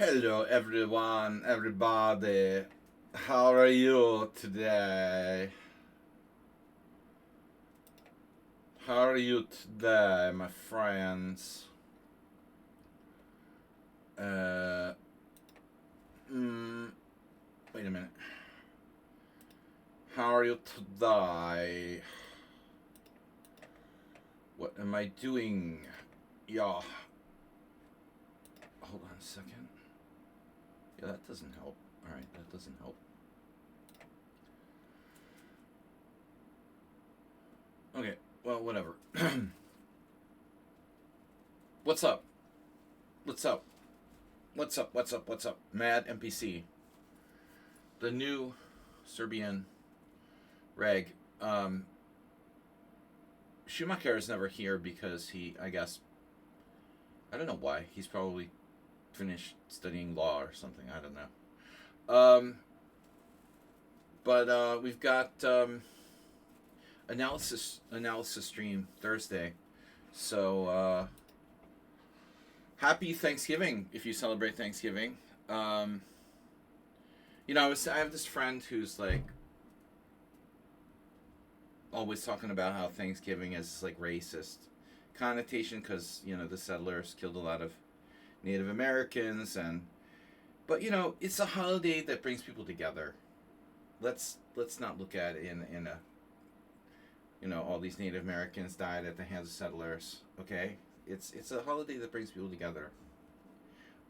Hello, everyone, everybody. How are you today? How are you today, my friends? Uh, mm, Wait a minute. How are you today? What am I doing? Yeah. Hold on a second. Yeah, that doesn't help. Alright, that doesn't help. Okay, well, whatever. What's up? What's up? What's up? What's up? What's up? Mad NPC. The new Serbian reg. Schumacher is never here because I guess, I don't know why. He's probably finished studying law or something. I don't know. But we've got analysis stream Thursday. So happy Thanksgiving if you celebrate Thanksgiving. Um, I have this friend who's like always talking about how Thanksgiving is like racist connotation because the settlers killed a lot of Native Americans, but it's a holiday that brings people together. Let's not look at it in a all these Native Americans died at the hands of settlers. Okay, it's a holiday that brings people together.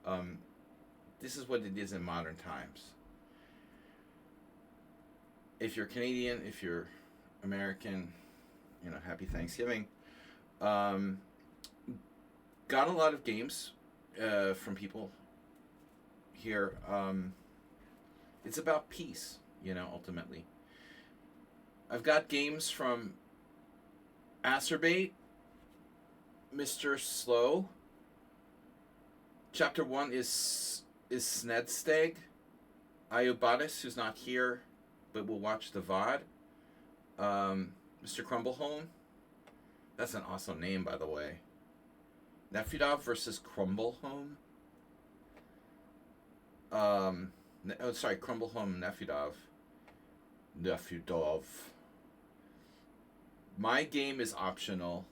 Um, this is what it is in modern times. If you're Canadian, if you're American, happy Thanksgiving. Um, got a lot of games from people here. It's about peace, ultimately. I've got games from Acerbate, Mr. Slow. Chapter 1 is Snedsteg. Iobatis, who's not here, but will watch the VOD. Mr. Crumbleholm. That's an awesome name, by the way. Nefudov versus Crumbleholm. Crumbleholm Nefudov. Nefudov. My game is optional.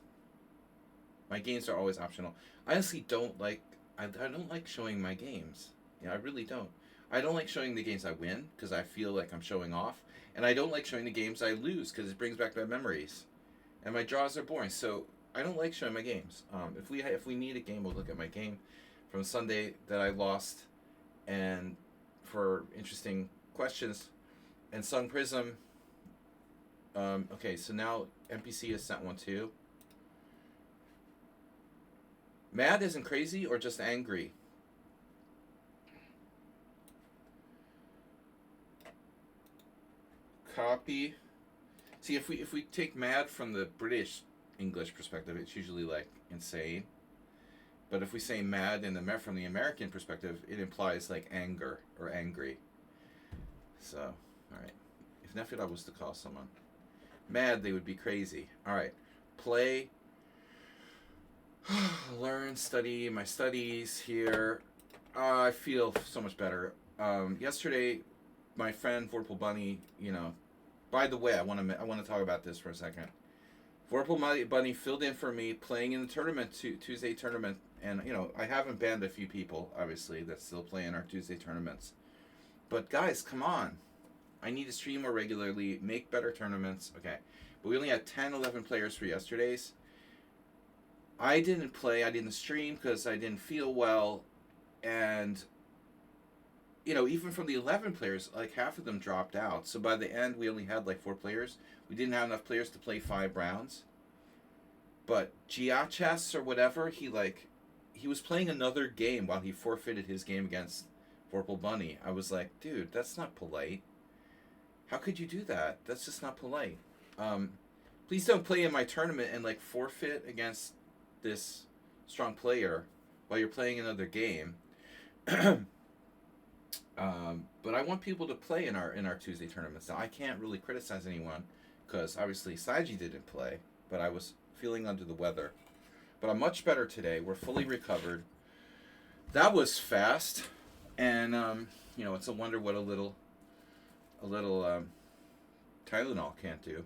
My games are always optional. I honestly don't like. I don't like showing my games. I really don't. I don't like showing the games I win because I feel like I'm showing off, and I don't like showing the games I lose because it brings back bad memories, and my draws are boring. So I don't like showing my games. If we need a game, we'll look at my game from Sunday that I lost, and for interesting questions, and Sun Prism. Okay, so now NPC has sent one too. Mad isn't crazy or just angry. Copy. See, if we take mad from the British English perspective, it's usually like insane. But if we say mad from the American perspective, it implies like anger or angry. So, all right. If Nefida was to call someone mad, they would be crazy. All right. Play. Learn, study, my studies here. I feel so much better. Yesterday, my friend Vorpal Bunny, By the way, I want to talk about this for a second. Vorpal Bunny filled in for me playing in the tournament, Tuesday tournament, and I haven't banned a few people obviously that still play in our Tuesday tournaments. But guys, come on. I need to stream more regularly, make better tournaments. Okay. But we only had 10, 11 players for yesterday's. I didn't play, I didn't stream because I didn't feel well. And, even from the 11 players, like half of them dropped out. So by the end, we only had like 4 players. We didn't have enough players to play 5 rounds. But Giachas or whatever, he was playing another game while he forfeited his game against Vorpal Bunny. I was like, dude, that's not polite. How could you do that? That's just not polite. Please don't play in my tournament and forfeit against this strong player while you're playing another game. But I want people to play in our Tuesday tournaments. Now I can't really criticize anyone because obviously Saiji didn't play, but I was feeling under the weather. But I'm much better today. We're fully recovered. That was fast. And it's a wonder what a little Tylenol can't do,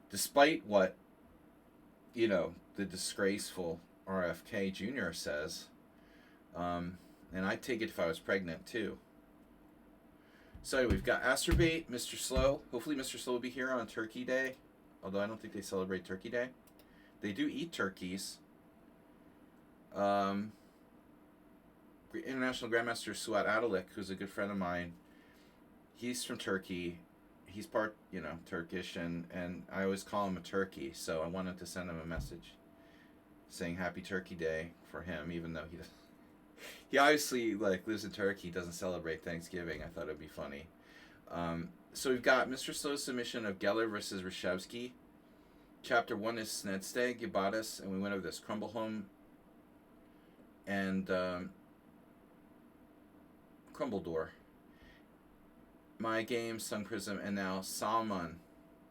despite what the disgraceful RFK Jr. says. And I'd take it if I was pregnant too. So anyway, we've got Astrobate, Mr. Slow. Hopefully Mr. Slow will be here on Turkey Day, although I don't think they celebrate Turkey Day. They do eat turkeys. International Grandmaster Suat Adalik, who's a good friend of mine, he's from Turkey. He's part, Turkish, and I always call him a turkey, so I wanted to send him a message saying Happy Turkey Day for him, even though he obviously lives in Turkey, doesn't celebrate Thanksgiving. I thought it'd be funny. So we've got Mr. Slow's submission of Geller versus Reshevsky. Chapter 1 is Snedsteg, Gibatis, and we went over this Crumbleholm and Crumbledore. My Game, Sun Prism, and now Salman.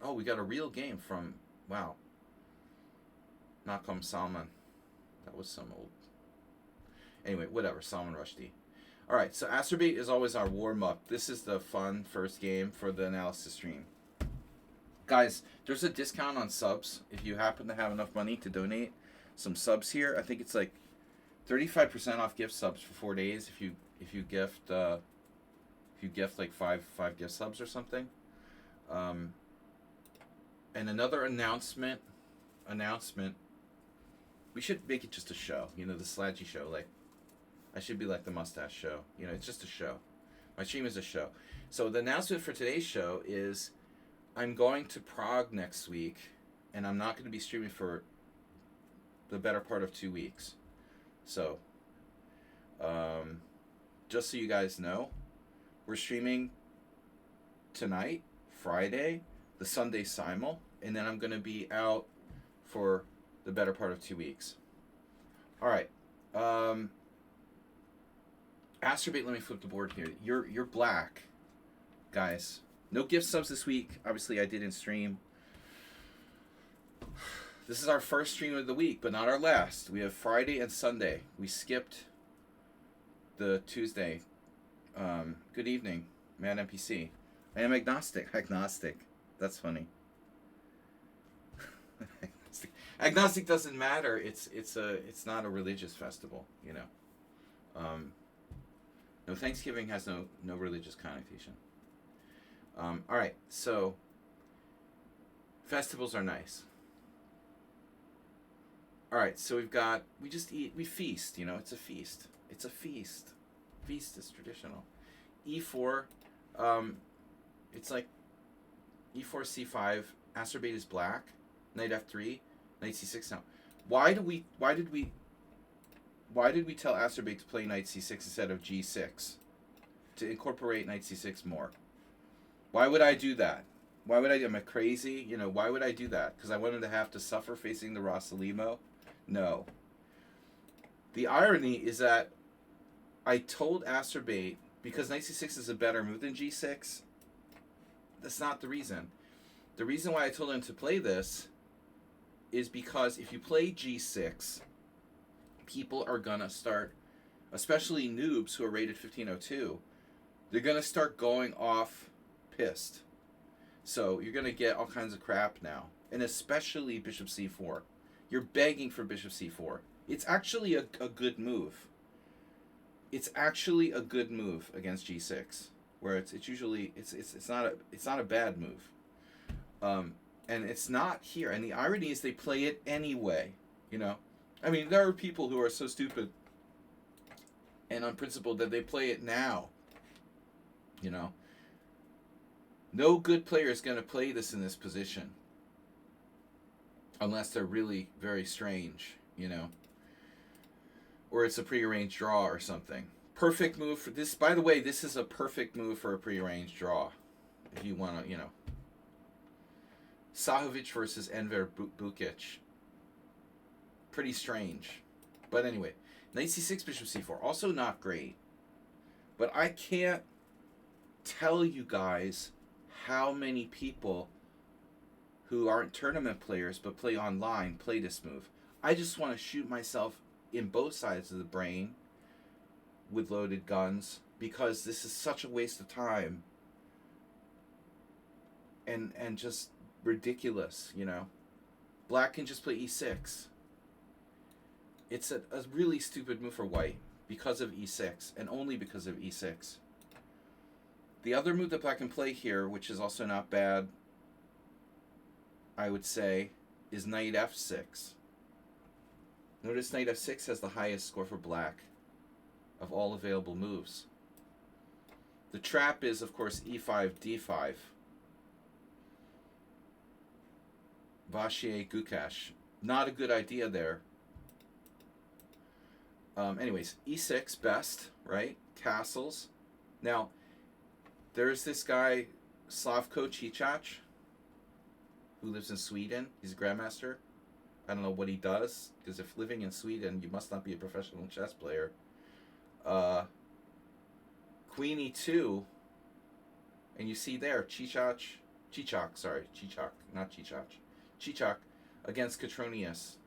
Oh, we got a real game from, wow. Nakam Salman. That was some old. Anyway, whatever, Salman Rushdie. Alright, so Astrobate is always our warm-up. This is the fun first game for the analysis stream. Guys, there's a discount on subs if you happen to have enough money to donate some subs here. I think it's like 35% off gift subs for 4 days if you gift like five gift subs or something. And another announcement. We should make it just a show. The Sludgy show. I should be like the Mustache show. It's just a show. My stream is a show. So the announcement for today's show is I'm going to Prague next week, and I'm not going to be streaming for the better part of 2 weeks. So, just so you guys know, we're streaming tonight, Friday, the Sunday simul, and then I'm going to be out for the better part of 2 weeks. All right. Astrobate, let me flip the board here. You're black, guys. No gift subs this week. Obviously, I didn't stream. This is our first stream of the week, but not our last. We have Friday and Sunday. We skipped the Tuesday. Good evening, Mad NPC. I am agnostic. Agnostic. That's funny. Agnostic doesn't matter. It's not a religious festival, No, Thanksgiving has no religious connotation. All right, so festivals are nice. All right, so we just eat, we feast, it's a feast. It's a feast. Feast is traditional. E4, it's like E4, C5, Astrobate is black, Knight F3, Knight C6 now. Why did we tell Astrobate to play Knight C6 instead of G6? To incorporate Knight C6 more. Why would I do that? Am I crazy? Why would I do that? Because I wanted to have to suffer facing the Rossalimo? No. The irony is that I told Astrobate, because Knight C6 is a better move than G6, that's not the reason. The reason why I told him to play this is because if you play G6, people are going to start, especially noobs who are rated 1502, they're going to start going off pissed. So you're going to get all kinds of crap now. And especially Bishop C4. You're begging for Bishop C4. It's actually a good move. It's actually a good move against G6. Where it's usually it's not a bad move. And it's not here. And the irony is they play it anyway. I mean, there are people who are so stupid and unprincipled that they play it now. No good player is going to play this in this position. Unless they're really very strange, Or it's a prearranged draw or something. Perfect move for this. By the way, this is a perfect move for a prearranged draw. If you want to, Sahovic versus Enver Bukic. Pretty strange. But anyway, Knight C6, Bishop C4. Also not great. But I can't tell you guys how many people who aren't tournament players but play online play this move. I just want to shoot myself in both sides of the brain with loaded guns because this is such a waste of time and just ridiculous, you know. Black can just play e6. It's a really stupid move for white because of e6 and only because of e6. The other move that black can play here, which is also not bad, I would say, is knight f6. Notice knight f6 has the highest score for black of all available moves. The trap is, of course, e5, d5. Vachier Gukash. Not a good idea there. Anyways, e6 best, right? Castles. Now, there's this guy, Slavko Čičák, who lives in Sweden. He's a grandmaster. I don't know what he does, because if living in Sweden, you must not be a professional chess player. Queen e2, and you see there, Čičák, not Čičák. Čičák against Catronius.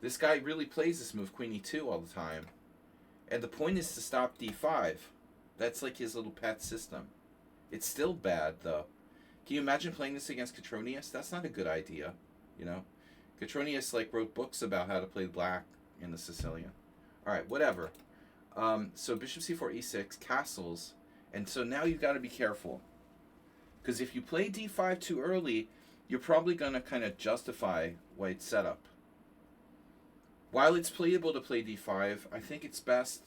This guy really plays this move, Queen e2, all the time. And the point is to stop d5. That's like his little pet system. It's still bad, though. Can you imagine playing this against Catronius? That's not a good idea, you know? Catronius, like, wrote books about how to play black in the Sicilian. Alright, whatever. So bishop c4, e6, castles. And so now you've got to be careful. Because if you play d5 too early, you're probably going to kind of justify white's setup. While it's playable to play d5, I think it's best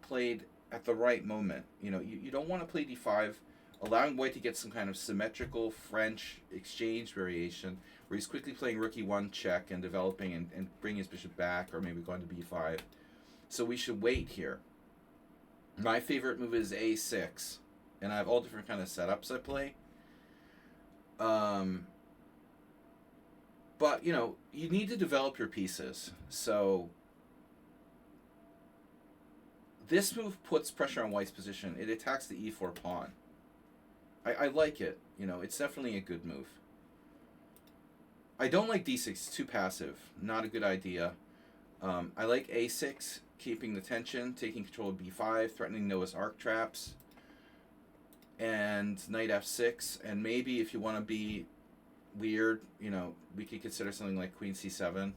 played at the right moment. You know, you don't want to play d5, allowing white to get some kind of symmetrical French exchange variation, where he's quickly playing rook e1 check and developing and bringing his bishop back, or maybe going to b5. So we should wait here. My favorite move is a6, and I have all different kind of setups I play. But, you know, you need to develop your pieces. So this move puts pressure on white's position. It attacks the e4 pawn. I like it. You know, it's definitely a good move. I don't like d6. It's too passive. Not a good idea. I like a6, keeping the tension, taking control of b5, threatening Noah's Ark traps, and knight f6. And maybe if you want to be weird, you know, we could consider something like queen c7.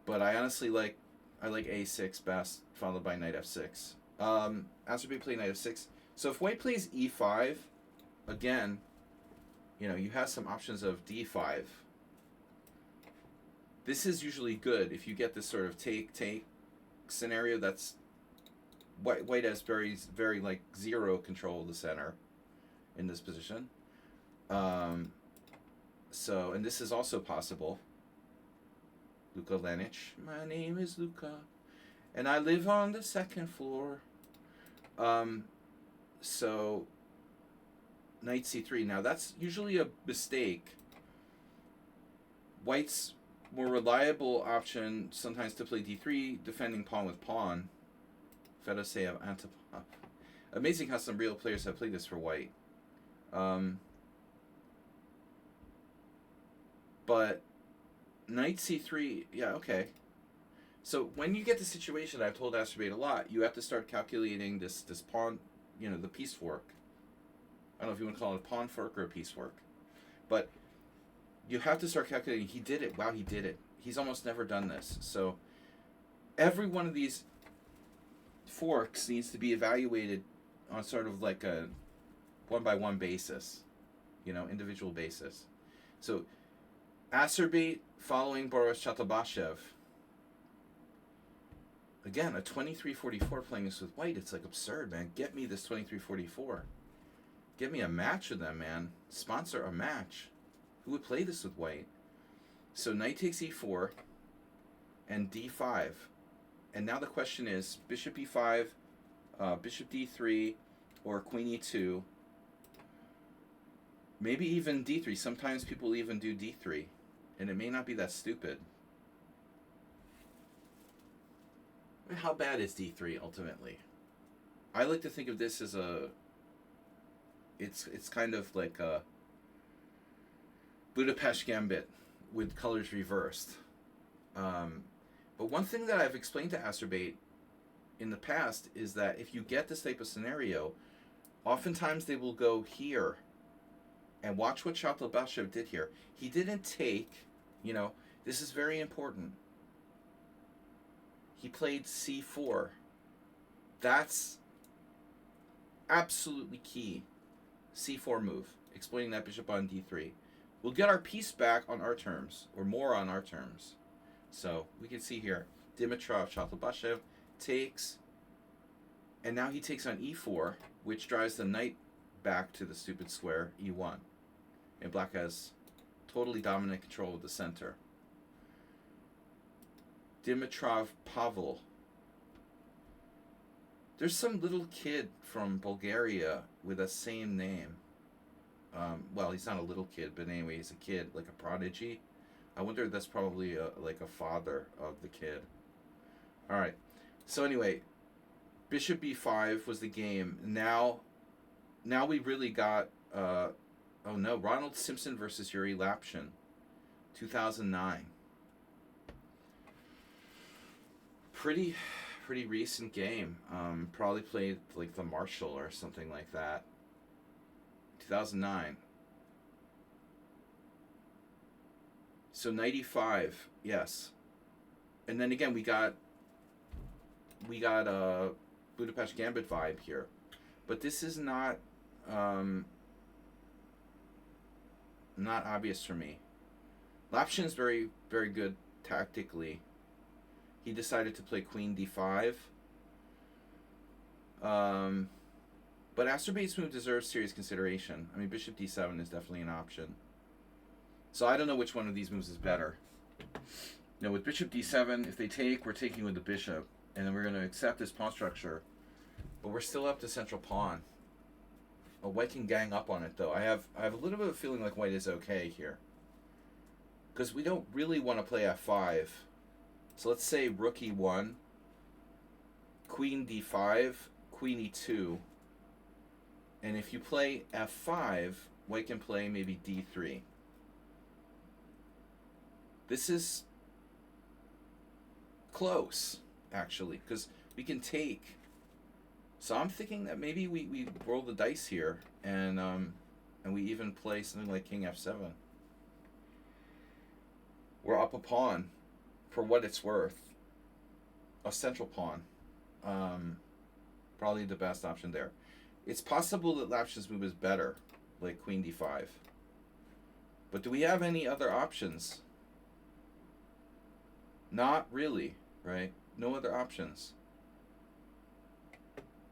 But I honestly like a6 best, followed by knight f6. After we play knight f6. So if white plays e5, again, you know, you have some options of d5. This is usually good if you get this sort of take scenario. That's white has very like zero control of the center in this position. So, and this is also possible. Luka Lenic. My name is Luka, and I live on the second floor. So, knight c3. Now, that's usually a mistake. White's more reliable option sometimes to play d3, defending pawn with pawn. Fedoseev Antipov. Amazing how some real players have played this for white. But knight c3, yeah, okay. So when you get the situation, I've told Astrobate a lot, you have to start calculating this pawn, you know, the piece fork. I don't know if you want to call it a pawn fork or a piece fork. But you have to start calculating. He did it. Wow, he did it. He's almost never done this. So every one of these forks needs to be evaluated on sort of like a one-by-one basis, you know, individual basis. So Astrobate following Boris Chatabashev. Again, a 23-44 playing this with white. It's like absurd, man. Get me this 23-44. Get me a match with them, man. Sponsor a match. Who would play this with white? So knight takes e4 and d5. And now the question is bishop e5, bishop d3, or queen e2. Maybe even d3. Sometimes people even do d3. And it may not be that stupid. I mean, how bad is d3 ultimately? I like to think of this as a... It's kind of like a Budapest Gambit with colors reversed. But one thing that I've explained to Astrobate in the past is that if you get this type of scenario, oftentimes they will go here. And watch what Shatlabashev did here. He didn't take, you know, this is very important. He played c4. That's absolutely key. c4 move, exploiting that bishop on d3. We'll get our piece back on our terms, or more on our terms. So we can see here, Dimitrov, Shatlabashev takes, and now he takes on e4, which drives the knight back to the stupid square, e1. And black has totally dominant control of the center. Dimitrov Pavel. There's some little kid from Bulgaria with the same name. Well, he's not a little kid, but anyway, he's a kid, like a prodigy. I wonder if that's probably like a father of the kid. All right. So anyway, bishop b5 was the game. Now we really got... oh no, Ronald Simpson versus Yuri Lapshin, 2009. Pretty recent game. Probably played like the Marshall or something like that. 2009. So 95, yes. And then again, we got a Budapest Gambit vibe here, but this is not obvious for me. Lapshin's very, very good tactically. He decided to play Queen d5. But Astorbate's move deserves serious consideration. I mean, Bishop d7 is definitely an option. So I don't know which one of these moves is better. You know, with Bishop d7, if they take, we're taking with the bishop, and then we're going to accept this pawn structure, but we're still up to central pawn. Oh, white can gang up on it, though. I have a little bit of a feeling like white is okay here, because we don't really want to play f5. So let's say rook e1, queen d5, queen e2, and if you play f5, white can play maybe d3. This is close, actually, because we can take. So I'm thinking that maybe we roll the dice here, and we even play something like king f7. We're up a pawn, for what it's worth. A central pawn. Probably the best option there. It's possible that Lapshin's move is better, like queen d5. But do we have any other options? Not really, right? No other options.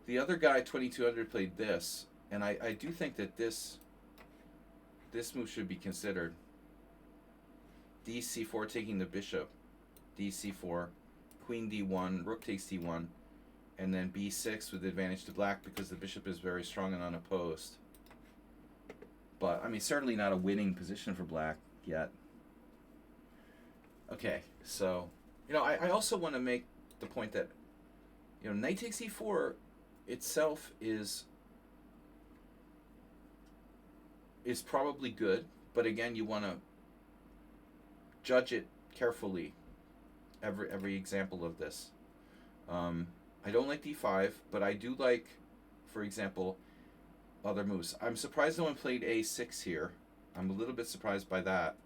The other guy, 2200, played this, and I do think that this move should be considered. dc4 taking the bishop, dc4, queen d1, rook takes d1, and then b6 with advantage to black because the bishop is very strong and unopposed. But, I mean, certainly not a winning position for black yet. Okay, so, you know, I also want to make the point that, you know, knight takes e4 itself is probably good, but again, you want to judge it carefully. Every example of this. I don't like d5, but I do like, for example, other moves. I'm surprised no one played a6 here. I'm a little bit surprised by that,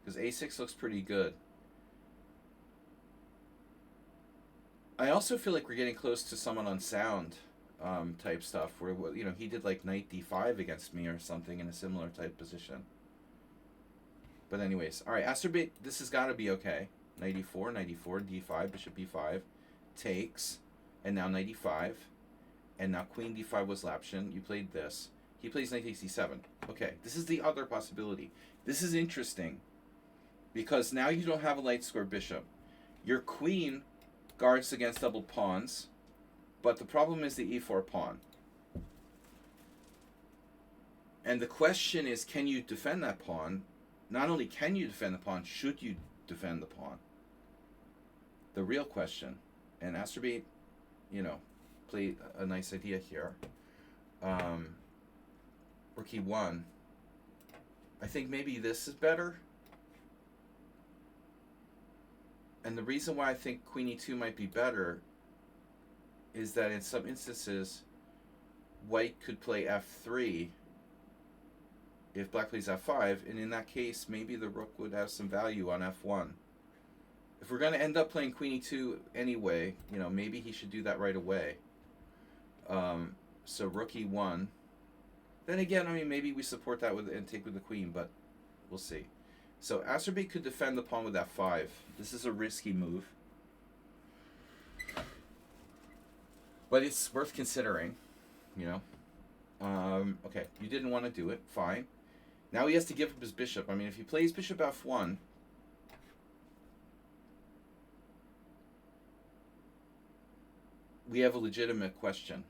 because a6 looks pretty good. I also feel like we're getting close to someone on sound type stuff, where, you know, he did like knight d5 against me or something in a similar type position. But anyways, all right, Asterbate, this has got to be okay. Knight e4, knight e4, d5, bishop e5, takes, and now knight e5, and now queen d5 was Lapshin. You played this. He plays knight takes d7. Okay, this is the other possibility. This is interesting, because now you don't have a light square bishop. Your queen guards against double pawns, but the problem is the e4 pawn. And the question is, can you defend that pawn? Not only can you defend the pawn, should you defend the pawn? The real question. And Asterbate, you know, played a nice idea here. Rook e1. I think maybe this is better. And the reason why I think queen e2 might be better is that in some instances, white could play f3 if black plays f5, and in that case, maybe the rook would have some value on f1. If we're going to end up playing queen e2 anyway, maybe he should do that right away. So rook e1. Then again, maybe we support that and take with the queen, but we'll see. So Azerbaijan could defend the pawn with f5. This is a risky move, but it's worth considering. Okay, you didn't want to do it. Fine. Now he has to give up his bishop. If he plays bishop f1, we have a legitimate question.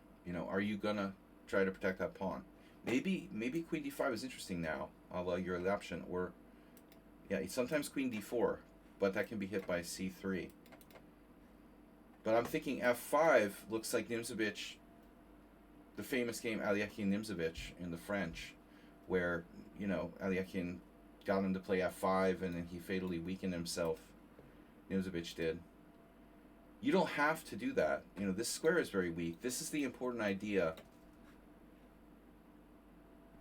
Are you gonna try to protect that pawn? Maybe queen d5 is interesting now, a la your option, or sometimes queen d4, but that can be hit by c3. But I'm thinking f5 looks like Nimzovich, the famous game Alekhine-Nimzovich in the French, where Alekhine got him to play f5 and then he fatally weakened himself. Nimzovich did. You don't have to do that. This square is very weak. This is the important idea.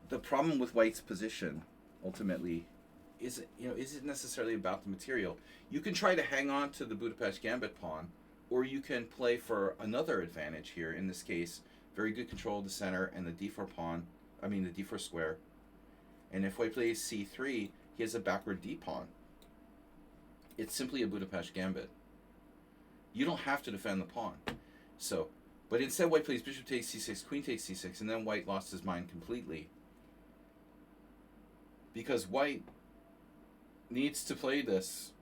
The problem with white's position, ultimately, isn't necessarily about the material. You can try to hang on to the Budapest Gambit pawn, or you can play for another advantage here. In this case, very good control of the center and the d4 pawn. The d4 square. And if white plays c3, he has a backward d pawn. It's simply a Budapest Gambit. You don't have to defend the pawn. But instead white plays bishop takes c6, queen takes c6, and then white lost his mind completely. Because white needs to play this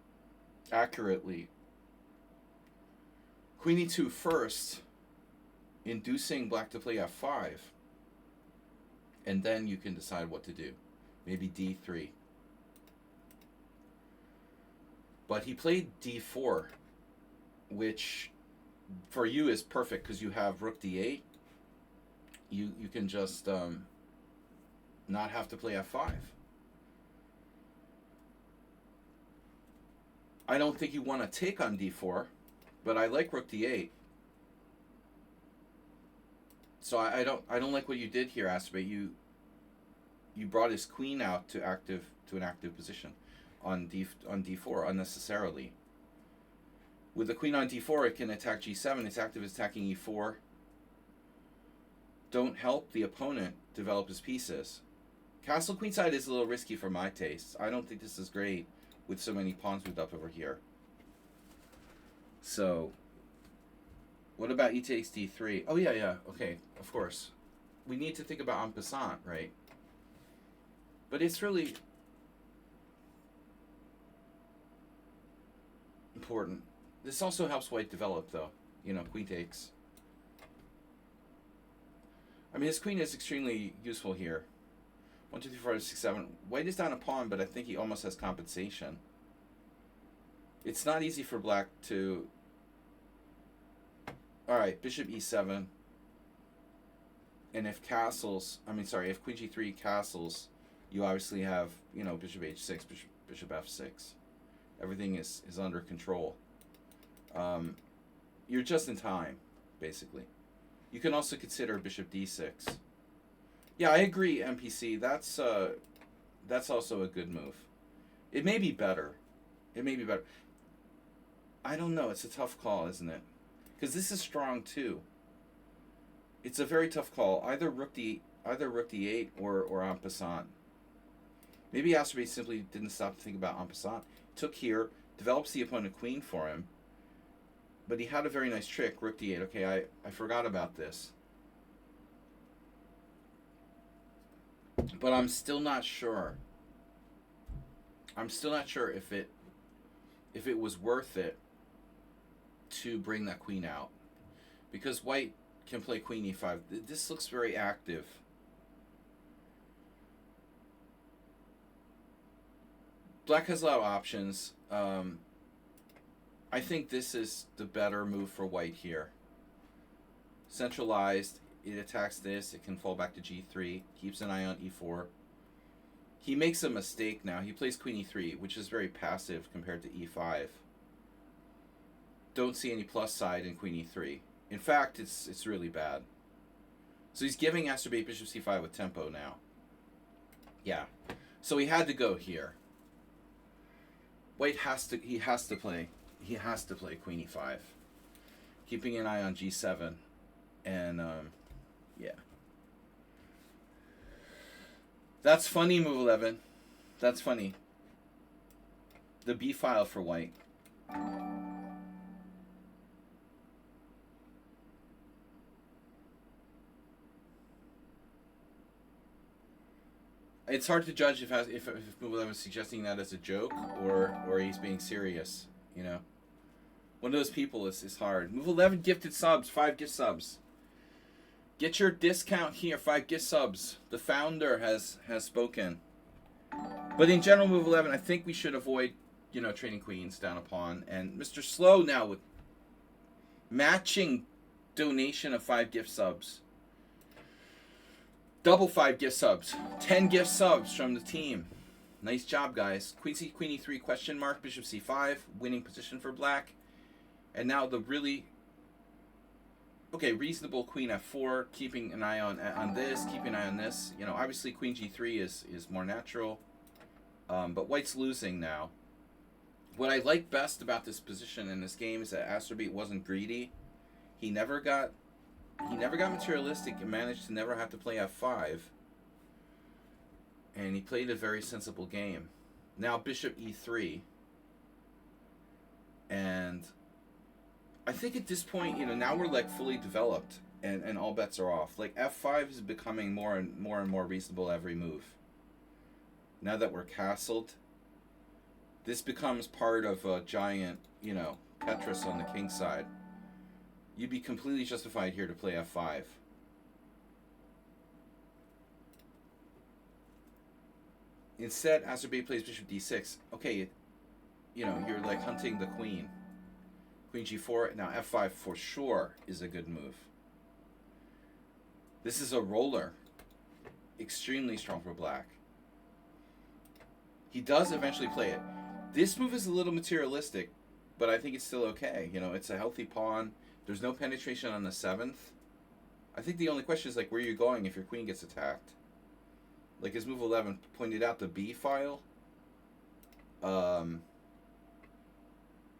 accurately. Queen e2 first, inducing black to play f5. And then you can decide what to do. Maybe d3. But he played d4, which for you is perfect because you have rook d8. You can just not have to play f5. I don't think you want to take on d4, but I like rook d8. So I don't like what you did here, Azerbaijan. You brought his queen out to an active position on d4 unnecessarily. With the queen on d4, it can attack g7. It's active attacking e4. Don't help the opponent develop his pieces. Castle queenside is a little risky for my taste. I don't think this is great with so many pawns moved up over here. So, what about e takes d3? Oh, yeah, okay, of course. We need to think about en passant, right? But it's really important. This also helps white develop, though. Queen takes. His queen is extremely useful here. 1, 2, 3, 4, 5, 6, 7. White is down a pawn, but I think he almost has compensation. It's not easy for black to... Alright, bishop e7. And if if queen g3 castles, you obviously have, bishop h6, bishop f6. Everything is under control. You're just in time, basically. You can also consider bishop d6. Yeah, I agree, MPC. That's also a good move. It may be better. I don't know. It's a tough call, isn't it? Because this is strong too. It's a very tough call. Either rook d8 or en passant. Maybe Azerbaijan simply didn't stop to think about en passant. Took here, develops the opponent queen for him. But he had a very nice trick, rook d8. Okay, I forgot about this. But I'm still not sure. I'm still not sure if it was worth it to bring that queen out. Because white can play queen e5. This looks very active. Black has a lot of options. I think this is the better move for white here. Centralized, it attacks this, it can fall back to g3, keeps an eye on e4. He makes a mistake now. He plays queen e3, which is very passive compared to e5. Don't see any plus side in queen e3. In fact, it's really bad. So he's giving Astrobate bishop c5 with tempo now. Yeah. So he had to go here. White has to play queen e5. Keeping an eye on g7. And yeah. That's funny, move 11. That's funny. The b file for white. It's hard to judge if move 11 is suggesting that as a joke or he's being serious. You know, one of those people is hard. Move 11 gifted subs, 5 gift subs. Get your discount here, 5 gift subs. The founder has spoken. But in general, move 11, I think we should avoid, you know, trading queens down a pawn. And Mr. Slow now with matching donation of 5 gift subs. Double 5 gift subs. 10 gift subs from the team. Nice job, guys. Queen e3 question mark. Bishop c5. Winning position for black. And now the really reasonable queen f4. Keeping an eye on this. Keeping an eye on this. You know, obviously queen g3 is more natural. But white's losing now. What I like best about this position in this game is that Astrobate wasn't greedy. He never got materialistic and managed to never have to play f5. And he played a very sensible game. Now bishop e3. And I think at this point, you know, now we're like fully developed and all bets are off. Like f5 is becoming more and more reasonable every move. Now that we're castled, this becomes part of a giant, you know, Tetris on the king side. You'd be completely justified here to play f5. Instead, Astrobate plays bishop d6. Okay, you know, you're like hunting the queen. Queen g4. Now f5 for sure is a good move. This is a roller. Extremely strong for black. He does eventually play it. This move is a little materialistic, but I think it's still okay. You know, it's a healthy pawn. There's no penetration on the 7th. I think the only question is, like, where are you going if your queen gets attacked? Like, as move 11 pointed out, the b file. You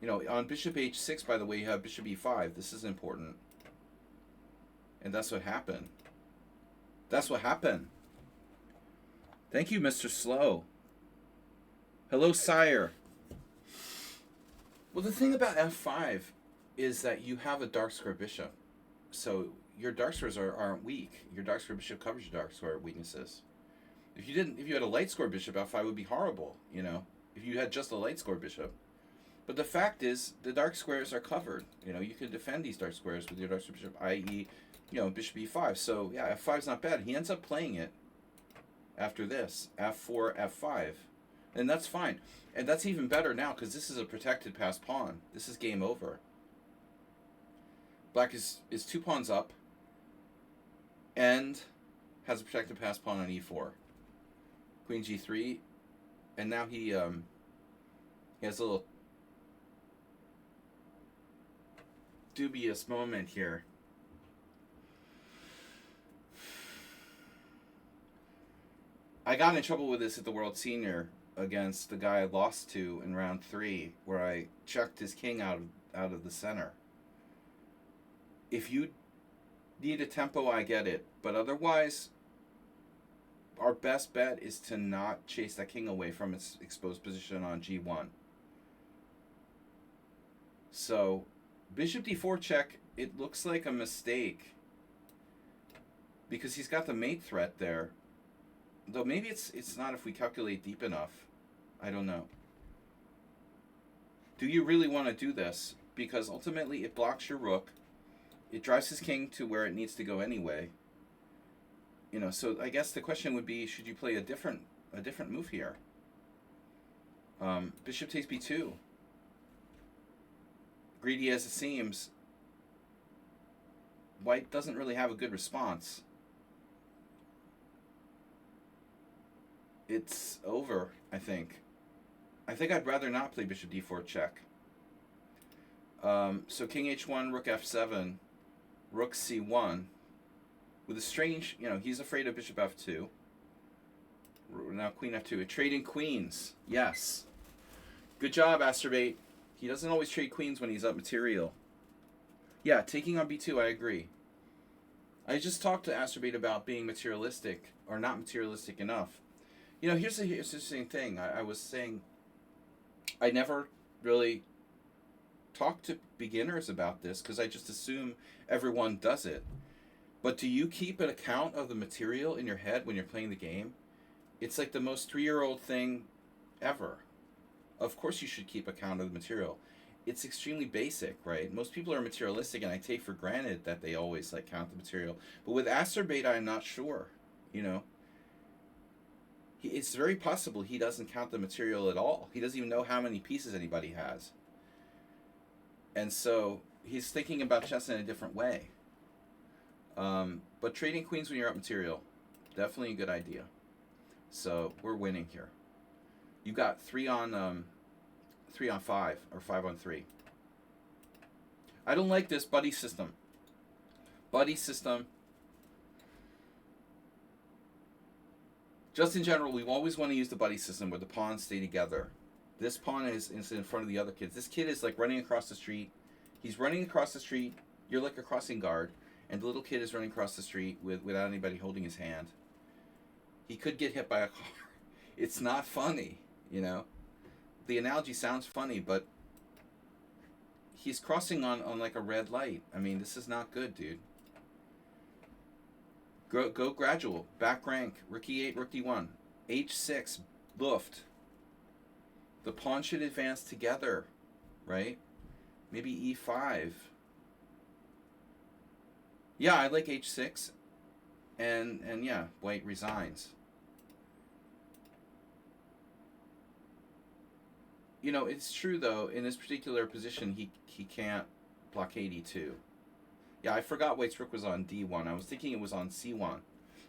know, on bishop h6, by the way, you have bishop e5. This is important. And that's what happened. That's what happened. Thank you, Mr. Slow. Hello, sire. Well, the thing about f5 is that you have a dark square bishop. So your dark squares aren't weak. Your dark square bishop covers your dark square weaknesses. If you had a light square bishop, f5 would be horrible, you know, if you had just a light square bishop. But the fact is, the dark squares are covered. You know, you can defend these dark squares with your dark square bishop, i.e., you know, bishop e5. So, yeah, f5 is not bad. He ends up playing it after this, f4, f5. And that's fine. And that's even better now, because this is a protected passed pawn. This is game over. Black is 2 pawns up and has a protected passed pawn on e4. Queen g3. And now he has a little dubious moment here. I got in trouble with this at the World Senior against the guy I lost to in round 3, where I chucked his king out of the center. If you need a tempo, I get it. But otherwise, our best bet is to not chase that king away from its exposed position on g1. So, bishop d4 check, it looks like a mistake. Because he's got the mate threat there. Though maybe it's not if we calculate deep enough. I don't know. Do you really want to do this? Because ultimately it blocks your rook. It drives his king to where it needs to go anyway. You know, so I guess the question would be, should you play a different move here? Bishop takes b2. Greedy as it seems, white doesn't really have a good response. It's over, I think. I think I'd rather not play bishop d4 check. So king h1, rook f7. rook c1 with a strange, he's afraid of bishop f2. Now queen f2. Trading queens. Yes. Good job, Asterbate. He doesn't always trade queens when he's up material. Yeah, taking on b2, I agree. I just talked to Asterbate about being materialistic or not materialistic enough. Here's the interesting thing. I was saying I never really talk to beginners about this because I just assume everyone does it. But do you keep an account of the material in your head when you're playing the game? It's like the most 3-year-old thing ever. Of course you should keep account of the material. It's extremely basic, right? Most people are materialistic, and I take for granted that they always count the material. But with Asterbate, I'm not sure. It's very possible he doesn't count the material at all. He doesn't even know how many pieces anybody has. And so he's thinking about chess in a different way. But trading queens when you're up material, definitely a good idea. So we're winning here. You got 3 on 5 or 5 on 3. I don't like this buddy system. Just in general, we always want to use the buddy system where the pawns stay together. This pawn is in front of the other kids. This kid is running across the street. He's running across the street. You're like a crossing guard. And the little kid is running across the street without anybody holding his hand. He could get hit by a car. It's not funny, The analogy sounds funny, but he's crossing on a red light. I mean, this is not good, dude. Go gradual. Back rank. Rook e8, rook d1. h6. Luft. The pawn should advance together, right? Maybe e5. Yeah, I like h6. And yeah, white resigns. It's true, though, in this particular position, he can't blockade e2. Yeah, I forgot white's rook was on d1. I was thinking it was on c1.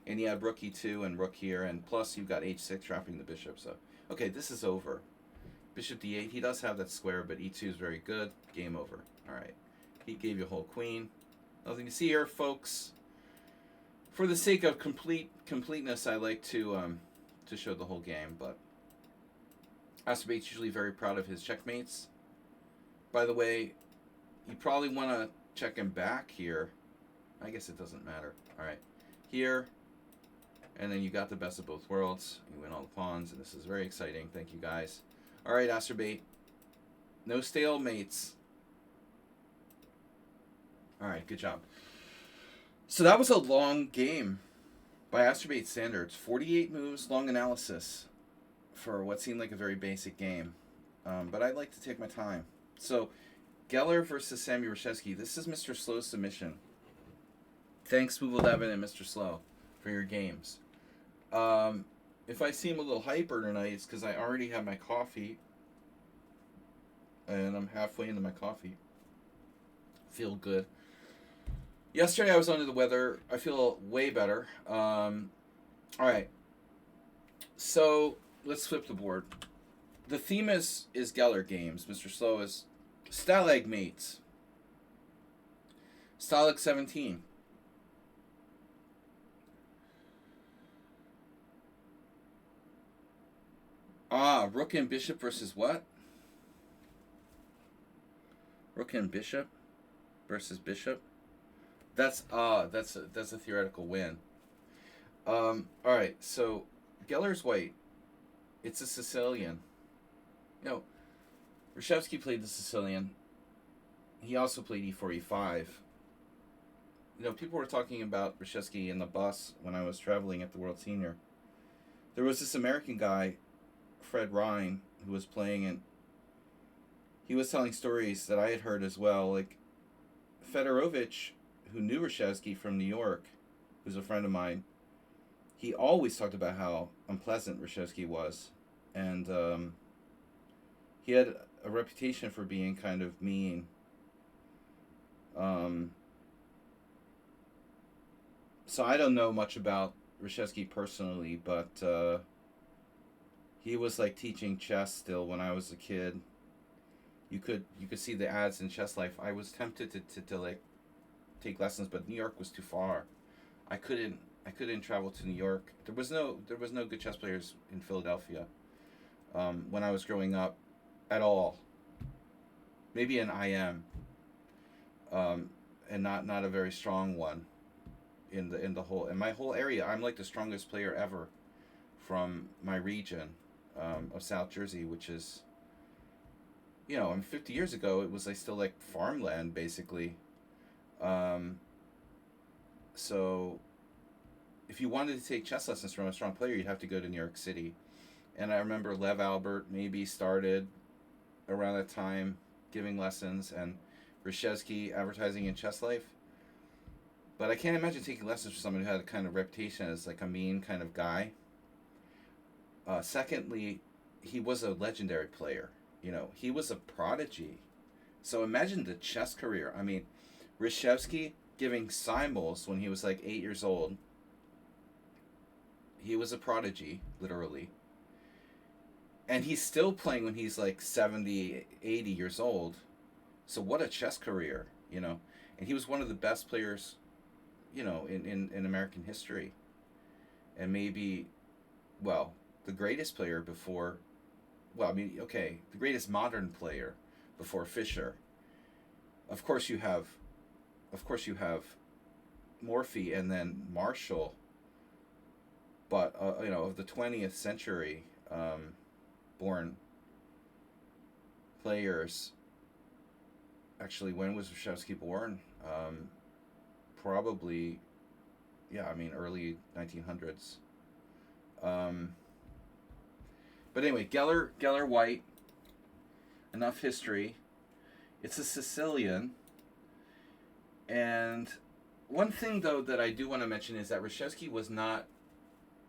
And he had rook e2 and rook here, and plus you've got h6 trapping the bishop. So, okay, this is over. Bishop d8. He does have that square, but e2 is very good. Game over. All right. He gave you a whole queen. Nothing to see here, folks. For the sake of completeness, I like to show the whole game, but Asterbate's usually very proud of his checkmates. By the way, you probably want to check him back here. I guess it doesn't matter. All right. Here. And then you got the best of both worlds. You win all the pawns, and this is very exciting. Thank you, guys. All right, Asterbate. No stalemates. All right, good job. So that was a long game by Asterbate standards. 48 moves, long analysis for what seemed like a very basic game. But I like to take my time. So, Geller versus Sammy Reshevsky. This is Mr. Slow's submission. Thanks, Move11 and Mr. Slow, for your games. If I seem a little hyper tonight, it's because I already have my coffee. And I'm halfway into my coffee. Feel good. Yesterday I was under the weather. I feel way better. All right. So let's flip the board. The theme is Geller games. Mr. Slow is Stalag Mates. Stalag 17. Rook and Bishop versus what? Rook and Bishop versus Bishop. That's a theoretical win. All right, so Geller's white. It's a Sicilian. Reshevsky played the Sicilian. He also played e4, e5. People were talking about Reshevsky in the bus when I was traveling at the World Senior. There was this American guy, Fred Ryan, who was playing, and he was telling stories that I had heard as well. Like Fedorovich, who knew Reshevsky from New York, who's a friend of mine, he always talked about how unpleasant Reshevsky was. And he had a reputation for being kind of mean. So I don't know much about Reshevsky personally, but he was like teaching chess still when I was a kid. You could see the ads in Chess Life. I was tempted to take lessons, but New York was too far. I couldn't travel to New York. There was no good chess players in Philadelphia when I was growing up at all. Maybe an IM, and not a very strong one in the whole in my whole area. I'm like the strongest player ever from my region of South Jersey, which is, I mean, 50 years ago it was like still like farmland basically. Um, so if you wanted to take chess lessons from a strong player, you'd have to go to New York City. And I remember Lev Albert maybe started around that time giving lessons, and Reshevsky advertising in Chess Life. But I can't imagine taking lessons from someone who had a kind of reputation as like a mean kind of guy. Secondly, he was a legendary player. He was a prodigy. So imagine the chess career. I mean, Reshevsky giving simul's when he was like 8 years old. He was a prodigy, literally. And he's still playing when he's like 70, 80 years old. So what a chess career, And he was one of the best players, in American history. And maybe, well, the greatest player before, well, I mean, okay, the greatest modern player before Fischer. Of course you have Morphy and then Marshall. But, of the 20th century born players, actually, when was Reshevsky born? Probably, yeah, I mean, early 1900s. But anyway, Geller White, enough history. It's a Sicilian. And one thing, though, that I do want to mention is that Reshevsky was not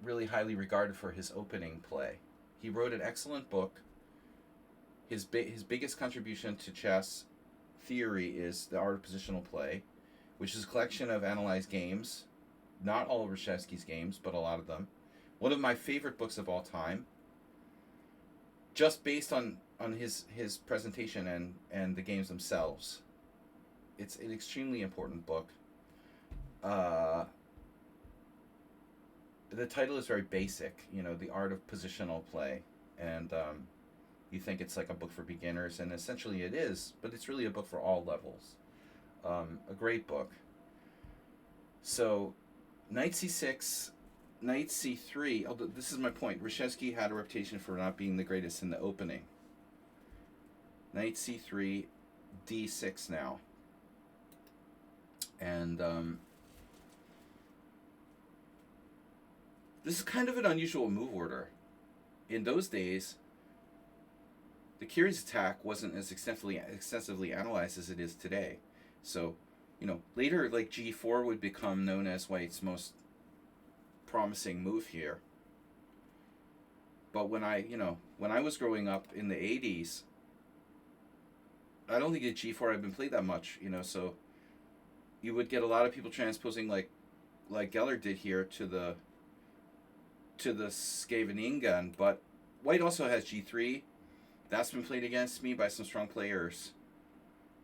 really highly regarded for his opening play. He wrote an excellent book. His biggest contribution to chess theory is The Art of Positional Play, which is a collection of analyzed games. Not all of Reshevsky's games, but a lot of them. One of my favorite books of all time. Just based on his presentation and the games themselves. It's an extremely important book. The title is very basic, The Art of Positional Play. And you think it's like a book for beginners, and essentially it is, but it's really a book for all levels. A great book. So, Knight c6, Knight c3, although this is my point, Reshevsky had a reputation for not being the greatest in the opening. Knight c3, d6 now. And this is kind of an unusual move order. In those days, the curious attack wasn't as extensively analyzed as it is today. So, later, like g4 would become known as White's most promising move here. But when I was growing up in the 80s, I don't think that g4 had been played that much, so you would get a lot of people transposing like Geller did here to the Scheveningen, but White also has g3. That's been played against me by some strong players.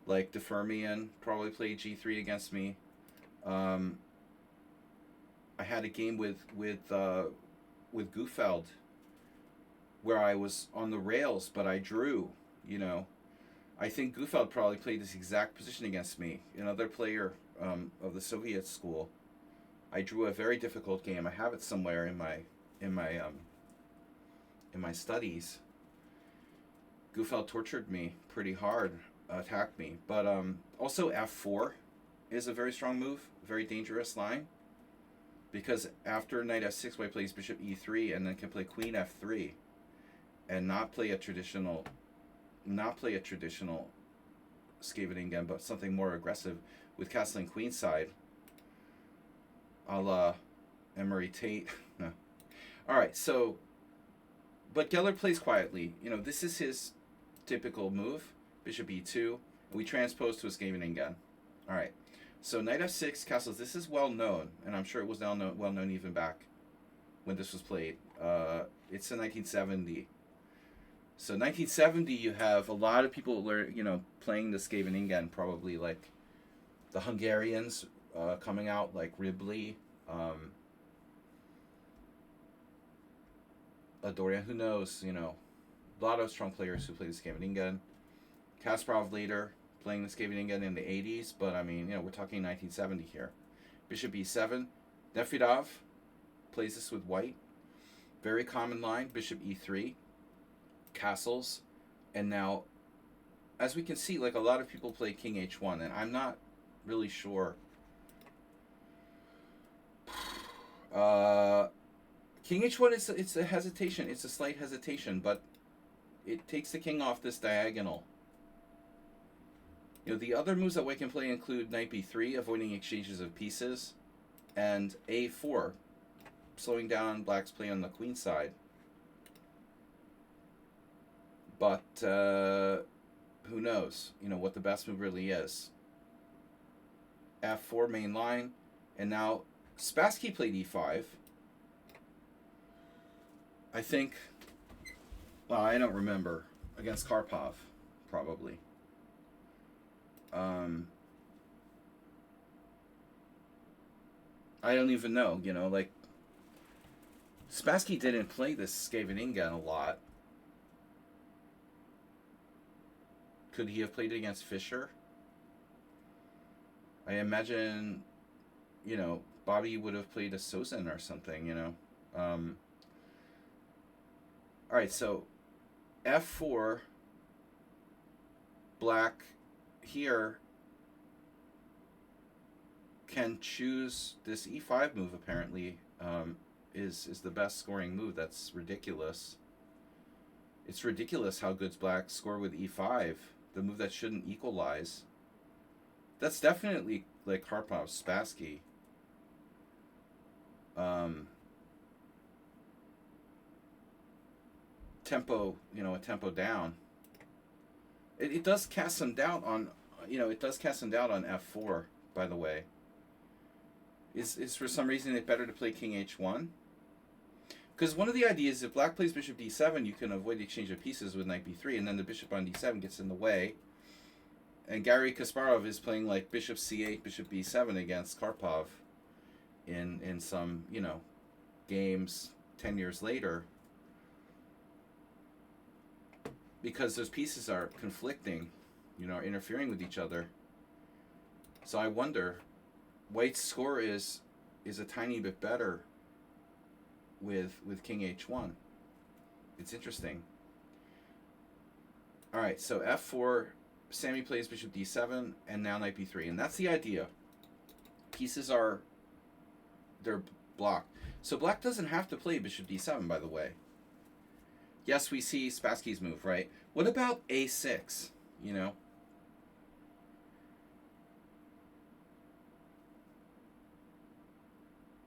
Like DeFermian probably played g3 against me. I had a game with Gufeld where I was on the rails, but I drew. I think Gufeld probably played this exact position against me. Another player of the Soviet school. I drew a very difficult game. I have it somewhere in my studies. Gufeld tortured me pretty hard, attacked me. But also f4 is a very strong move, very dangerous line. Because after knight f6, White plays bishop e3 and then can play queen f3 and not play a traditional Scheveningen, but something more aggressive with castling queenside, a la Emery Tate. No. All right, so, but Geller plays quietly. This is his typical move, bishop e2, and we transpose to a Scheveningen. All right, so knight f6 castles. This is well known, and I'm sure it was well known even back when this was played. It's in 1970. So 1970, you have a lot of people playing the Scheveningen, probably like the Hungarians coming out like Ribley, Dorian. Who knows? You know, a lot of strong players who play this game. Again, Kasparov later playing this game again in the 80s, but I mean, you know, we're talking 1970 here. Bishop e7. Nefedov plays this with white. Very common line. Bishop e3. Castles. And now, as we can see, like a lot of people play king h1, and I'm not really sure. King h1 it's a hesitation. It's a slight hesitation, but it takes the king off this diagonal. You know, the other moves that white can play include knight b3, avoiding exchanges of pieces, and a4, slowing down black's play on the queen side. But who knows? You know what the best move really is. f4 main line, and now Spassky played e5. I think. Well, I don't remember against Karpov, probably. I don't even know, you know, like, Spassky didn't play this Scheveningen a lot. Could he have played it against Fischer? I imagine, you know, Bobby would have played a Sozin or something, you know. Alright, so f4, black here can choose this e5 move, apparently, is the best scoring move. That's ridiculous. It's ridiculous how good blacks score with e5, the move that shouldn't equalize. That's definitely like Karpov, Spassky. Tempo, you know, a tempo down. It does cast some doubt on, you know, it does cast some doubt on f4, by the way. Is for some reason it better to play king h1? Because one of the ideas, if black plays bishop d7, you can avoid the exchange of pieces with knight b3, and then the bishop on d7 gets in the way. And Garry Kasparov is playing like bishop c8, bishop b7 against Karpov in some, you know, games 10 years later. Because those pieces are conflicting, you know, interfering with each other. So I wonder, white's score is a tiny bit better with king h1. It's interesting. All right, so f4, Sammy plays bishop d7, and now knight b3, and that's the idea. Pieces they're blocked. So black doesn't have to play bishop d7, by the way. Yes, we see Spassky's move, right? What about a6, you know?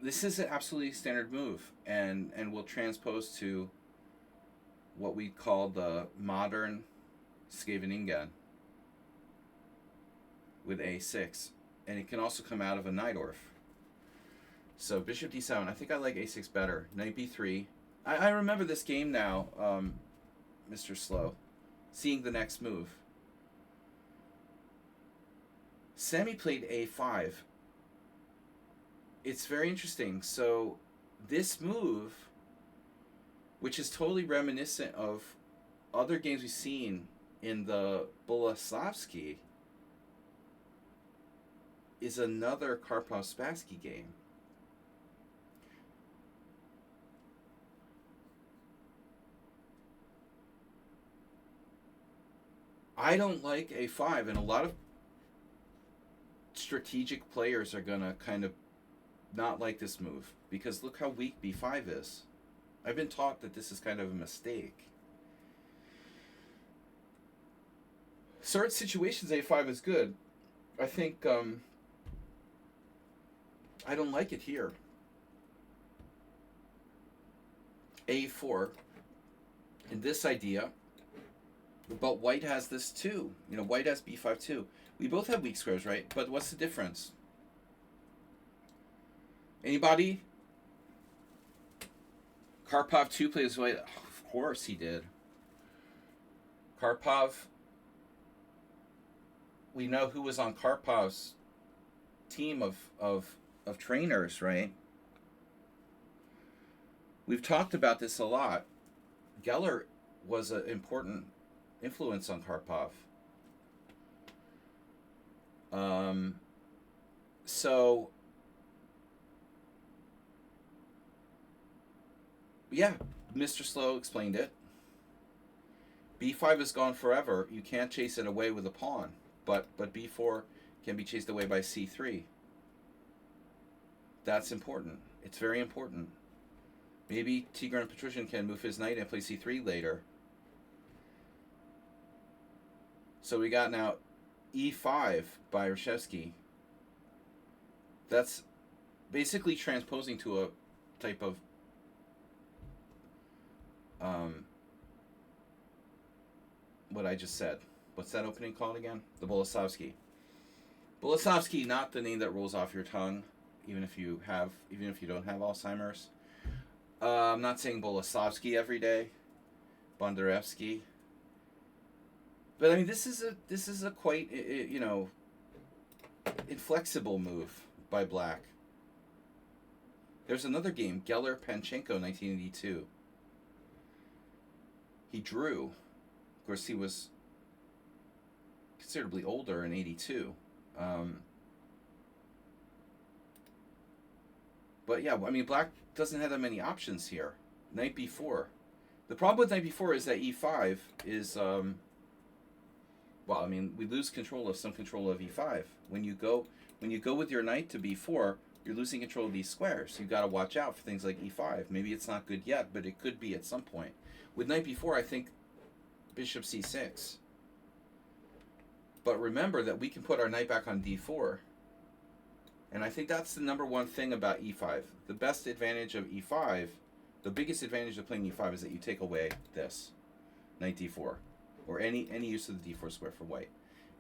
This is an absolutely standard move, and will transpose to what we call the modern Scheveningen with a6. And it can also come out of a Najdorf. So bishop d7, I think I like a6 better. Knight b3. I remember this game now, Mr. Slow, seeing the next move. Sammy played a5. It's very interesting. So this move, which is totally reminiscent of other games we've seen in the Boleslavsky, is another Karpov-Spassky game. I don't like a5, and a lot of strategic players are going to kind of not like this move, because look how weak b5 is. I've been taught that this is kind of a mistake. Certain situations, a5 is good. I think, I don't like it here. a4, and this idea, but white has this too. You know, white has b5 too. We both have weak squares, right? But what's the difference? Anybody? Karpov 2 plays white. Of course he did. Karpov. We know who was on Karpov's team of trainers, right? We've talked about this a lot. Geller was an important influence on Karpov. So yeah, Mr. Slow explained it. B5 is gone forever. You can't chase it away with a pawn, but B4 can be chased away by C3. That's important. It's very important. Maybe Tigran Petrosian can move his knight and play C3 later. So we got now E5 by Reshevsky. That's basically transposing to a type of what I just said. What's that opening called again? The Boleslavsky. Boleslavsky, not the name that rolls off your tongue, even if you don't have Alzheimer's. I'm not saying Boleslavsky every day, Bondarevsky. But I mean, this is a quite inflexible move by Black. There's another game, Geller Panchenko, 1982. He drew. Of course, he was considerably older in 82. But yeah, I mean, Black doesn't have that many options here. Knight b4. The problem with knight b4 is that e5 is, well, I mean, we lose some control of e5. When you go with your knight to b4, you're losing control of these squares. You've got to watch out for things like e5. Maybe it's not good yet, but it could be at some point. With knight b4, I think bishop c6. But remember that we can put our knight back on d4. And I think that's the number one thing about e5. The best advantage of e5, the biggest advantage of playing e5 is that you take away this, knight d4, or any use of the d4 square for white.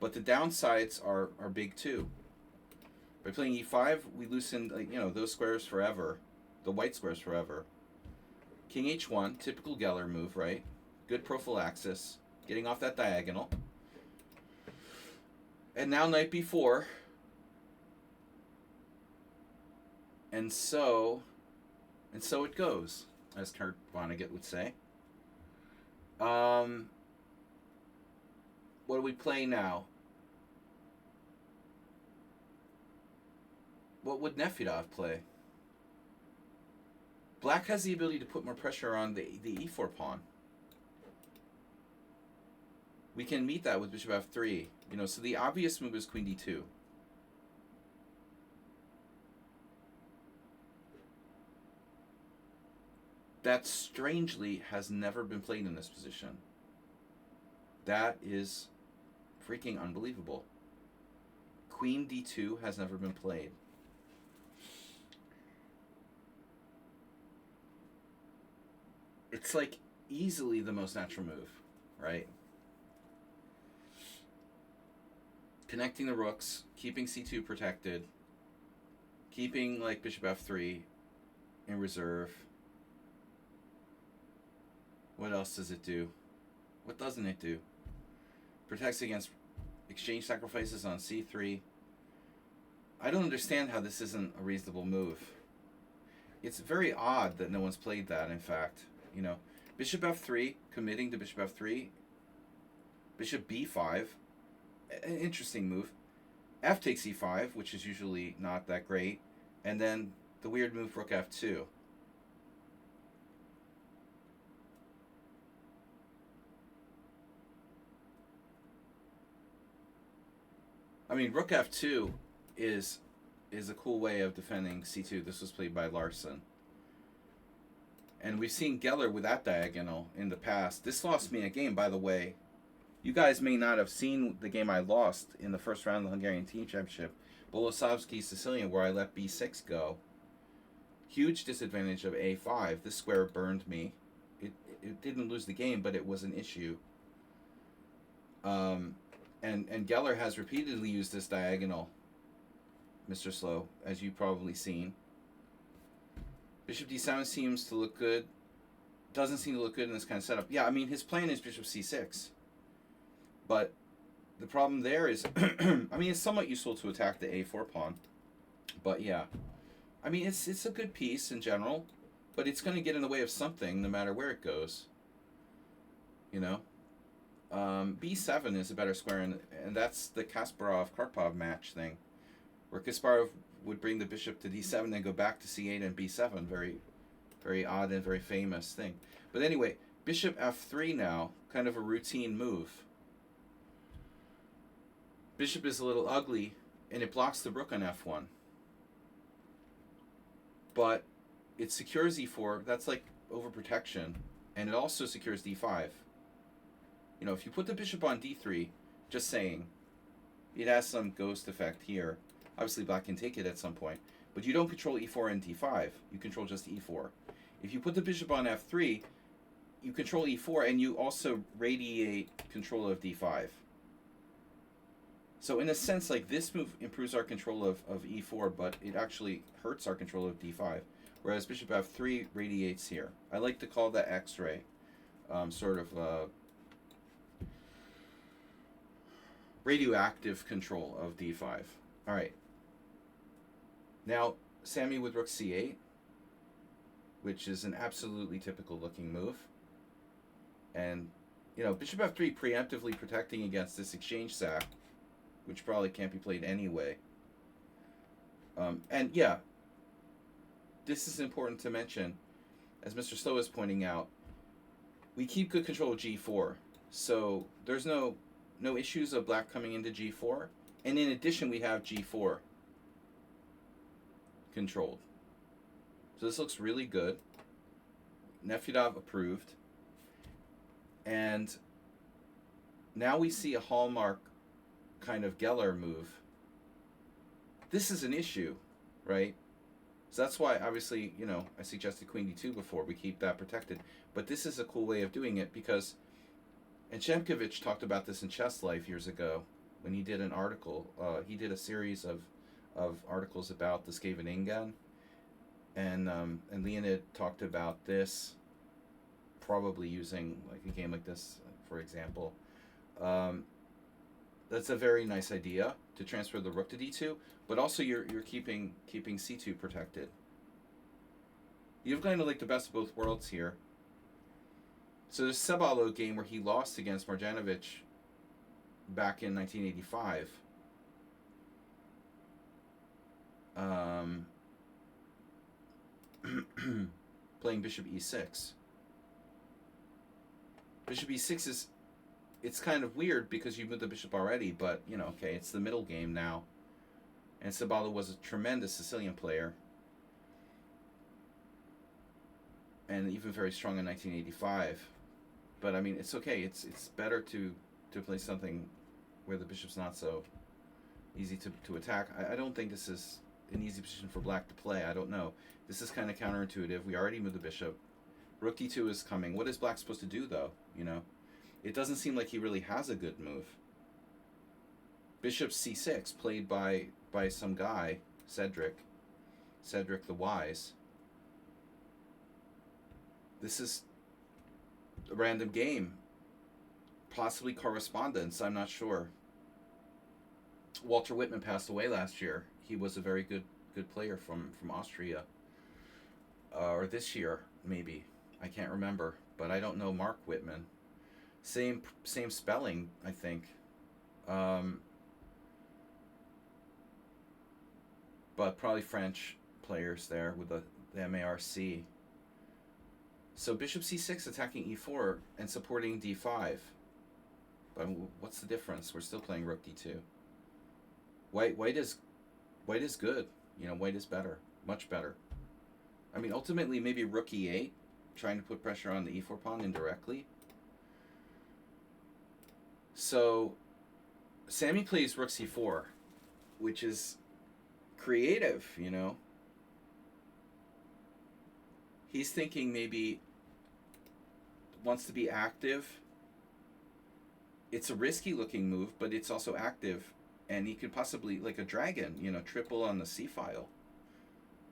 But the downsides are big too. By playing e5, we loosen those squares forever, the white squares forever. King h1, typical Geller move, right? Good prophylaxis, getting off that diagonal. And now knight b4. And so it goes, as Kurt Vonnegut would say. What do we play now? What would Nefedov play? Black has the ability to put more pressure on the e4 pawn. We can meet that with bishop f3. So the obvious move is queen d2. That strangely has never been played in this position. That is freaking unbelievable. Queen d2 has never been played. It's like easily the most natural move, right? Connecting the rooks, keeping c2 protected, keeping like bishop f3 in reserve. What else does it do? What doesn't it do? Protects against exchange sacrifices on c3. I don't understand how this isn't a reasonable move. It's very odd that no one's played that, in fact. Bishop f3, committing to bishop f3. Bishop b5, an interesting move. F takes e5, which is usually not that great. And then the weird move, rook f2. I mean, rook f2 is a cool way of defending c2. This was played by Larson. And we've seen Geller with that diagonal in the past. This lost me a game, by the way. You guys may not have seen the game I lost in the first round of the Hungarian Team Championship, Boleslavsky Sicilian, where I let b6 go. Huge disadvantage of a5. This square burned me. It didn't lose the game, but it was an issue. And Geller has repeatedly used this diagonal, Mr. Slow, as you've probably seen. Bishop d7 seems to look good. Doesn't seem to look good in this kind of setup. Yeah, I mean, his plan is bishop c6. But the problem there is, I mean, it's somewhat useful to attack the a4 pawn. But yeah, I mean it's a good piece in general, but it's going to get in the way of something no matter where it goes. You know, B7 is a better square, and that's the Kasparov Karpov match thing, where Kasparov would bring the bishop to D7 and go back to C8 and B7. Very, very odd and very famous thing. But anyway, bishop F3 now, kind of a routine move. Bishop is a little ugly, and it blocks the rook on F1. But it secures E4. That's like overprotection, and it also secures D5. You know, if you put the bishop on D3, just saying, it has some ghost effect here. Obviously, black can take it at some point, but you don't control E4 and D5. You control just E4. If you put the bishop on F3, you control E4, and you also radiate control of D5. So in a sense, like, this move improves our control of E4, but it actually hurts our control of D5. Whereas bishop F3 radiates here. I like to call that X-ray, sort of radioactive control of D5. All right. Now, Sammy with rook C8, which is an absolutely typical looking move. And, you know, bishop F3 preemptively protecting against this exchange sack, which probably can't be played anyway. And yeah, this is important to mention. As Mr. Slow is pointing out, we keep good control of G4. So there's no issues of black coming into G4. And in addition, we have G4 controlled. So this looks really good. Nefyedov approved. And now we see a hallmark kind of Geller move. This is an issue, right? So that's why, obviously, you know, I suggested queen d2 before. We keep that protected. But this is a cool way of doing it because, and Shemkovich talked about this in Chess Life years ago when he did an article. He did a series of articles about the Scheveningen. And Leonid talked about this, probably using like a game like this, for example. That's a very nice idea to transfer the rook to d2, but also you're keeping c2 protected. You've kind of like the best of both worlds here. So there's Sebalo game where he lost against Marjanovic back in 1985. Playing bishop e6. Bishop e6 is, it's kind of weird because you moved the bishop already, but, you know, okay, it's the middle game now. And Sebalo was a tremendous Sicilian player. And even very strong in 1985. But, I mean, it's okay. It's better to play something where the bishop's not so easy to attack. I don't think this is an easy position for black to play. I don't know. This is kind of counterintuitive. We already moved the bishop. Rook d2 is coming. What is black supposed to do, though? You know? It doesn't seem like he really has a good move. Bishop c6, played by some guy, Cedric the Wise. This is a random game. Possibly correspondence, I'm not sure. Walter Whitman passed away last year. He was a very good player from Austria. Or this year, maybe. I can't remember. But I don't know Mark Whitman. Same spelling, I think. But probably French players there with the MARC. So bishop c6 attacking e4 and supporting d5. But what's the difference? We're still playing rook d2. White is good. You know, white is better. Much better. I mean, ultimately, maybe rook e8, trying to put pressure on the e4 pawn indirectly. So, Sammy plays rook c4, which is creative, you know. He's thinking maybe wants to be active. It's a risky looking move, but it's also active. And he could possibly, like a dragon, you know, triple on the c file.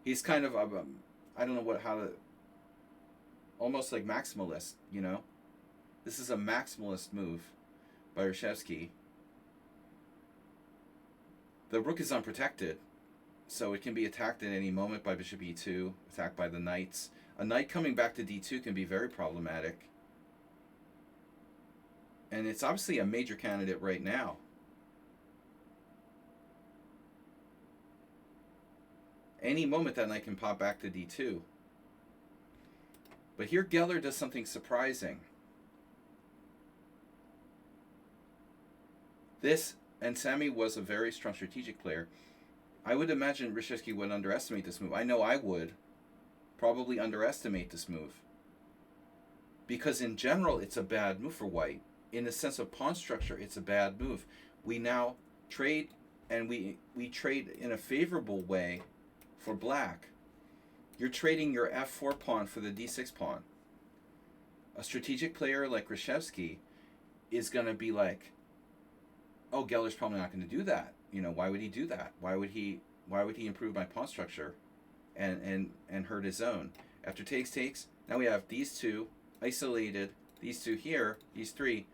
He's kind of, I don't know how to, almost like maximalist, you know. This is a maximalist move by Reshevsky. The rook is unprotected, so it can be attacked at any moment by bishop e2, attacked by the knights. A knight coming back to d2 can be very problematic. And it's obviously a major candidate right now. Any moment that knight can pop back to d2. But here Geller does something surprising. This, and Sammy was a very strong strategic player. I would imagine Reshevsky would underestimate this move. I know I would probably underestimate this move. Because in general, it's a bad move for white. In the sense of pawn structure, it's a bad move. We now trade, and we trade in a favorable way for black. You're trading your f4 pawn for the d6 pawn. A strategic player like Reshevsky is going to be like, oh, Geller's probably not going to do that. Why would he do that? Why would he improve my pawn structure and hurt his own? After takes, now we have these two isolated, these two here, these three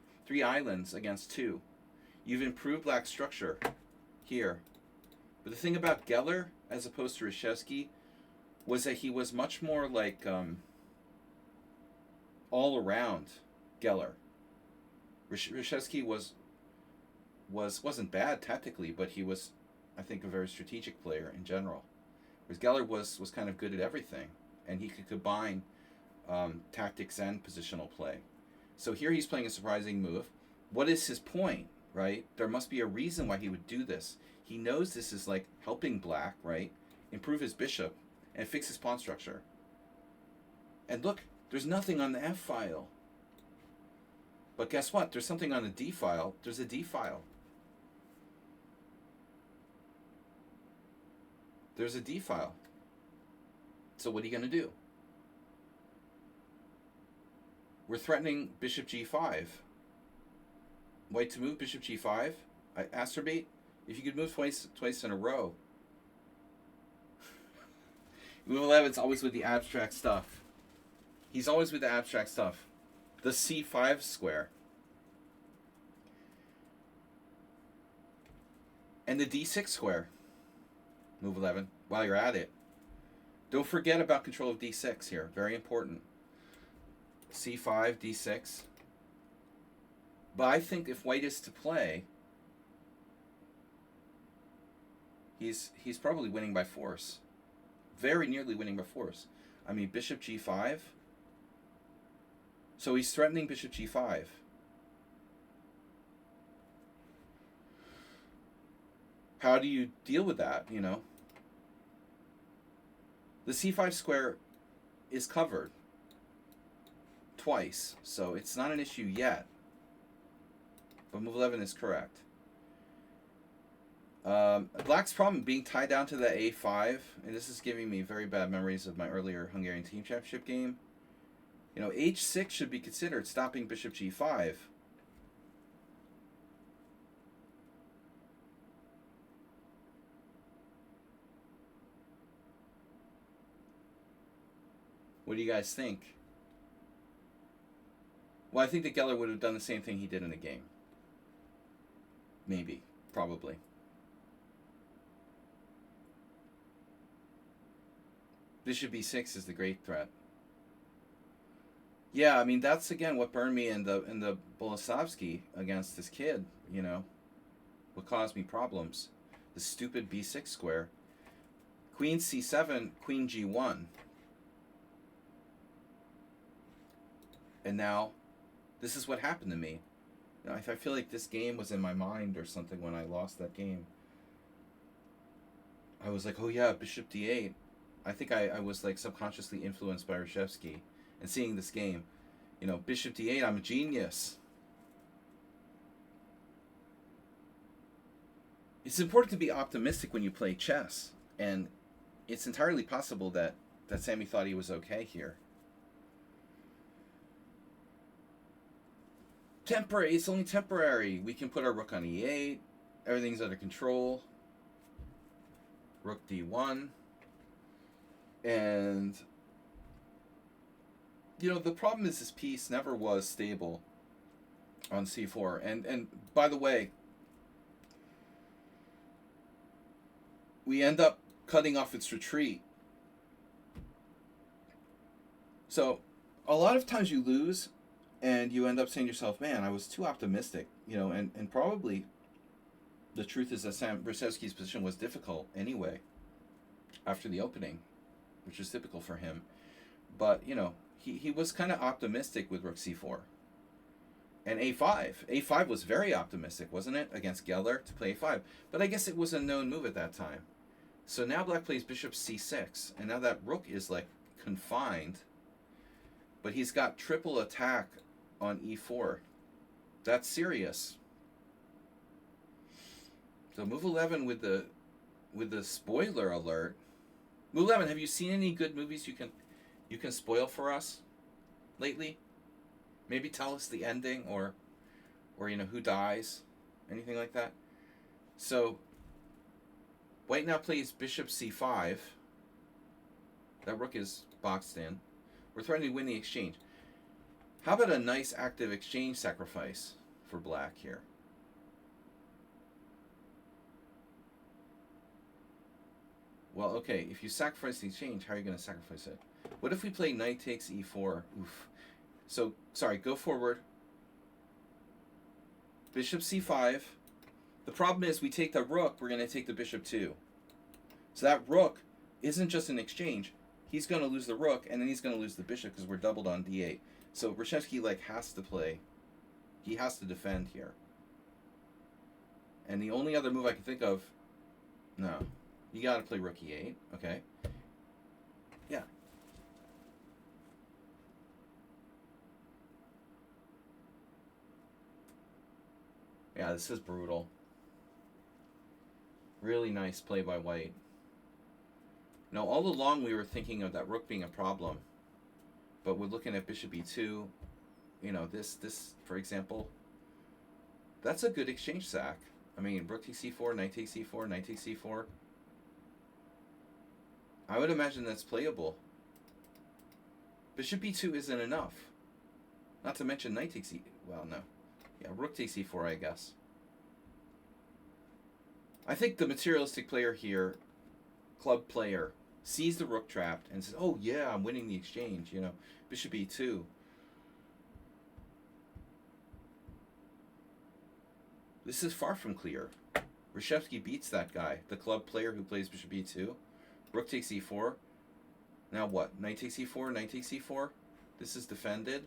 islands against two. You've improved black's structure here. But the thing about Geller, as opposed to Reshevsky, was that he was much more like all around Geller. Reshevsky wasn't bad tactically, but he was, I think, a very strategic player in general. Whereas Geller was kind of good at everything, and he could combine tactics and positional play. So here he's playing a surprising move. What is his point, right? There must be a reason why he would do this. He knows this is like helping black, right? Improve his bishop and fix his pawn structure. And look, there's nothing on the F file. But guess what? There's something on the D file. There's a D file. There's a D file. So what are you going to do? We're threatening bishop g5. White to move bishop g5. I acerbate. If you could move twice in a row. Move 11's always with the abstract stuff. He's always with the abstract stuff. The c5 square. And the d6 square. Move 11. While you're at it. Don't forget about control of d6 here. Very important. c5, d6. But I think if white is to play, he's probably winning by force. Very nearly winning by force. I mean, bishop g5. So he's threatening bishop g5. How do you deal with that, The c5 square is covered twice, so it's not an issue yet. But move 11 is correct. Black's problem being tied down to the a5, and this is giving me very bad memories of my earlier Hungarian team championship game. h6 should be considered stopping bishop g5. What do you guys think? Well, I think that Geller would have done the same thing he did in the game. Maybe. Probably. Bishop b6 is the great threat. Yeah, I mean, that's again what burned me in the Boleslavsky against this kid, what caused me problems. The stupid b6 square. Queen c7, queen g1. And now, this is what happened to me. I feel like this game was in my mind or something when I lost that game. I was like, oh yeah, bishop d8. I think I was like subconsciously influenced by Reshevsky and seeing this game. Bishop d8, I'm a genius. It's important to be optimistic when you play chess. And it's entirely possible that Sammy thought he was okay here. Temporary, it's only temporary. We can put our rook on e8. Everything's under control. Rook d1. And, the problem is this piece never was stable on c4. And by the way, we end up cutting off its retreat. So, a lot of times you lose, and you end up saying to yourself, "Man, I was too optimistic," and probably the truth is that Sam Brzezinski's position was difficult anyway after the opening, which is typical for him. But he was kind of optimistic with rook c4 and a5. A5 was very optimistic, wasn't it, against Geller to play a5? But I guess it was a known move at that time. So now black plays bishop c6, and now that rook is like confined. But he's got triple attack on e4. That's serious. So move 11 with the spoiler alert. Move 11, have you seen any good movies you can spoil for us lately? Maybe tell us the ending or who dies, anything like that. So white now plays bishop c5. That rook is boxed in. We're threatening to win the exchange. How about a nice active exchange sacrifice for black here? Well, okay, if you sacrifice the exchange, how are you going to sacrifice it? What if we play knight takes e4? Oof. So, sorry, go forward. Bishop c5. The problem is we take the rook, we're going to take the bishop too. So that rook isn't just an exchange. He's going to lose the rook, and then he's going to lose the bishop because we're doubled on d8. So Brzezinski has to play. He has to defend here. And the only other move I can think of... No. You got to play rook e8. Okay. Yeah. Yeah, this is brutal. Really nice play by white. All along we were thinking of that rook being a problem. But we're looking at bishop e2. This, for example. That's a good exchange sack. I mean, rook takes c4, knight takes c4, knight takes c4. I would imagine that's playable. Bishop e2 isn't enough. Not to mention knight takes e... Well, no. Yeah, rook takes e4, I guess. I think the materialistic player here, club player, sees the rook trapped and says, "Oh yeah, I'm winning the exchange." Bishop e2. This is far from clear. Reshevsky beats that guy, the club player who plays bishop e2. Rook takes e4. Now what? Knight takes e4, knight takes e4. This is defended.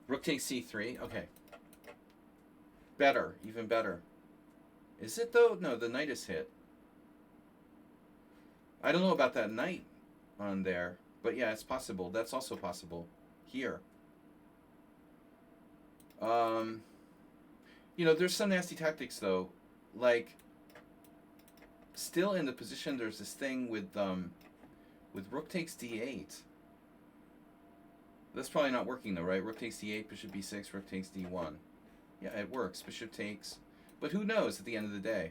Rook takes c3. Okay. Better. Even better. Is it though? No, the knight is hit. I don't know about that knight on there. But yeah, it's possible. That's also possible here. There's some nasty tactics though. Like, still in the position, there's this thing with rook takes d8. That's probably not working though, right? Rook takes d8, bishop b6, rook takes d1. Yeah, it works. Bishop takes. But who knows at the end of the day?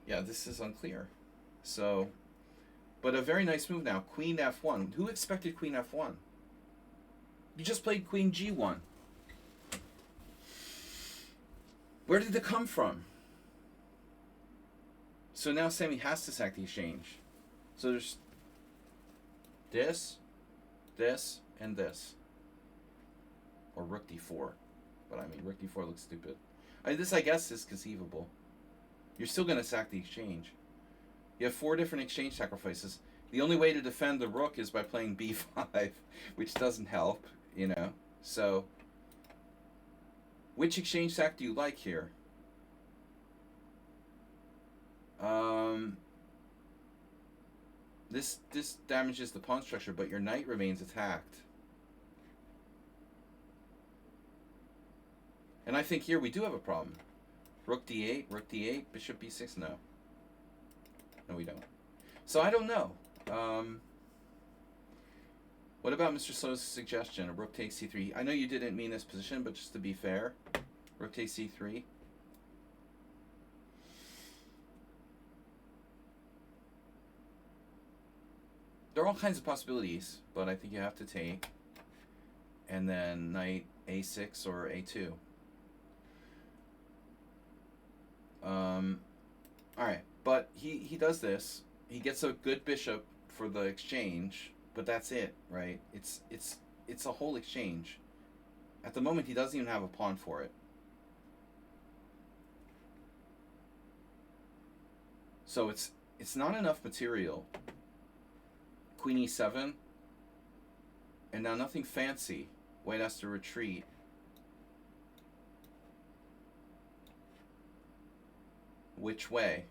Yeah, this is unclear. So, but a very nice move now. Queen f1. Who expected queen f1? You just played queen g1. Where did it come from? So now Sammy has to sack the exchange. So there's this, and this. Or rook d4. But I mean, rook d4 looks stupid. This, I guess, is conceivable. You're still going to sack the exchange. You have 4 different exchange sacrifices. The only way to defend the rook is by playing b5, which doesn't help, So, which exchange sack do you like here? This damages the pawn structure, but your knight remains attacked. And I think here we do have a problem. Rook d8, bishop b6, no. No, we don't. So I don't know. What about Mr. Slow's suggestion of rook takes c3? I know you didn't mean this position, but just to be fair, rook takes c3. there are all kinds of possibilities, but I think you have to take. And then knight a6 or a2. All right, but he does this. He gets a good bishop for the exchange, but that's it, right? It's a whole exchange. At the moment, he doesn't even have a pawn for it. So it's not enough material. Queen e7, and now nothing fancy. White has to retreat. Which way?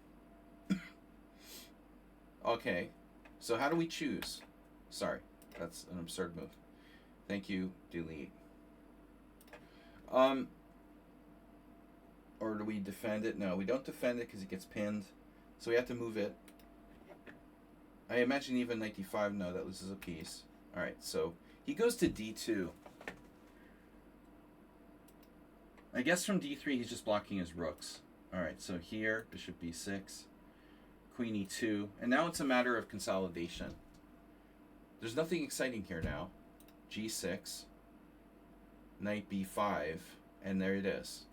Okay, so how do we choose? Sorry, that's an absurd move. Thank you, delete. Or do we defend it? No, we don't defend it because it gets pinned. So we have to move it. I imagine even knight d5, no, that loses a piece. Alright, so he goes to d2. I guess from d3 he's just blocking his rooks. Alright, so here, bishop b6, queen e2, and now it's a matter of consolidation. There's nothing exciting here now. g6, knight b5, and there it is.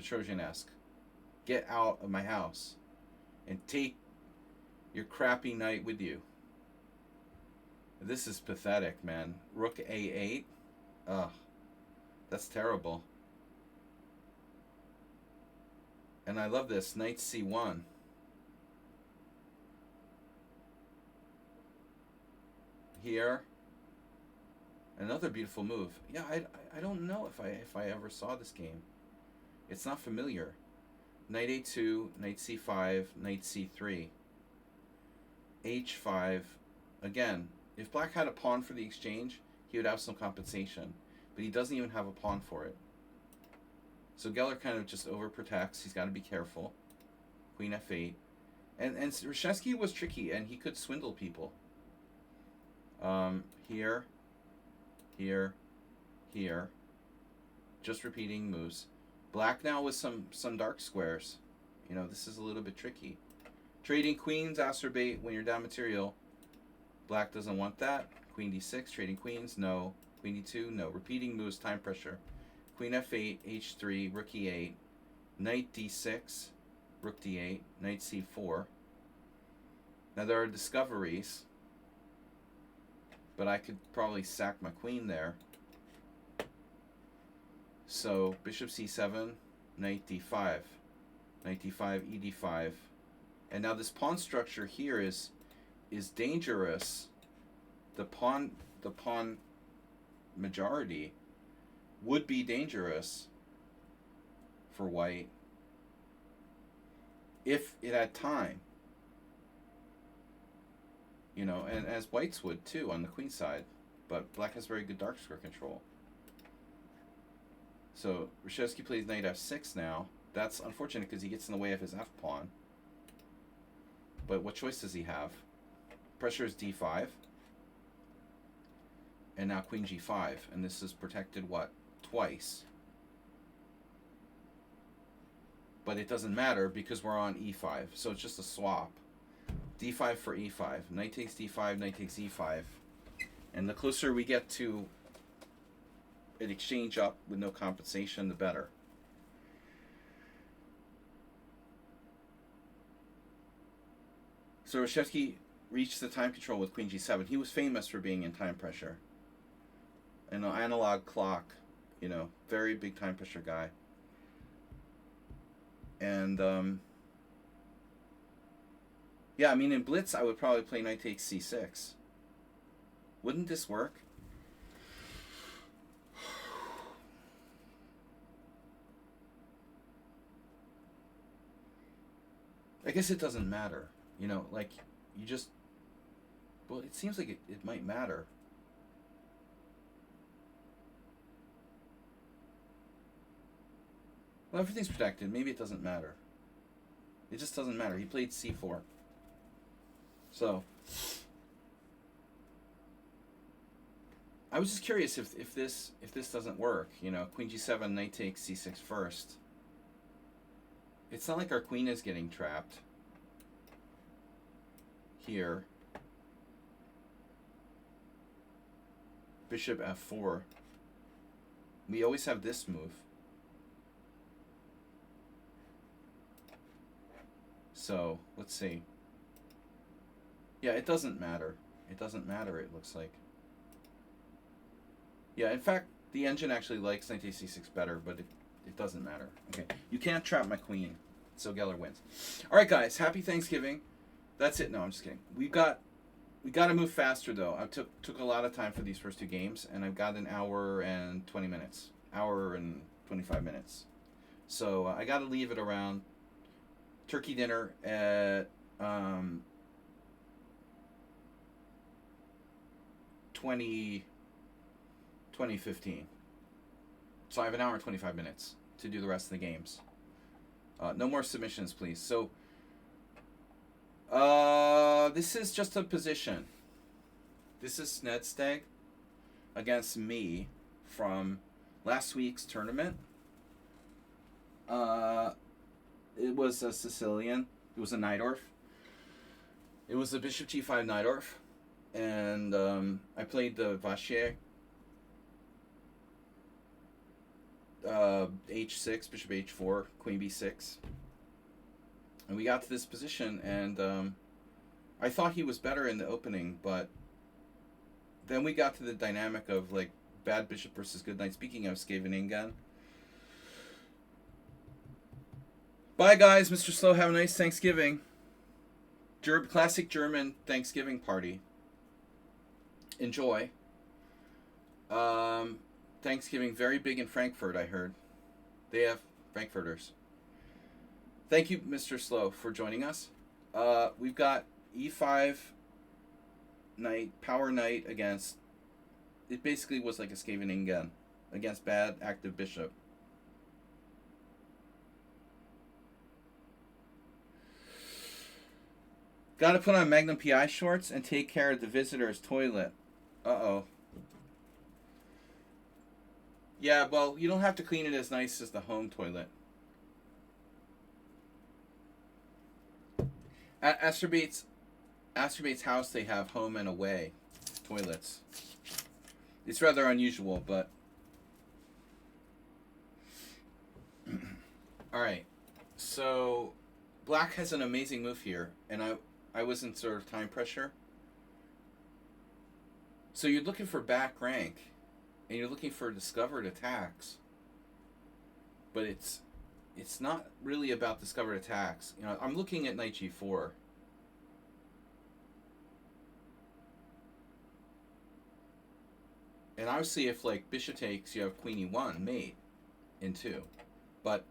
Petrosian-esque. Get out of my house and take your crappy knight with you. This is pathetic, man. Rook a8. Ugh. That's terrible. And I love this. Knight c1. Here. Another beautiful move. Yeah, I don't know if I ever saw this game. It's not familiar. Knight a2, knight c5, knight c3. h5. Again, if black had a pawn for the exchange, he would have some compensation. But he doesn't even have a pawn for it. So Geller kind of just overprotects. He's got to be careful. Queen f8. And Reshevsky was tricky, and he could swindle people. Here. Here. Here. Just repeating moves. Black now with some dark squares. You know, this is a little bit tricky. Trading queens acerbate when you're down material. Black doesn't want that. Queen d6, trading queens, no. Queen d2, no. Repeating moves, time pressure. Queen f8, h3, rook e8, knight d6, rook d8, knight c4. Now there are discoveries, but I could probably sack my queen there. So bishop c7, knight d5, knight d5, e d5, and now this pawn structure here is dangerous. The pawn majority would be dangerous for white if it had time. You know, and as white's would too on the queen side, but black has very good dark square control. So Reshevsky plays knight f6 now. That's unfortunate because he gets in the way of his f pawn. But what choice does he have? Pressure is d5. And now queen g5. And this is protected, what? Twice. But it doesn't matter because we're on e5. So it's just a swap. d5 for e5. Knight takes d5, knight takes e5. And the closer we get to an exchange up with no compensation, the better. So Reshevsky reached the time control with queen g7. He was famous for being in time pressure. An analog clock, you know, very big time pressure guy. And yeah, I mean, in blitz, I would probably play knight takes c6. Wouldn't this work? I guess it doesn't matter. You know, like, you just... Well, it seems like it might matter. Well, everything's protected. Maybe it doesn't matter. It just doesn't matter. He played c4. So... I was just curious if this doesn't work. You know, queen g7, knight takes c6 first. It's not like our queen is getting trapped here. bishop f4. We always have this move. So, let's see. Yeah, it doesn't matter. It doesn't matter, it looks like. Yeah, in fact, the engine actually likes knight c6 better, but it doesn't matter. Okay, you can't trap my queen, so Geller wins. All right, guys, happy Thanksgiving. That's it. No, I'm just kidding. We got to move faster, though. I took a lot of time for these first two games, and I've got an hour and 20 minutes. Hour and 25 minutes. So I got to leave it around turkey dinner at 2015. So I have an hour and 25 minutes to do the rest of the games. No more submissions, please. So this is just a position. This is Snedsteg against me from last week's tournament. It was a Sicilian. It was a Najdorf. It was a bishop g5 Najdorf. And I played the Vachier. H6, bishop h4, queen b6. And we got to this position, and I thought he was better in the opening, but then we got to the dynamic of, like, bad bishop versus good knight. Speaking of Scheveningen. Bye, guys. Mr. Slow, have a nice Thanksgiving. Classic German Thanksgiving party. Enjoy. Thanksgiving very big in Frankfurt, I heard. They have Frankfurters. Thank you, Mr. Slow, for joining us. We've got e5 knight, power knight against... It basically was like a Scheveningen against bad active bishop. Gotta put on Magnum PI shorts and take care of the visitor's toilet. Uh-oh. Yeah, well, you don't have to clean it as nice as the home toilet. At Astrobate's house, they have home and away toilets. It's rather unusual, but... Alright. So, Black has an amazing move here, and I was in sort of time pressure. So you're looking for back rank, and you're looking for discovered attacks. But it's not really about discovered attacks. You know, I'm looking at knight g4. And obviously if, like, bishop takes, you have queen e1, mate, in 2. But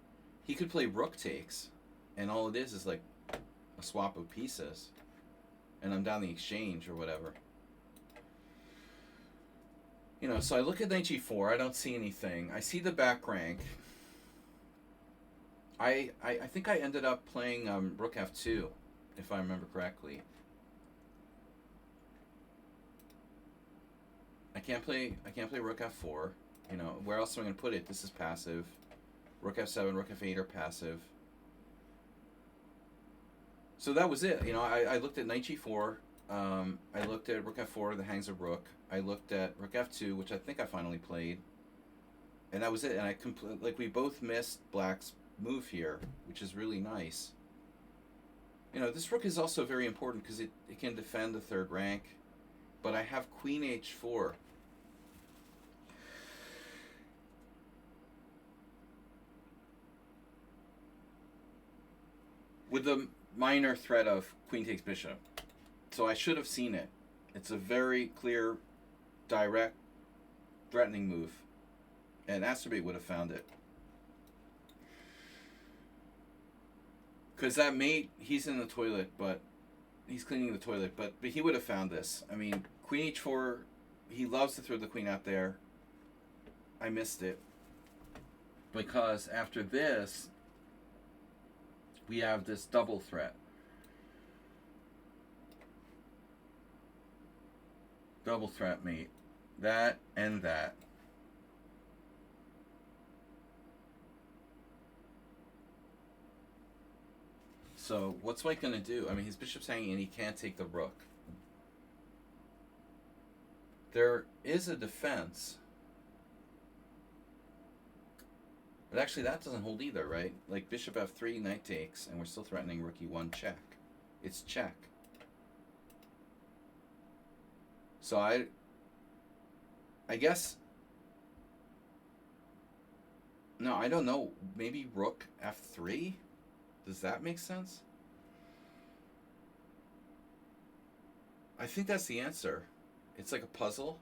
he could play rook takes, and all it is like a swap of pieces. And I'm down the exchange or whatever. You know, so I look at knight g4, I don't see anything. I see the back rank. I think I ended up playing rook f2, if I remember correctly. I can't play rook f4. You know, where else am I going to put it? This is passive. Rook f7, rook f8 are passive. So that was it. You know, I looked at knight g4. I looked at rook f4, the hangs of rook. I looked at rook f2, which I think I finally played. And that was it. And we both missed Black's move here, which is really nice. You know, this rook is also very important because it can defend the third rank. But I have queen h4. With the minor threat of queen takes bishop. So I should have seen it. It's a very clear, direct, threatening move. And Astrobate would have found it. Because that mate, he's in the toilet, but he's cleaning the toilet, but he would have found this. I mean, queen h4, he loves to throw the queen out there. I missed it. Because after this, we have this double threat. Double threat, mate. That and that. So, what's White going to do? I mean, his bishop's hanging and he can't take the rook. There is a defense. But actually, that doesn't hold either, right? Like bishop f3, knight takes, and we're still threatening rook e1 check. It's check. So I guess, no, I don't know. Maybe rook f3? Does that make sense? I think that's the answer. It's like a puzzle.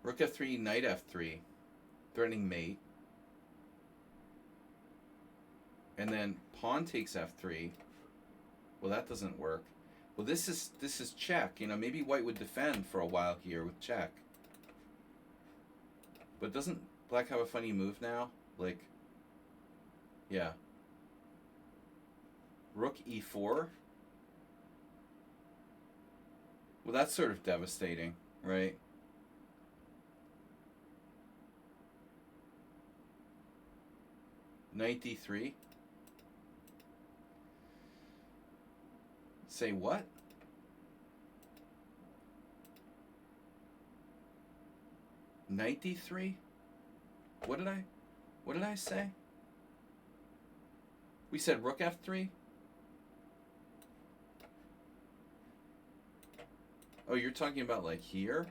Rook f3, knight f3, threatening mate. And then pawn takes f3. Well, that doesn't work. Well, this is check. You know, maybe white would defend for a while here with check. But doesn't black have a funny move now? Like, yeah. Rook e4. Well, that's sort of devastating, right? Knight d3. Say what? Knight d3? What did I say? We said rook f3? Oh, you're talking about like here?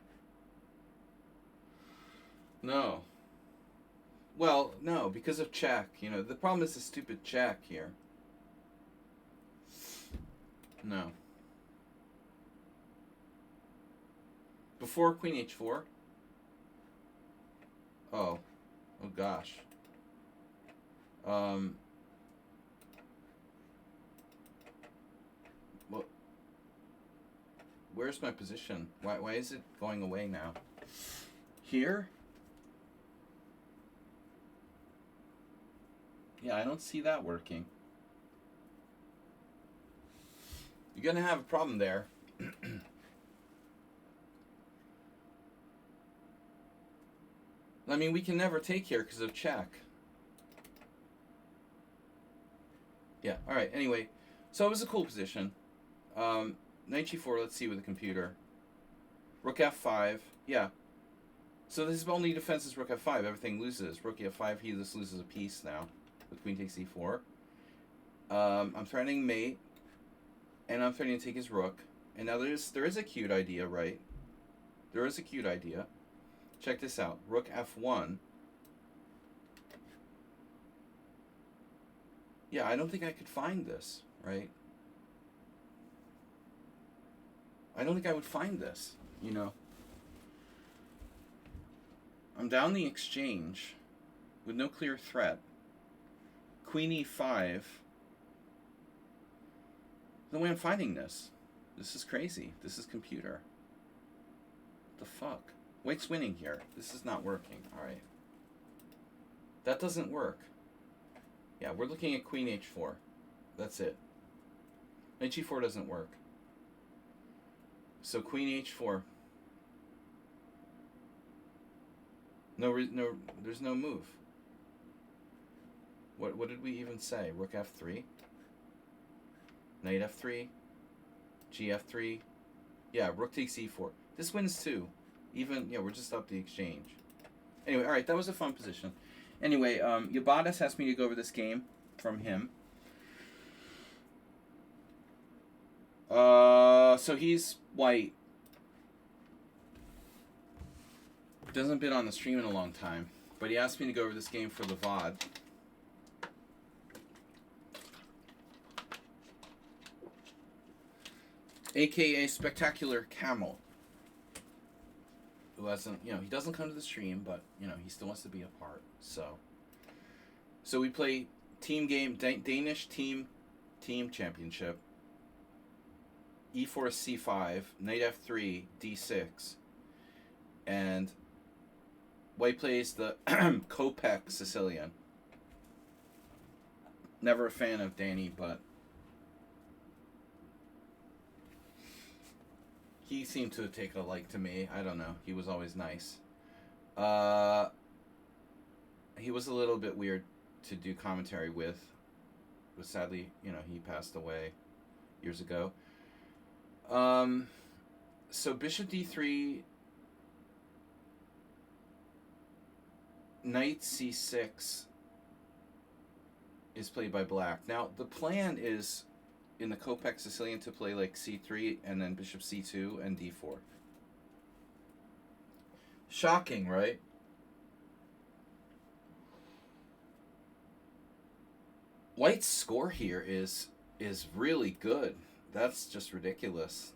No. Well, no, because of check. You know, the problem is the stupid check here. No. Before queen h4? Oh. Oh gosh. Well, where's my position? Why is it going away now? Here? Yeah, I don't see that working. You're gonna have a problem there. I mean, we can never take here because of check. Yeah, alright, anyway. So it was a cool position. Knight g4, let's see with the computer. Rook f5, yeah. So his only defense is rook f5, everything loses. Rook f5, he just loses a piece now with queen takes e4. I'm threatening mate, and I'm threatening to take his rook. And now there is a cute idea, right? There is a cute idea. Check this out. Rook f1. Yeah, I don't think I could find this, right? I don't think I would find this, you know. I'm down the exchange with no clear threat. Queen e5. The way I'm finding this. This is crazy. This is computer. What the fuck? White's winning here. This is not working. Alright. That doesn't work. Yeah, we're looking at queen h4. That's it. Knight g4 doesn't work. So queen h4. No, there's no move. What did we even say? Rook f3? Knight f3? Gf3? Yeah, rook takes e4. This wins too. Even, yeah, we're just up the exchange. Anyway, alright, that was a fun position. Anyway, Yabadas asked me to go over this game from him. So he's white. Doesn't been on the stream in a long time, but he asked me to go over this game for the VOD. AKA Spectacular Camel. Who hasn't, you know, he doesn't come to the stream, but, you know, he still wants to be a part. So we play team game, Danish team championship. E4 c5, knight f3, d6. And white plays the Kopek Sicilian. Never a fan of Danny, but he seemed to take a like to me. I don't know. He was always nice. He was a little bit weird to do commentary with. But sadly, he passed away years ago. Um, so bishop d3, knight c6 is played by black. Now the plan is in the Kopech Sicilian to play like c3 and then bishop c2 and d4. Shocking, right? White's score here is really good. That's just ridiculous.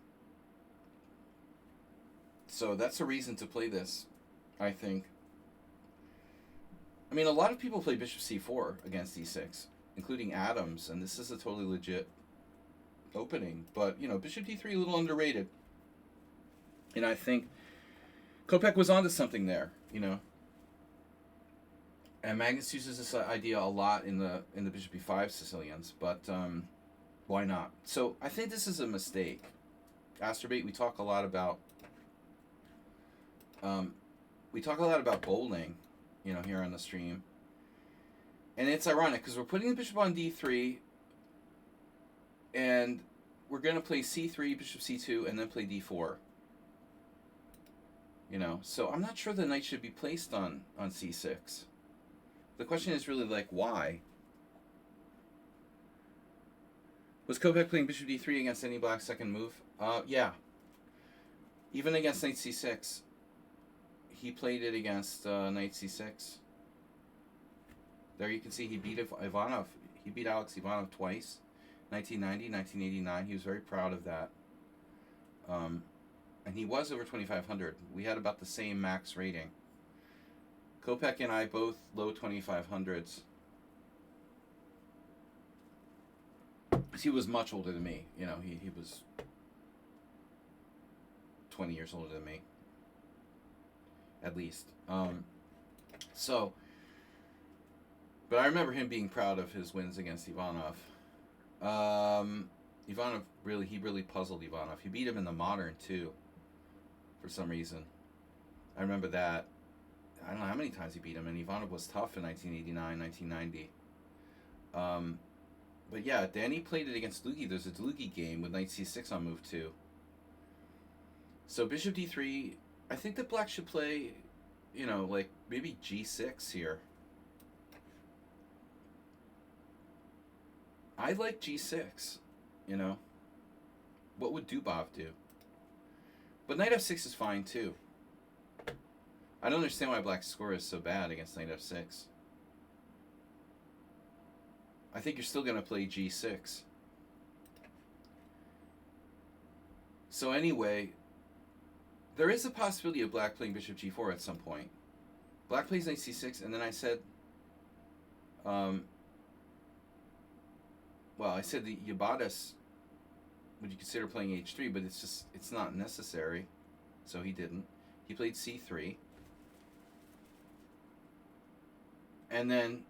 So that's a reason to play this, I think. I mean, a lot of people play bishop c4 against e6, including Adams, and this is a totally legit opening. But, bishop d3 a little underrated. And I think Kopech was onto something there, And Magnus uses this idea a lot in the bishop b5 Sicilians, but why not? So I think this is a mistake. Astrobate, we talk a lot about bowling, here on the stream. And it's ironic because we're putting the bishop on d3 and we're going to play c3, bishop c2, and then play d4. So I'm not sure the knight should be placed on c6. The question is really like, why? Was Kopech playing bishop d3 against any black second move? Yeah. Even against knight c6. He played it against knight c6. There you can see he beat Ivanov. He beat Alex Ivanov twice. 1990, 1989. He was very proud of that. And he was over 2,500. We had about the same max rating. Kopech and I both low 2,500s. He was much older than me. He was 20 years older than me. At least. But I remember him being proud of his wins against Ivanov. Ivanov really puzzled Ivanov. He beat him in the modern too, for some reason. I remember that. I don't know how many times he beat him, and Ivanov was tough in 1989, 1990. But yeah, Danny played it against Dlugy. There's a Dlugy game with knight c6 on move 2. So bishop d3, I think that black should play, like maybe g6 here. I like g6, What would Dubov do? But knight f6 is fine too. I don't understand why black's score is so bad against knight f6. I think you're still going to play g6. So anyway, there is a possibility of black playing bishop g4 at some point. Black plays knight c6, and then I said, I said the Yabatis, would you consider playing h3, but it's not necessary. So he didn't. He played c3. And then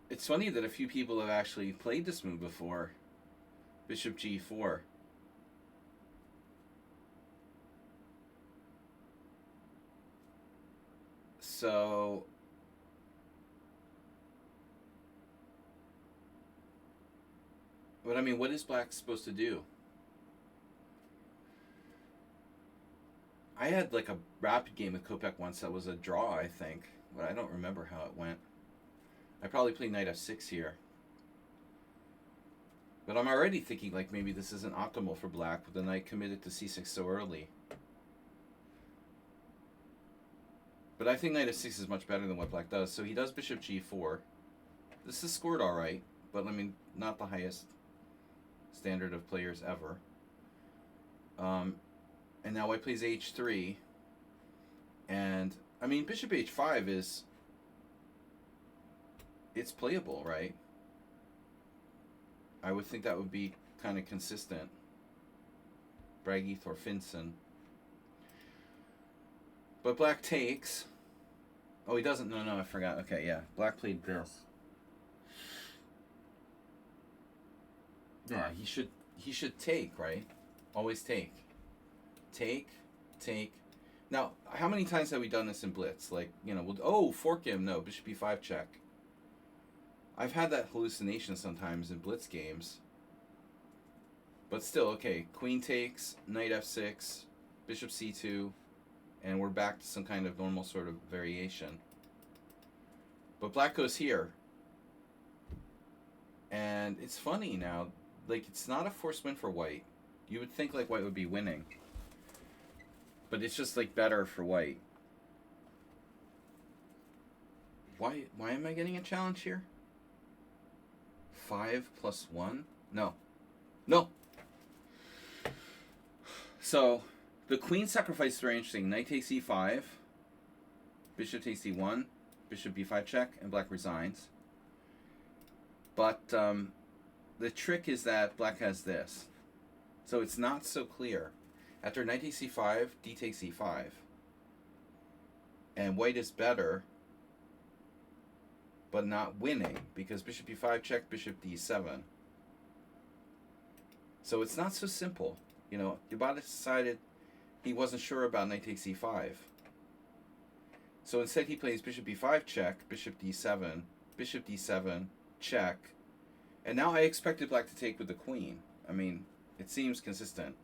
it's funny that a few people have actually played this move before. Bishop g4. So but I mean, what is black supposed to do? I had like a rapid game with Kopech once that was a draw, I think, but I don't remember how it went. I probably played knight f6 here. But I'm already thinking like maybe this isn't optimal for black with the knight committed to c6 so early. But I think knight f6 is much better than what black does. So he does bishop g4. This is scored all right, but I mean, not the highest standard of players ever. And now white plays h3. And, I mean, bishop h5 it's playable, right? I would think that would be kind of consistent. Brageeth or Finson. But black takes. Oh, he doesn't. No, I forgot. Okay, yeah. Black played this. Yeah, he should take, right? Always take. Take. Now, how many times have we done this in Blitz? Like, we'll fork him. No, bishop b5 check. I've had that hallucination sometimes in blitz games. But still, okay, queen takes, knight f6, bishop c2, and we're back to some kind of normal sort of variation. But black goes here. And it's funny now, like, it's not a forced win for white. You would think, like, white would be winning. But it's just, like, better for white. Why am I getting a challenge here? 5 + 1? No. No! So, the queen sacrifice is very interesting. Knight takes e5, bishop takes e1, bishop b5 check, and black resigns. But the trick is that black has this. So it's not so clear. After knight takes e5, d takes e5. And white is better, but not winning, because bishop e5 check, bishop d7. So it's not so simple. You know, Yabata decided he wasn't sure about knight takes e5. So instead he plays bishop b5 check, bishop d7, check. And now I expected black to take with the queen. I mean, it seems consistent.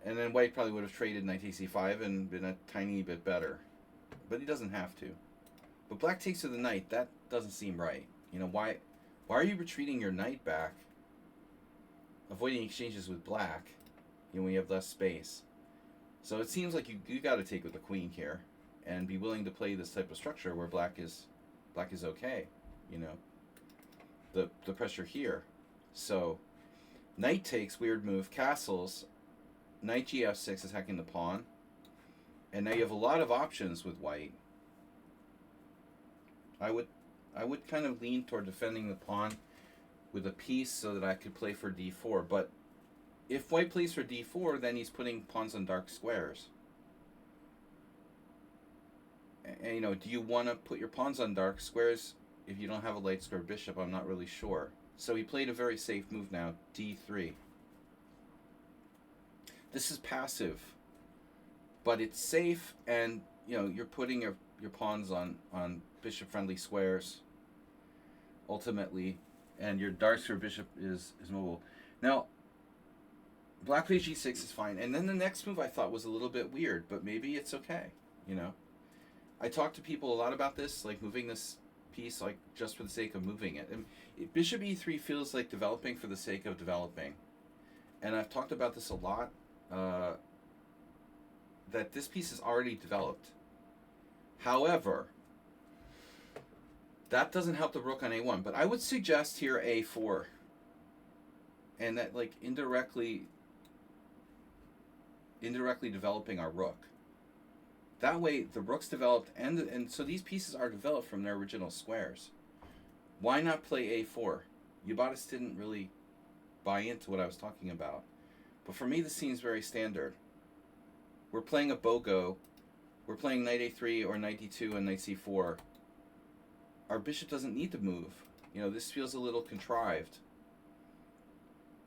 And then white probably would have traded knight takes e5 and been a tiny bit better. But he doesn't have to. But black takes with the knight, that doesn't seem right. You know, why are you retreating your knight back? Avoiding exchanges with black, you know, when you have less space. So it seems like you got to take with the queen here, and be willing to play this type of structure where black is okay, you know. The pressure here. So knight takes, weird move, castles, knight gf6 attacking the pawn, and now you have a lot of options with white. I would kind of lean toward defending the pawn with a piece so that I could play for d4. But if white plays for d4, then he's putting pawns on dark squares. And, you know, do you want to put your pawns on dark squares if you don't have a light square bishop? I'm not really sure. So he played a very safe move now, d3. This is passive, but it's safe, and, you know, you're putting your pawns on bishop-friendly squares, ultimately. And your dark square bishop is mobile. Now, black plays g6 is fine. And then the next move I thought was a little bit weird, but maybe it's okay, you know. I talked to people a lot about this, like moving this piece, like just for the sake of moving it. And bishop e3 feels like developing for the sake of developing. And I've talked about this a lot, that this piece is already developed. However, that doesn't help the rook on a1, but I would suggest here a4. And that, like, indirectly developing our rook. That way the rook's developed, and so these pieces are developed from their original squares. Why not play a4? Yubatis didn't really buy into what I was talking about. But for me, this seems very standard. We're playing a BOGO. We're playing knight a3 or knight d2 and knight c4. Our bishop doesn't need to move. You know, this feels a little contrived.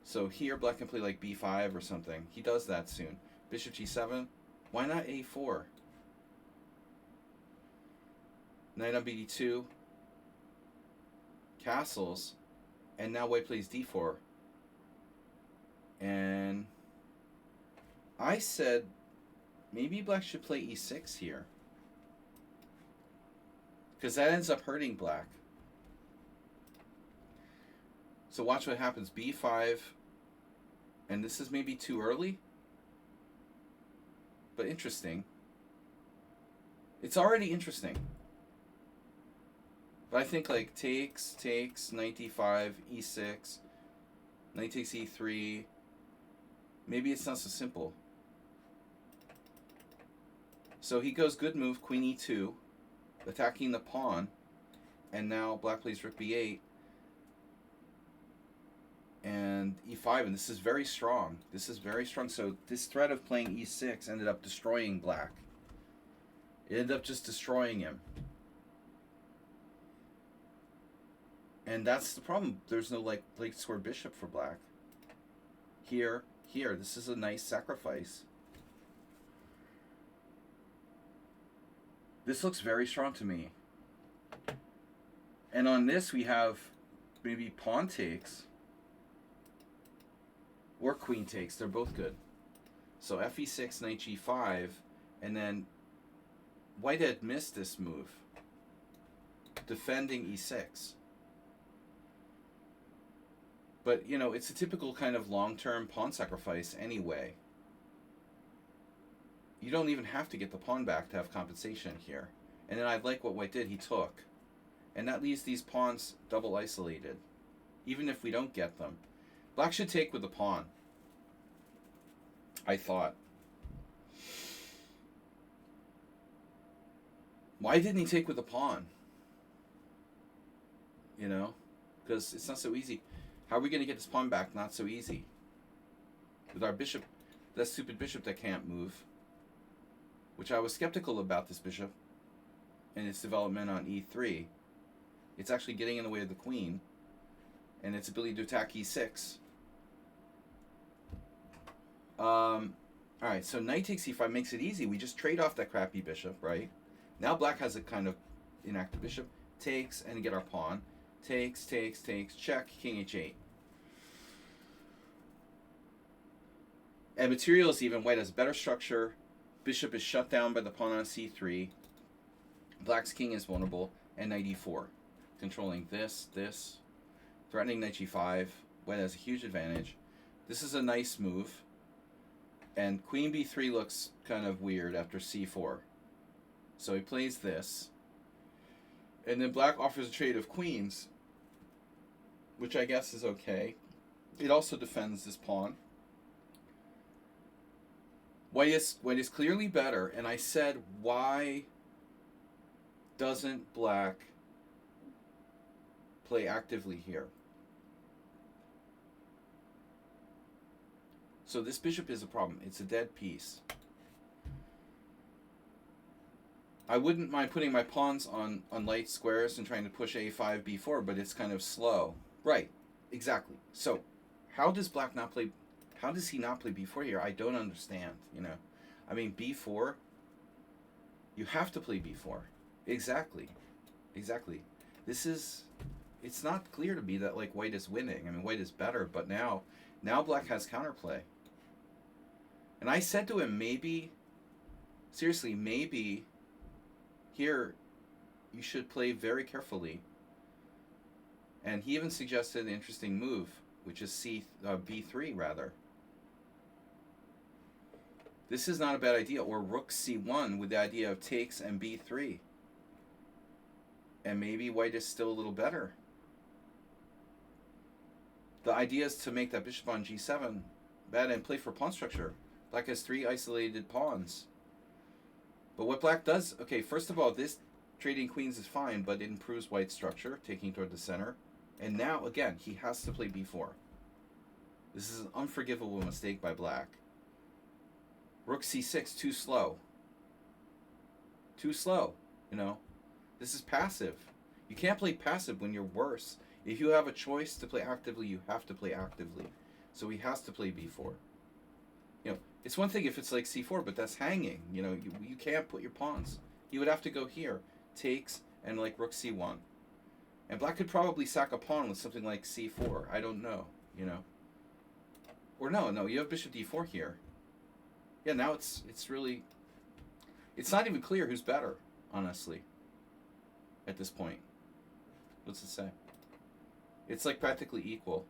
So here black can play like b5 or something. He does that soon. Bishop g7. Why not a4? Knight on bd2. Castles. And now white plays d4. And I said maybe black should play e6 here, because that ends up hurting black. So watch what happens. b5, and this is maybe too early, but interesting. It's already interesting. But I think like takes, knight d5, e6, knight takes e3. Maybe it's not so simple. So he goes good move, queen e2, attacking the pawn, and now black plays rook b8 and e5, and this is very strong. This is very strong. So this threat of playing e6 ended up destroying black. It ended up just destroying him. And that's the problem. There's no like square bishop for black. Here, this is a nice sacrifice. This looks very strong to me. And on this we have maybe pawn takes or queen takes. They're both good. So fe6, knight g5, and then white had missed this move, defending e6. But, you know, it's a typical kind of long-term pawn sacrifice anyway. You don't even have to get the pawn back to have compensation here. And then I like what white did. He took. And that leaves these pawns double isolated, even if we don't get them. Black should take with the pawn, I thought. Why didn't he take with the pawn? You know? Because it's not so easy. How are we going to get this pawn back? Not so easy. With our bishop, that stupid bishop that can't move. Which I was skeptical about this bishop and its development on e3. It's actually getting in the way of the queen and its ability to attack e6. Alright, so knight takes e5 makes it easy. We just trade off that crappy bishop, right? Now black has a kind of inactive bishop. Takes and get our pawn. Takes, check, king h8. And materials even, white has better structure. Bishop is shut down by the pawn on c3. Black's king is vulnerable. And knight e4. Controlling this. Threatening knight g5. White has a huge advantage. This is a nice move. And queen b3 looks kind of weird after c4. So he plays this. And then black offers a trade of queens, which I guess is okay. It also defends this pawn. White is clearly better, and I said, why doesn't black play actively here? So this bishop is a problem. It's a dead piece. I wouldn't mind putting my pawns on light squares and trying to push a5, b4, but it's kind of slow. Right, exactly. So how does black not play... How does he not play b4 here? I don't understand, you know. I mean, b4, you have to play b4. Exactly. This is... It's not clear to me that, like, white is winning. I mean, white is better, but now black has counterplay. And I said to him, maybe... Seriously, maybe... Here, you should play very carefully. And he even suggested an interesting move, which is b3, rather. This is not a bad idea. Or rook c1 with the idea of takes and b3. And maybe white is still a little better. The idea is to make that bishop on g7 bad and play for pawn structure. Black has 3 isolated pawns. But what black does... Okay, first of all, this trading queens is fine, but it improves white's structure, taking toward the center. And now, again, he has to play b4. This is an unforgivable mistake by black. Rook c6, too slow. Too slow, you know. This is passive. You can't play passive when you're worse. If you have a choice to play actively, you have to play actively. So he has to play b4. You know, it's one thing if it's like c4, but that's hanging. You know, you can't put your pawns. He would have to go here. Takes and like rook c1. And black could probably sack a pawn with something like c4. I don't know, you know. Or no, you have bishop d4 here. Yeah, now it's really... It's not even clear who's better, honestly, at this point. What's it say? It's like practically equal.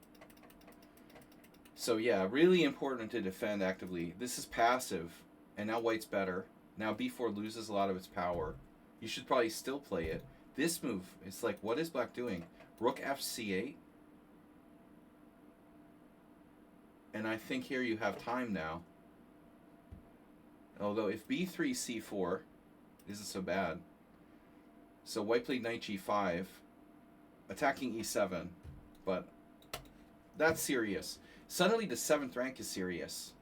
So yeah, really important to defend actively. This is passive, and now white's better. Now b4 loses a lot of its power. You should probably still play it. This move, it's like, what is black doing? Rook fc8. And I think here you have time now. Although if b3 c4 isn't so bad. So white played knight g5, attacking e7, but that's serious. Suddenly the 7th rank is serious.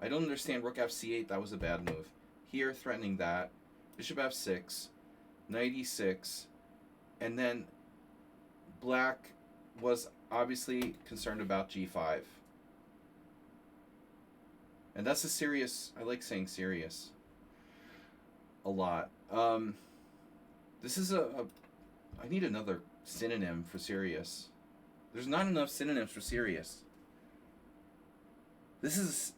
I don't understand rook fc8, that was a bad move. Here, threatening that. Bishop f6, knight e6, and then black was obviously concerned about g5. And that's a serious... I like saying serious a lot. This is a I need another synonym for serious. There's not enough synonyms for serious. This is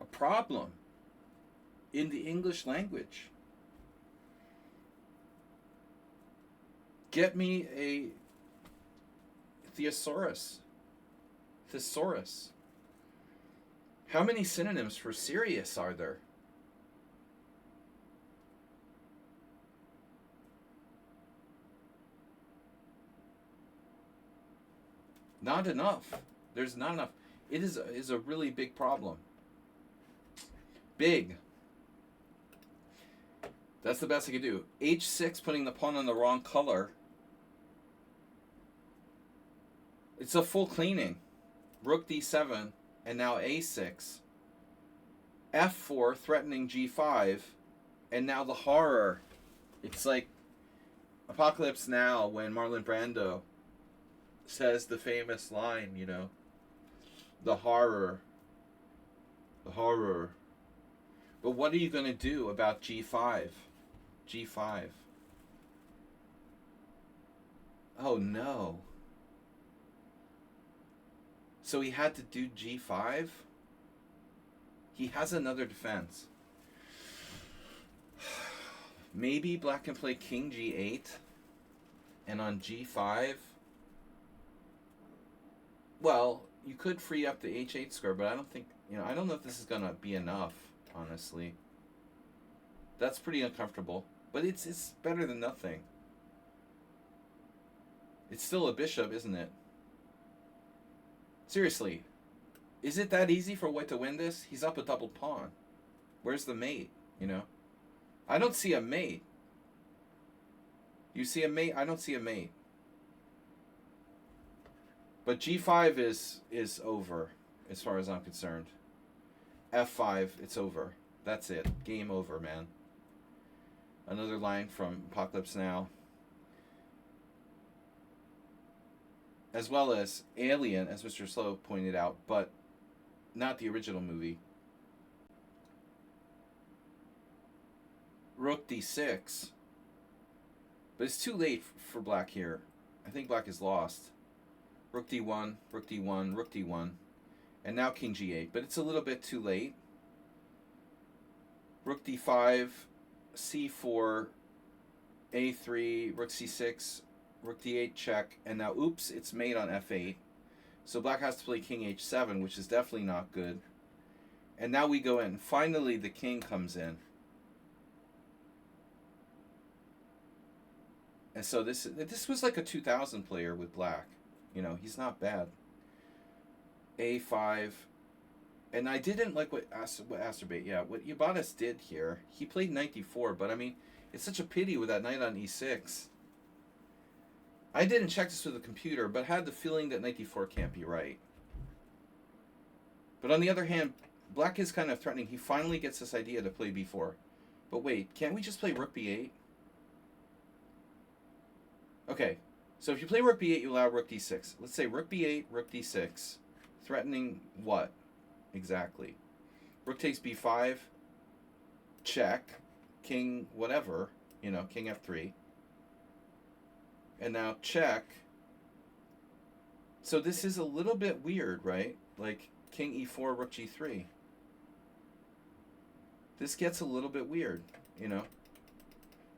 a problem in the English language. Get me a thesaurus. Thesaurus. How many synonyms for serious are there? Not enough. There's not enough. It is a really big problem. Big. That's the best I could do. H6, putting the pawn on the wrong color. It's a full cleaning. Rook d7, and now a6. F4, threatening g5, and now the horror. It's like Apocalypse Now when Marlon Brando says the famous line, you know, the horror. The horror. But what are you going to do about g5? G5. Oh no. So he had to do g5? He has another defense. Maybe black can play king g8 and on g5. Well, you could free up the h8 square, but I don't think, I don't know if this is going to be enough, honestly. That's pretty uncomfortable, but it's better than nothing. It's still a bishop, isn't it? Seriously, is it that easy for white to win this? He's up a double pawn. Where's the mate, I don't see a mate. You see a mate? I don't see a mate. But g5 is over, as far as I'm concerned. f5, it's over. That's it. Game over, man. Another line from Apocalypse Now. As well as Alien, as Mr. Slow pointed out, but not the original movie. Rook d6. But it's too late for black here. I think black is lost. Rook d1, rook d1, rook d1. And now king g8. But it's a little bit too late. Rook d5, c4, a3, rook c6, rook d8 check. And now, oops, it's mate on f8. So black has to play king h7, which is definitely not good. And now we go in. Finally, the king comes in. And so this was like a 2000 player with black. He's not bad. a5. And I didn't like what Ibadas did here. He played knight d4, but I mean, it's such a pity with that knight on e6. I didn't check this with the computer, but had the feeling that knight d4 can't be right. But on the other hand, black is kind of threatening. He finally gets this idea to play b4. But wait, can't we just play rook b8? Okay, so if you play rook b8, you allow rook d6. Let's say rook b8, rook d6. Threatening what? Exactly. Rook takes b5. Check. King whatever. King f3. And now check. So this is a little bit weird, right? Like king e4, rook g3. This gets a little bit weird,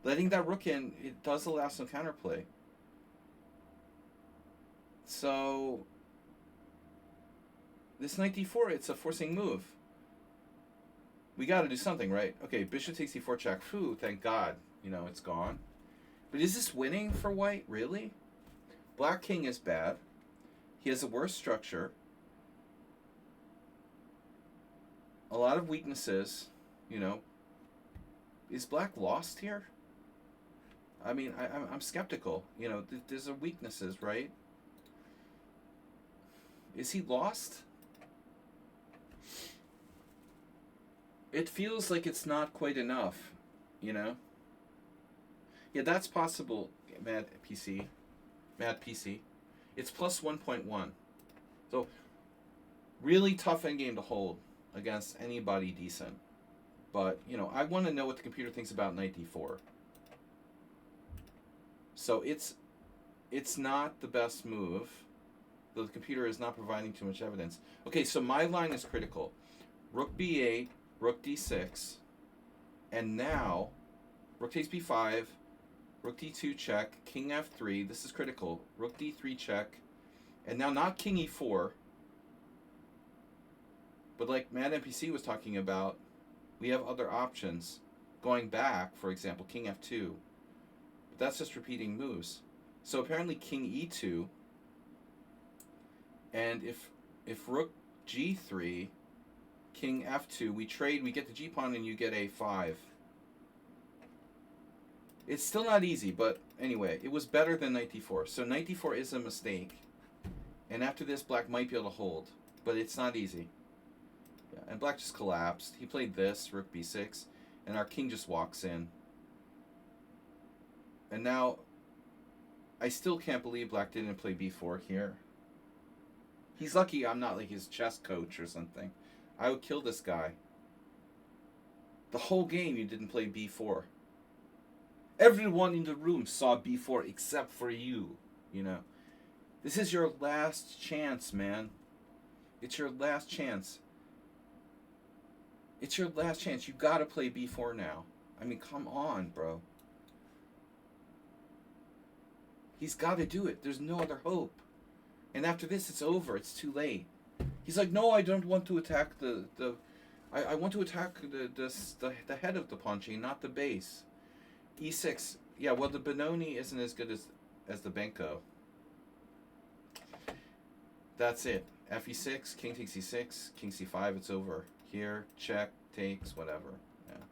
Letting that rook in, it does allow some counterplay. So this knight d4, it's a forcing move. We got to do something, right? Okay, bishop takes d4 check. Phew, thank God. It's gone. But is this winning for white? Really? Black king is bad. He has a worse structure. A lot of weaknesses, Is black lost here? I mean, I'm skeptical. There's a weaknesses, right? Is he lost? It feels like it's not quite enough, Yeah, that's possible, Mad PC. It's plus 1.1. So, really tough endgame to hold against anybody decent. But, I want to know what the computer thinks about knight d4. So it's not the best move. The computer is not providing too much evidence. Okay, so my line is critical. Rook b8, rook d6, and now rook takes b5, rook d2 check, king f3. This is critical. Rook d3 check, and now not king e4, but like Mad NPC was talking about, we have other options. Going back, for example, king f2, but that's just repeating moves. So apparently king e2, and if rook g3, king f2, we trade, we get the g pawn, and you get a5. It's still not easy, but anyway, it was better than knight d4. So knight d4 is a mistake, and after this, black might be able to hold, but it's not easy. Yeah, and black just collapsed. He played this, rook b6, and our king just walks in. And now, I still can't believe black didn't play b4 here. He's lucky I'm not like his chess coach or something. I would kill this guy. The whole game you didn't play b4. Everyone in the room saw b4 except for you, you know. This is your last chance, man. It's your last chance. It's your last chance. You gotta play b4 now. I mean, come on, bro. He's gotta do it. There's no other hope. And after this, it's over. It's too late. He's like, no, I don't want to attack I want to attack the head of the pawn chain, not the base. E6. Yeah, well, the Benoni isn't as good as the Benko. That's it. Fe6, king takes e6, king c5, it's over. Here, check, takes, whatever. Yeah.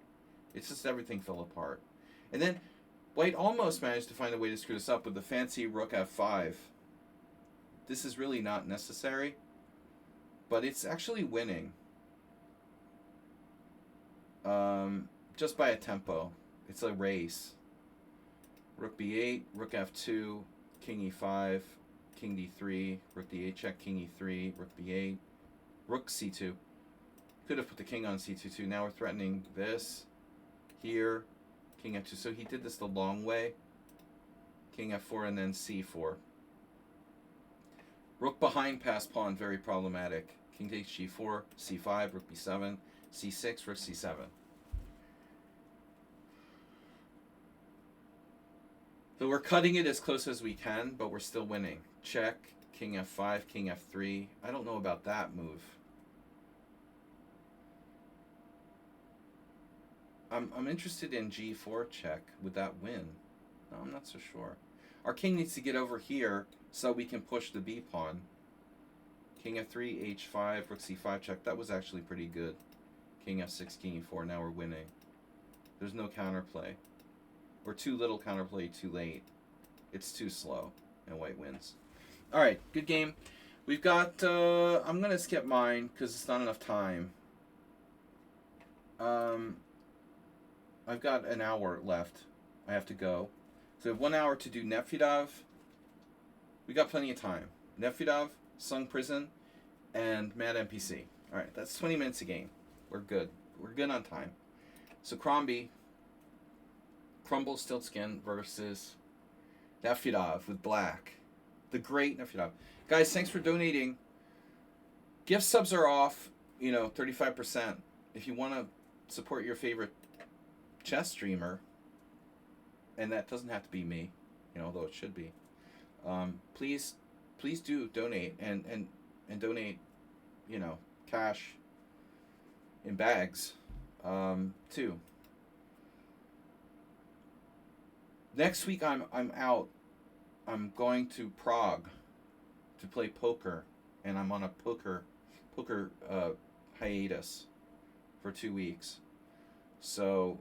It's just everything fell apart. And then white almost managed to find a way to screw this up with the fancy rook f5. This is really not necessary, but it's actually winning. Just by a tempo. It's a race. Rook b8, rook f2, king e5, king d3, rook d8 check, king e3, rook b8, rook c2. Could have put the king on c2 too. Now we're threatening this, here, king f2. So he did this the long way. King f4 and then c4. Rook behind pass pawn, very problematic. King takes g4, c5, rook b7, c6, rook c7. So we're cutting it as close as we can, but we're still winning. Check, king f5, king f3. I don't know about that move. I'm interested in g4 check. Would that win? No, I'm not so sure. Our king needs to get over here so we can push the b pawn. King f3, h5, rook c5 check. That was actually pretty good. King f6, king e4. Now we're winning. There's no counterplay. Or too little counterplay, too late. It's too slow, and white wins. All right, good game. We've got, I'm going to skip mine because it's not enough time. I've got an hour left. I have to go. So we have 1 hour to do Nefedov. We got plenty of time. Nefedov, Sung Prison, and Mad NPC. All right, that's 20 minutes a game. We're good. We're good on time. So Crombie, Crumble Stiltskin versus Nefedov with black. The great Nefedov. Guys, thanks for donating. Gift subs are off, 35%. If you want to support your favorite chess streamer, and that doesn't have to be me, although it should be, please do donate and donate, cash in bags, too. Next week I'm out. I'm going to Prague to play poker, and I'm on a poker hiatus for 2 weeks. So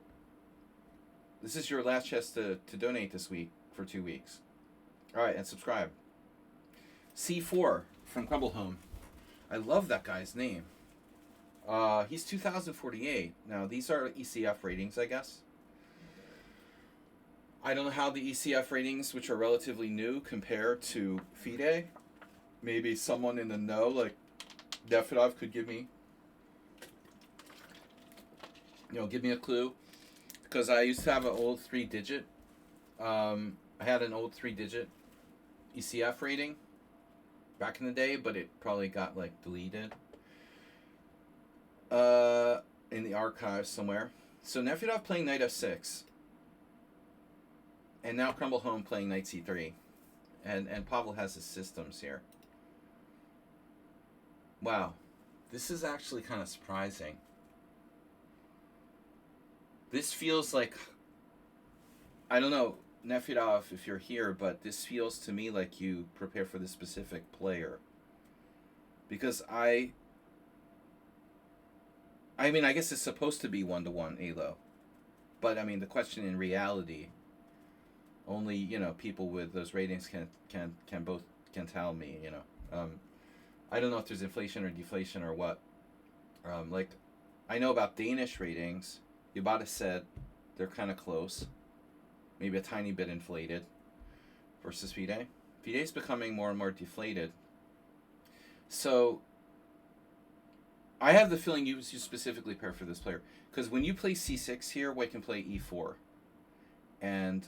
this is your last chance to donate this week for 2 weeks. All right, and subscribe. C4 from Crumble Home. I love that guy's name. He's 2048. Now, these are ECF ratings, I guess. I don't know how the ECF ratings, which are relatively new, compare to FIDE. Maybe someone in the know, like Nefedov, could give me a clue. Because I used to have an old 3-digit. I I had an old 3-digit ECF rating back in the day, but it probably got like deleted in the archives somewhere. So Nefedov playing knight f6, and now Crumble Home playing knight c3, and Pavel has his systems here. Wow, this is actually kind of surprising. This feels like, I don't know, Nefedov, if you're here, but this feels to me like you prepare for this specific player. Because I mean, I guess it's supposed to be 1-to-1 ELO. But I mean, the question in reality, only, you know, people with those ratings can tell me, you know. I don't know if there's inflation or deflation or what. Like, I know about Danish ratings. Yabata said they're kind of close, maybe a tiny bit inflated versus FIDE. FIDE's becoming more and more deflated. So I have the feeling you specifically pair for this player, because when you play c6 here, White can play e4, and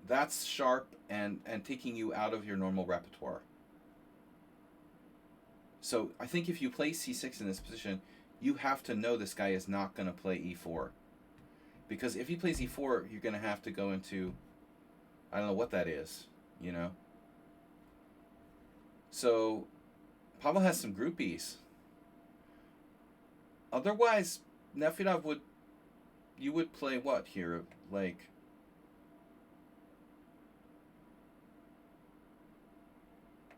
that's sharp and taking you out of your normal repertoire. So I think if you play c6 in this position, you have to know this guy is not going to play e4. Because if he plays e4, you're going to have to go into, I don't know what that is, you know. So Pavel has some groupies. Otherwise, Nefedov you would play what here? Like,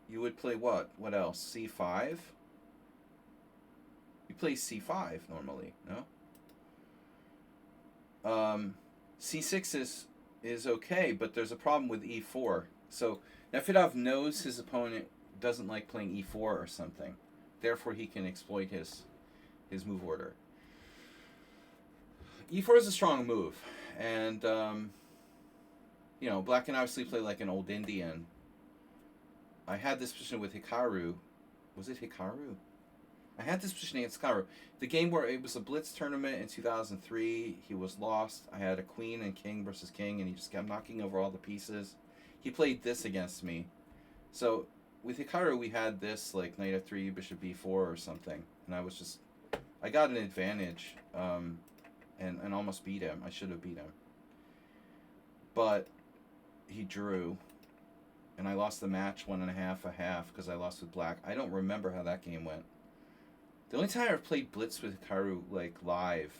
you would play what? What else? c5? You play c5 normally, no? C6 is okay, but there's a problem with e4. So Nefedov knows his opponent doesn't like playing e4 or something. Therefore, he can exploit his move order. e4 is a strong move, and you know, Black can obviously play like an old Indian. I had this position with Hikaru. Was it Hikaru? I had this position against Hikaru. The game where it was a Blitz tournament in 2003, he was lost. I had a queen and king versus king, and he just kept knocking over all the pieces. He played this against me. So with Hikaru, we had this like knight f3, bishop b4 or something, and I got an advantage, and almost beat him. I should have beat him, but he drew, and I lost the match 1.5 a half because I lost with Black. I don't remember how that game went. The only time I ever played Blitz with Hikaru like live,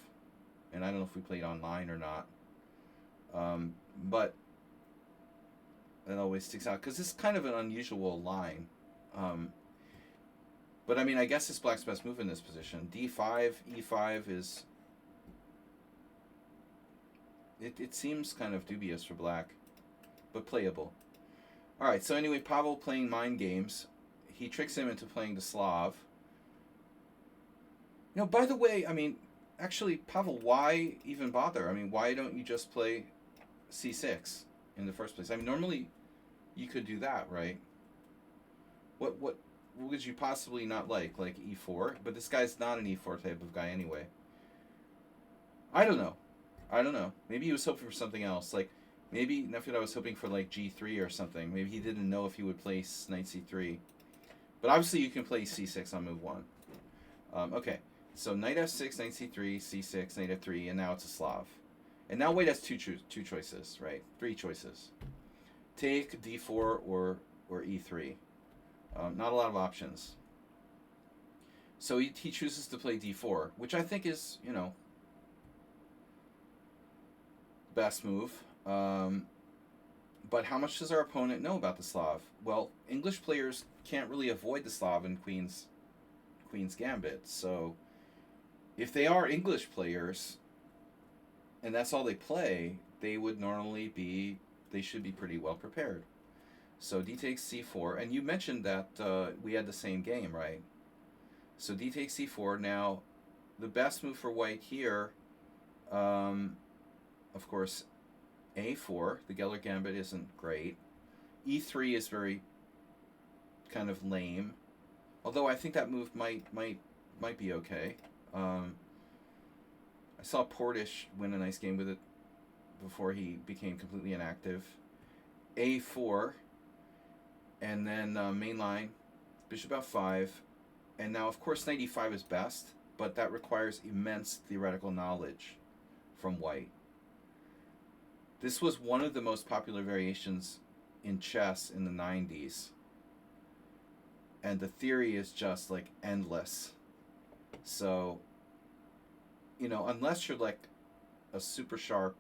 and I don't know if we played online or not, but it always sticks out because it's kind of an unusual line. But I mean, I guess it's Black's best move in this position. d5, e5 is... It seems kind of dubious for Black, but playable. Alright, so anyway, Pavel playing mind games. He tricks him into playing the Slav. You know, by the way, I mean, actually, Pavel, why even bother? I mean, why don't you just play c6 in the first place? I mean, normally you could do that, right? What would you possibly not like e4? But this guy's not an e4 type of guy anyway. I don't know. Maybe he was hoping for something else. Like, maybe Nefedov was hoping for like g3 or something. Maybe he didn't know if he would play knight c3. But obviously you can play c6 on move 1. Okay, so knight f6, knight c3, c6, knight f3, and now it's a Slav. And now White has two choices, right? 3 choices. Take d4 or e3. Not a lot of options. So he chooses to play d4, which I think is, you know, best move. But how much does our opponent know about the Slav? Well, English players can't really avoid the Slav in Queen's Gambit. So if they are English players and that's all they play, they would normally be, they should be pretty well prepared. So d takes c4, and you mentioned that we had the same game, right? So d takes c4. Now, the best move for White here, of course, a4. The Geller Gambit isn't great. e3 is very kind of lame, although I think that move might be okay. I saw Portish win a nice game with it before he became completely inactive. a4, and then main line, bishop f5, and now of course knight e5 is best, but that requires immense theoretical knowledge from white. This was one of the most popular variations in chess in the 90s, and the theory is just like endless. So, unless you're like a super sharp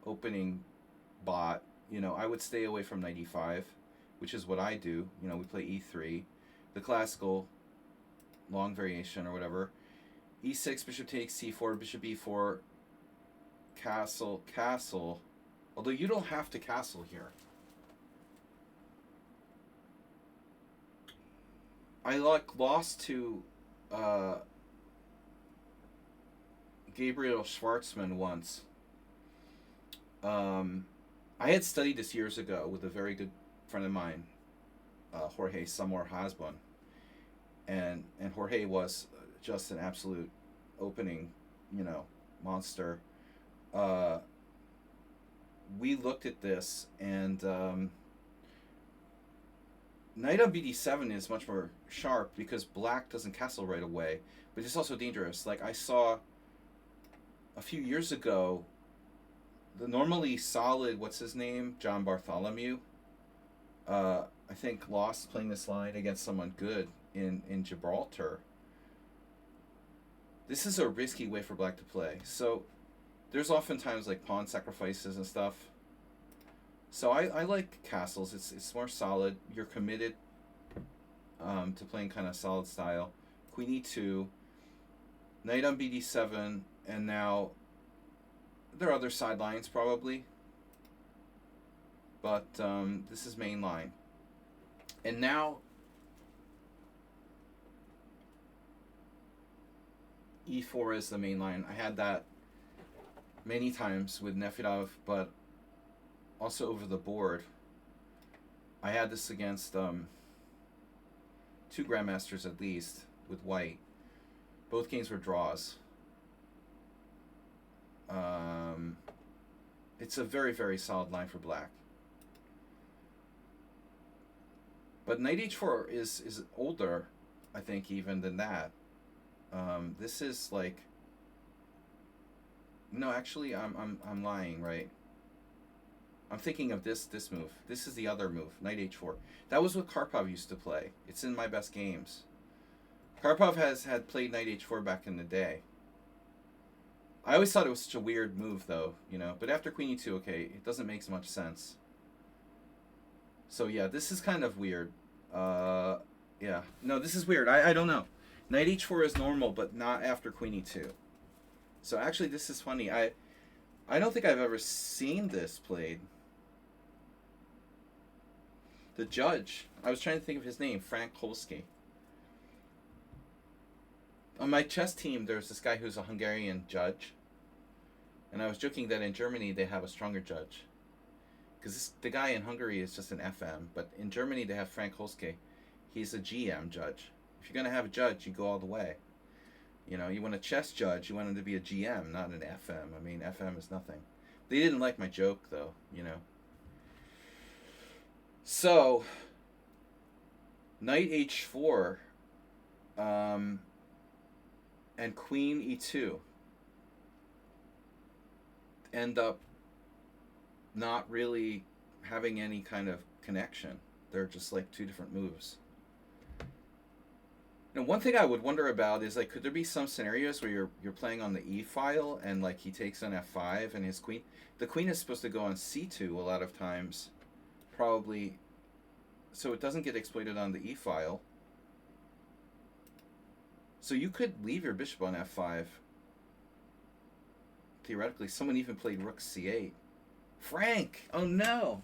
opening bot, I would stay away from knight e5, which is what I do. We play e3, the classical long variation or whatever. e6, bishop takes, c4, bishop e4, castle, castle. Although you don't have to castle here. I lost to Gabriel Schwartzman once. I had studied this years ago with a very good friend of mine, Jorge Samor Hasbun, and Jorge was just an absolute opening, monster. We looked at this, and knight on bd7 is much more sharp because black doesn't castle right away, but it's also dangerous. Like I saw a few years ago, the normally solid, what's his name, John Bartholomew, I think lost playing this line against someone good in Gibraltar. This is a risky way for black to play. So there's oftentimes like pawn sacrifices and stuff. So I like castles. It's more solid. You're committed to playing kind of solid style. Queen e2, knight on bd7, and now there are other sidelines probably, but this is main line. And now e4 is the main line. I had that many times with Nefedov, but also over the board. I had this against two grandmasters at least with white. Both games were draws. It's a very, very solid line for black. But knight h4 is older, I think, even than that. This is like, no, actually, I'm lying, right? I'm thinking of this move. This is the other move, knight h4. That was what Karpov used to play. It's in my best games. Karpov had played knight h4 back in the day. I always thought it was such a weird move, though, But after queen e2, okay, it doesn't make so much sense. So yeah, this is kind of weird. Yeah, no, this is weird. I don't know. Knight h4 is normal, but not after queen e2. So actually, this is funny. I don't think I've ever seen this played. The judge, I was trying to think of his name, Frank Kolsky. On my chess team, there's this guy who's a Hungarian judge. And I was joking that in Germany, they have a stronger judge. Because the guy in Hungary is just an FM. But in Germany, they have Frank Kolsky. He's a GM judge. If you're going to have a judge, you go all the way. You want a chess judge, you want him to be a GM, not an FM. I mean, FM is nothing. They didn't like my joke, though, So, knight h4, and queen e2 end up not really having any kind of connection. They're just like two different moves. Now, one thing I would wonder about is, like, could there be some scenarios where you're playing on the e file and, like, he takes on f5 and his queen... The queen is supposed to go on c2 a lot of times, probably, so it doesn't get exploited on the e file. So you could leave your bishop on f5. Theoretically, someone even played rook c8. Frank! Oh, no!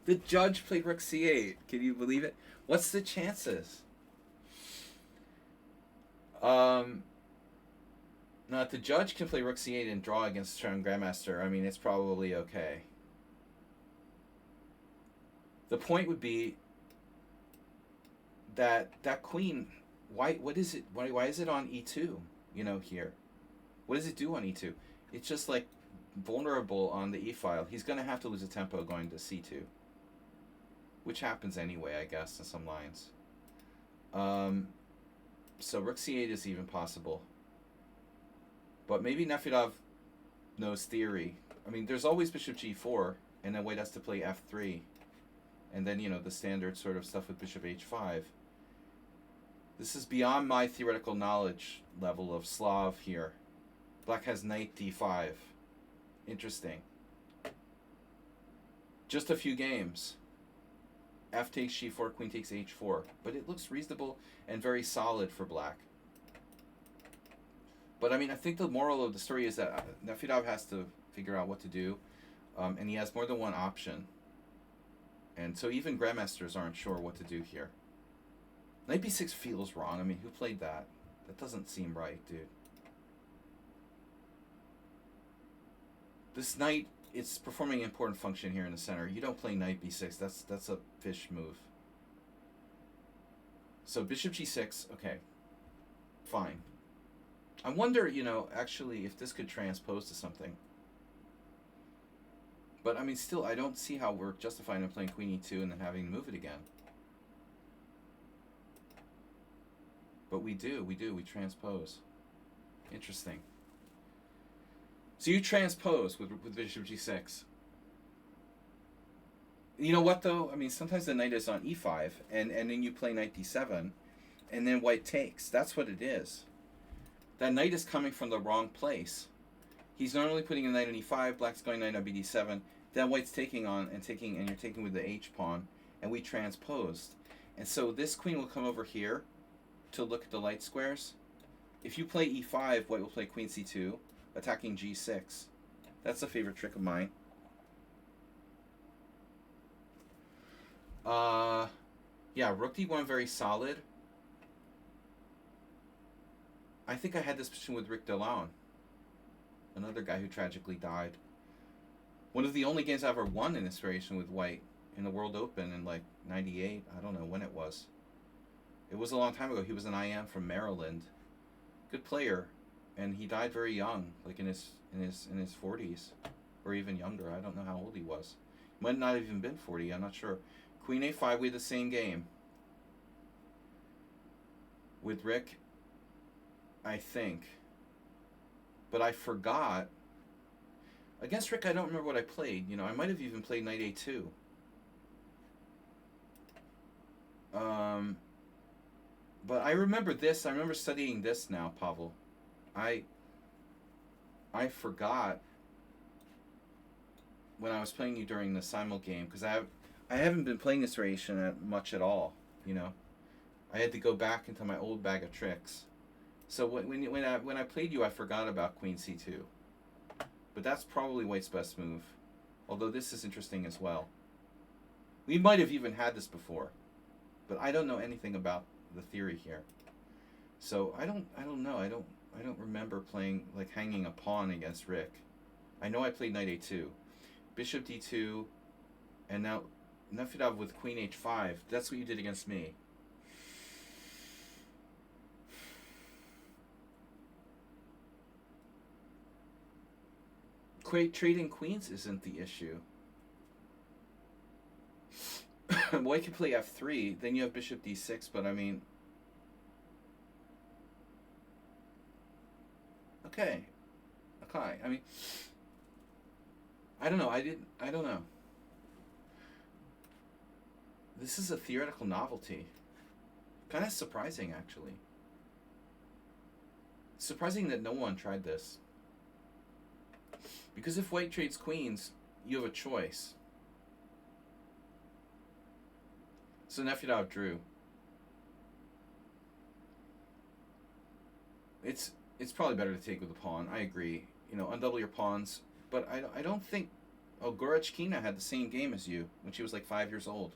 The judge played rook c8. Can you believe it? What's the chances? Now, if the judge can play rook c8 and draw against a strong grandmaster, I mean, it's probably okay. The point would be that queen, what is it? Why is it on e2, here? What does it do on e2? It's just, like, vulnerable on the e file. He's going to have to lose a tempo going to c2. which happens anyway, I guess, in some lines. Um, so rook c8 is even possible. But maybe Nefedov knows theory. I mean, there's always bishop g4, and then white has to play f3. And then, the standard sort of stuff with bishop h5. This is beyond my theoretical knowledge level of Slav here. Black has knight d5. Interesting. Just a few games. F takes g4, queen takes h4. But it looks reasonable and very solid for black. But I mean, I think the moral of the story is that Nefedov has to figure out what to do. And he has more than one option. And so even grandmasters aren't sure what to do here. Knight b6 feels wrong. I mean, who played that? That doesn't seem right, dude. This knight, it's performing an important function here in the center. You don't play knight b6. That's a fish move. So bishop g6, okay. Fine. I wonder, actually if this could transpose to something. But I mean, still, I don't see how we're justifying him playing queen e2 and then having to move it again. But we transpose. Interesting. So you transpose with bishop g6. You know what, though? I mean, sometimes the knight is on e5, and then you play knight d7, and then white takes. That's what it is. That knight is coming from the wrong place. He's normally putting a knight on e5, black's going knight on bd7, then white's taking on, and you're taking with the h-pawn, and we transposed. And so this queen will come over here to look at the light squares. If you play e5, white will play queen c2, attacking g6. That's a favorite trick of mine. Yeah, rook d1 very solid. I think I had this position with Rick Delaune, another guy who tragically died. One of the only games I ever won in this variation with white in the World Open in like '98. I don't know when it was. It was a long time ago. He was an IM from Maryland. Good player, and he died very young, like in his 40s, or even younger. I don't know how old he was. Might not have even been 40. I'm not sure. Queen a5. We had the same game with Rick, I think. But I forgot. Against Rick, I don't remember what I played. I might have even played knight a2. But I remember this. I remember studying this now, Pavel. I forgot when I was playing you during the simul game, because I haven't been playing this variation much at all. I had to go back into my old bag of tricks. So when I played you, I forgot about queen c2. But that's probably white's best move. Although this is interesting as well. We might have even had this before, but I don't know anything about the theory here. So I don't know. I don't remember playing, like, hanging a pawn against Rick. I know I played knight a2, bishop d2, and now Nefedov with queen h5. That's what you did against me. Trading queens isn't the issue. White can play f3, then you have bishop d6, but I mean... Okay. I mean... I don't know, I don't know. This is a theoretical novelty. Kind of surprising, actually. Surprising that no one tried this. Because if white trades queens, you have a choice. So Nefedov drew. It's probably better to take with a pawn. I agree. Undouble your pawns. But I don't think... Oh, Gorechkina had the same game as you when she was like 5 years old.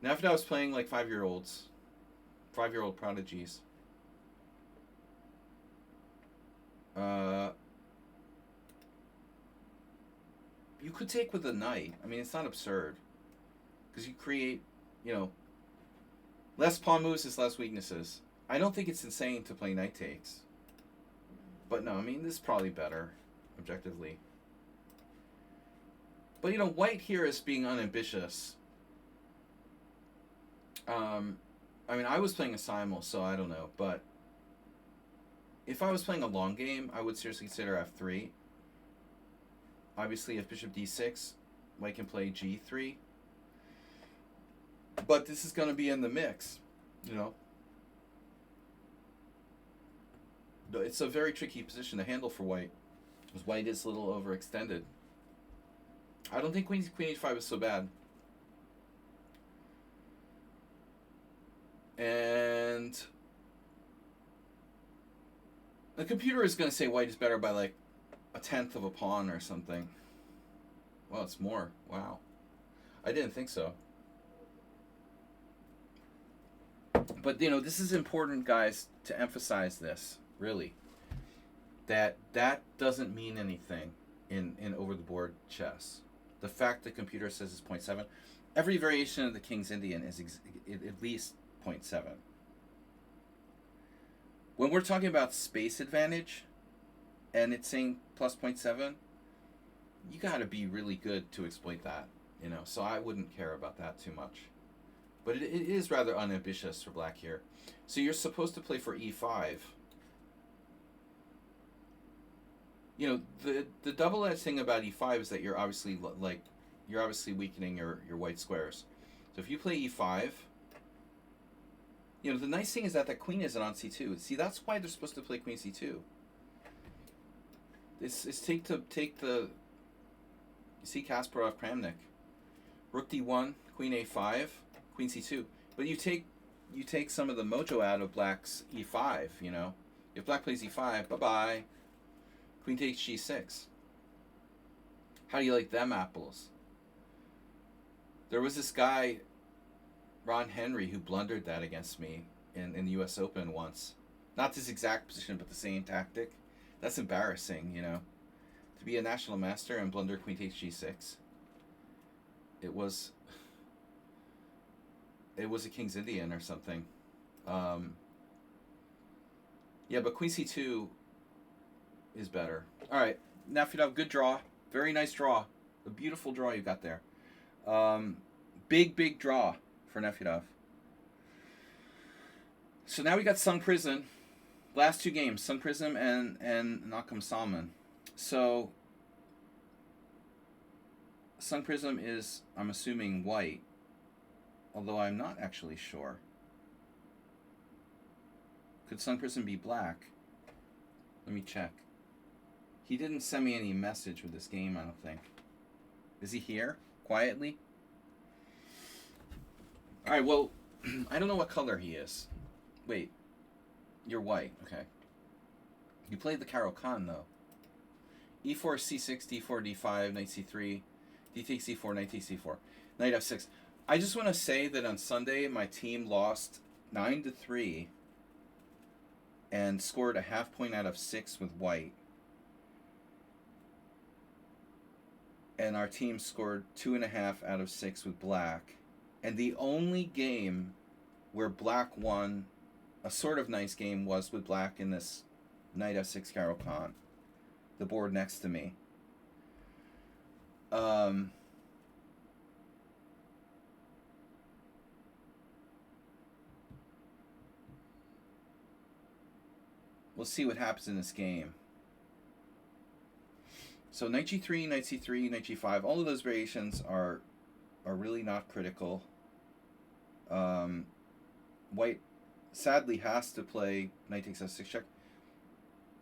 Nefedov was playing like 5-year-olds. 5-year-old prodigies. You could take with a knight. I mean, it's not absurd. Because you create, less pawn moves is less weaknesses. I don't think it's insane to play knight takes. But no, I mean, this is probably better, objectively. But you know, white here is being unambitious. I mean, I was playing a simul, so I don't know. But if I was playing a long game, I would seriously consider f3. Obviously, if bishop d6, white can play g3. But this is going to be in the mix, you know. It's a very tricky position to handle for white, because white is a little overextended. I don't think queen h5 is so bad. And the computer is going to say white is better by like a tenth of a pawn or something. Well, it's more. Wow. I didn't think so. But, you know, this is important, guys, to emphasize this, really. That doesn't mean anything in over-the-board chess. The fact the computer says it's 0.7, every variation of the King's Indian is at least 0.7. When we're talking about space advantage, and it's saying plus 0.7, you got to be really good to exploit that, you know. So I wouldn't care about that too much. But it is rather unambitious for black here. So you're supposed to play for e5. You know, the double-edged thing about e5 is that you're obviously weakening your white squares. So if you play e5, you know, the nice thing is that the queen isn't on c2. See, that's why they're supposed to play queen c2. It's take the you see Kasparov Kramnik. Rook d1, queen a5, queen c2. But you take some of the mojo out of black's e5, you know. If black plays e5, bye-bye. Queen takes g6. How do you like them apples? There was this guy, Ron Henry, who blundered that against me in the US Open once. Not this exact position, but the same tactic. That's embarrassing, you know. To be a national master and blunder queen takes g6. It was a King's Indian or something. Yeah, but queen c2 is better. All right, Nafedov, good draw. Very nice draw. A beautiful draw you got there. Big draw for Nafedov. So now we got Sung Prison. Last two games, Sung Prism and Nakam Salman. So Sung Prism is, I'm assuming, white. Although I'm not actually sure. Could Sung Prism be black? Let me check. He didn't send me any message with this game, I don't think. Is he here? Quietly? Alright, well, I don't know what color he is. Wait. You're white. Okay. You played the Caro-Kann, though. e4, c6, d4, d5, knight c3, d takes c4, knight takes c4, knight f6. I just want to say that on Sunday, my team lost 9-3 and scored a half point out of 6 with white. And our team scored 2.5 out of 6 with black. And the only game where black won a sort of nice game was with black in this knight f6 Caro-Kann, the board next to me. We'll see what happens in this game. So knight g3, knight c3, knight g5, all of those variations are really not critical. White sadly has to play knight takes f6 check.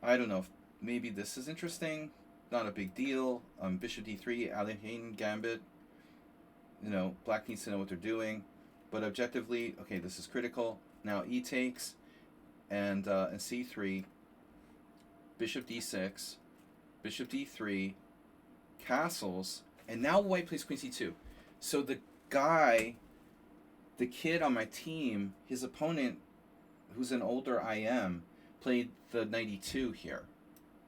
I don't know if maybe this is interesting. Not a big deal. Bishop d3, Alekhine gambit. You know, black needs to know what they're doing. But objectively, okay, this is critical. Now e takes and c3, bishop d6, bishop d3, castles, and now white plays queen c2. So the kid on my team, his opponent, who's an older IM, played the knight e2 here.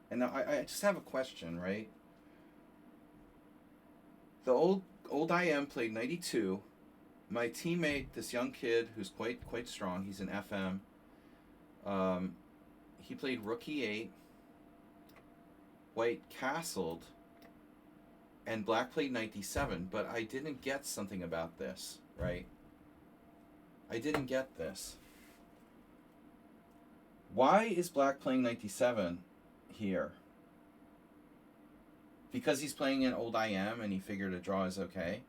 And now I just have a question, right? The old IM played knight e2. My teammate, this young kid who's quite strong, he's an FM. He played rook e8. White castled. and black played knight d7, but I didn't get something about this, right? I didn't get this. Why is black playing knight d7 here? Because he's playing an old IM and he figured a draw is okay?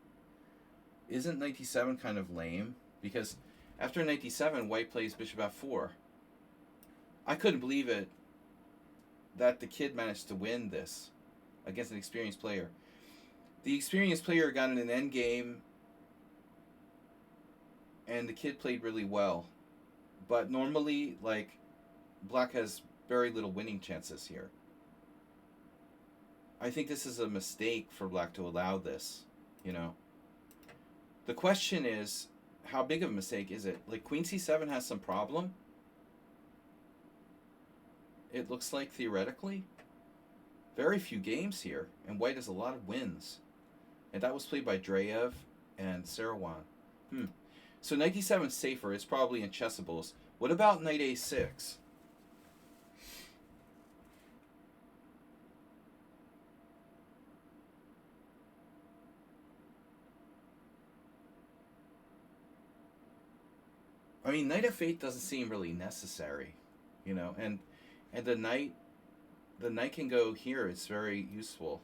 Isn't knight d7 kind of lame? Because after knight d7, white plays bishop f4. I couldn't believe it that the kid managed to win this against an experienced player. The experienced player got in an endgame, and the kid played really well. But normally, like, black has very little winning chances here. I think this is a mistake for black to allow this, you know. The question is, how big of a mistake is it? Like, queen c7 has some problem. It looks like, theoretically. Very few games here, and white has a lot of wins. And that was played by Dreyev and Sarawan. So knight d7 is safer. It's probably in chessables. What about knight a6? I mean, knight f8 doesn't seem really necessary, you know, and the knight can go here. It's very useful.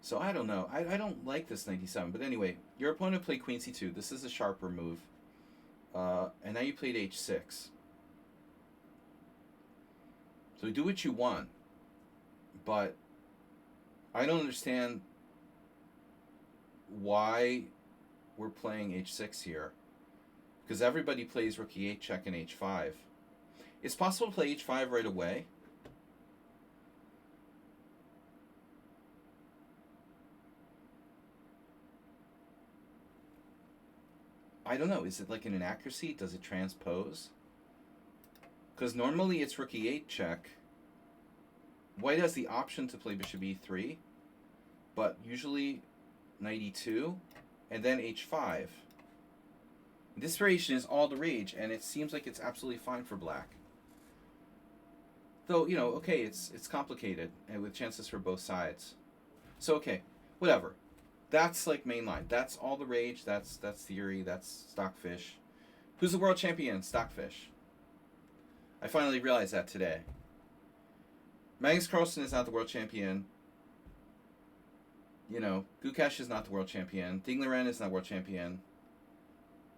So I don't know. I don't like this knight d7. But anyway, your opponent played queen c2. This is a sharper move. And now you played h6. So do what you want. But I don't understand why we're playing h6 here. Because everybody plays rook e8 check and h5. It's possible to play h5 right away. I don't know. Is it like an inaccuracy? Does it transpose? Because normally it's rook e8 check. White has the option to play bishop e3, but usually knight e2, and then h5. This variation is all the rage, and it seems like it's absolutely fine for black. Though, you know, okay, it's complicated, and with chances for both sides. So, okay, whatever. That's like mainline. That's all the rage. That's theory. That's Stockfish. Who's the world champion? Stockfish. I finally realized that today. Magnus Carlsen is not the world champion. You know, Gukash is not the world champion. Ding Liren is not world champion.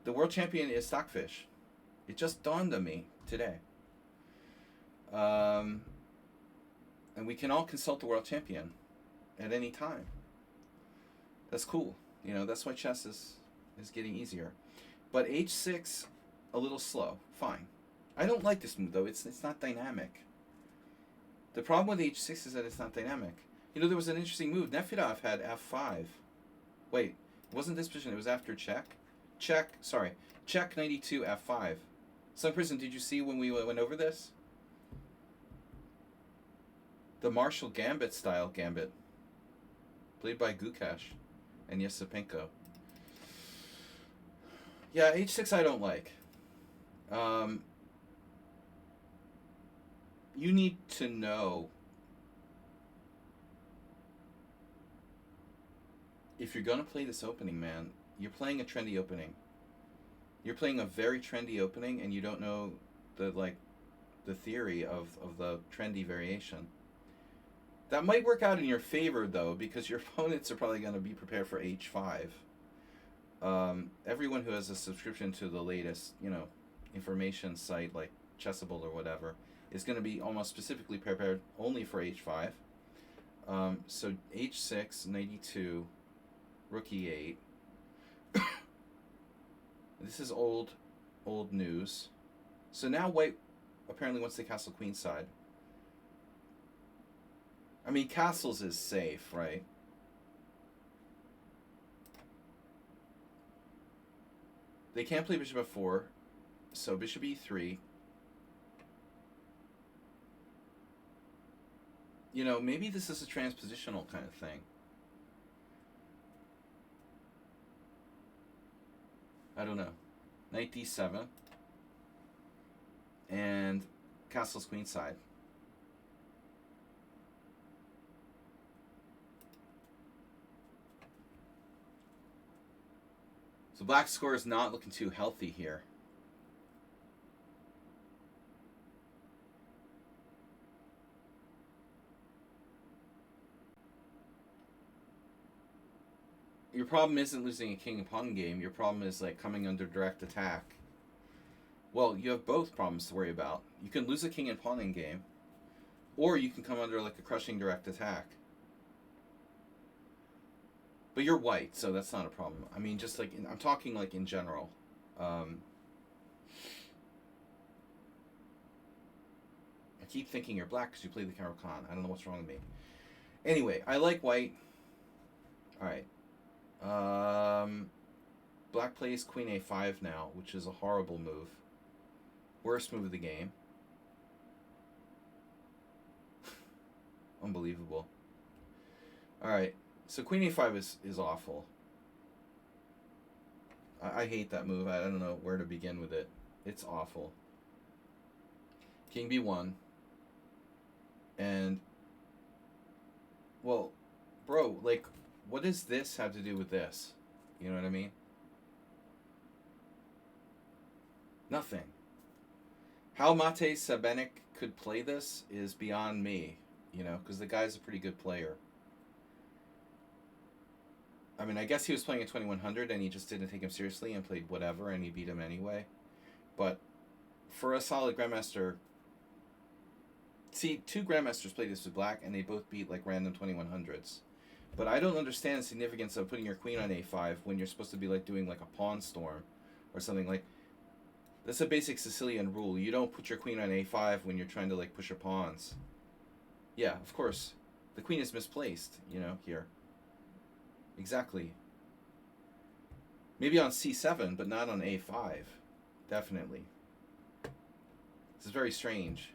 The world champion is Stockfish. It just dawned on me today. And we can all consult the world champion at any time. That's cool. You know, that's why chess is getting easier. But h6, a little slow. Fine. I don't like this move, though. It's not dynamic. The problem with h6 is that it's not dynamic. You know, there was an interesting move. Nefedov had f5. Wait, it wasn't this position. It was after check. Check, sorry. Check 92, f5. Some person, did you see when we went over this? The Marshall Gambit style gambit. Played by Gukash and Yesipenko. Yeah, h6 I don't like. You need to know if you're going to play this opening, man. You're playing a trendy opening. You're playing a very trendy opening, and you don't know the theory of the trendy variation. That might work out in your favor, though, because your opponents are probably going to be prepared for h5. Everyone who has a subscription to the latest, you know, information site like Chessable or whatever is going to be almost specifically prepared only for h5. So h6, 92, rook e8. This is old news. So now white apparently wants to castle queenside. I mean, castles is safe, right? They can't play bishop f4, so bishop e3. You know, maybe this is a transpositional kind of thing. I don't know. Knight d7. And castle's queenside. So black's score is not looking too healthy here. Your problem isn't losing a king and pawn game. Your problem is like coming under direct attack. Well, you have both problems to worry about. You can lose a king and pawn in game, or you can come under like a crushing direct attack. But you're white, so that's not a problem. I mean, just like I'm talking like in general. I keep thinking you're black because you play the Caro-Kann. I don't know what's wrong with me. Anyway, I like white. All right. Black plays queen a5 now, which is a horrible move. Worst move of the game. Unbelievable. All right. So queen a5 is awful. I hate that move. I don't know where to begin with it. It's awful. King b1. And, well, bro, like, what does this have to do with this? You know what I mean? Nothing. How Mate Sabenik could play this is beyond me, you know, because the guy's a pretty good player. I mean, I guess he was playing at 2100 and he just didn't take him seriously and played whatever and he beat him anyway. But for a solid Grandmaster... See, two Grandmasters played this with black and they both beat like random 2100s. But I don't understand the significance of putting your queen on a5 when you're supposed to be like doing like a pawn storm or something. Like, that's a basic Sicilian rule. You don't put your queen on a5 when you're trying to like push your pawns. Yeah, of course. The queen is misplaced, you know, here. Exactly. Maybe on c7, but not on a5. Definitely. This is very strange.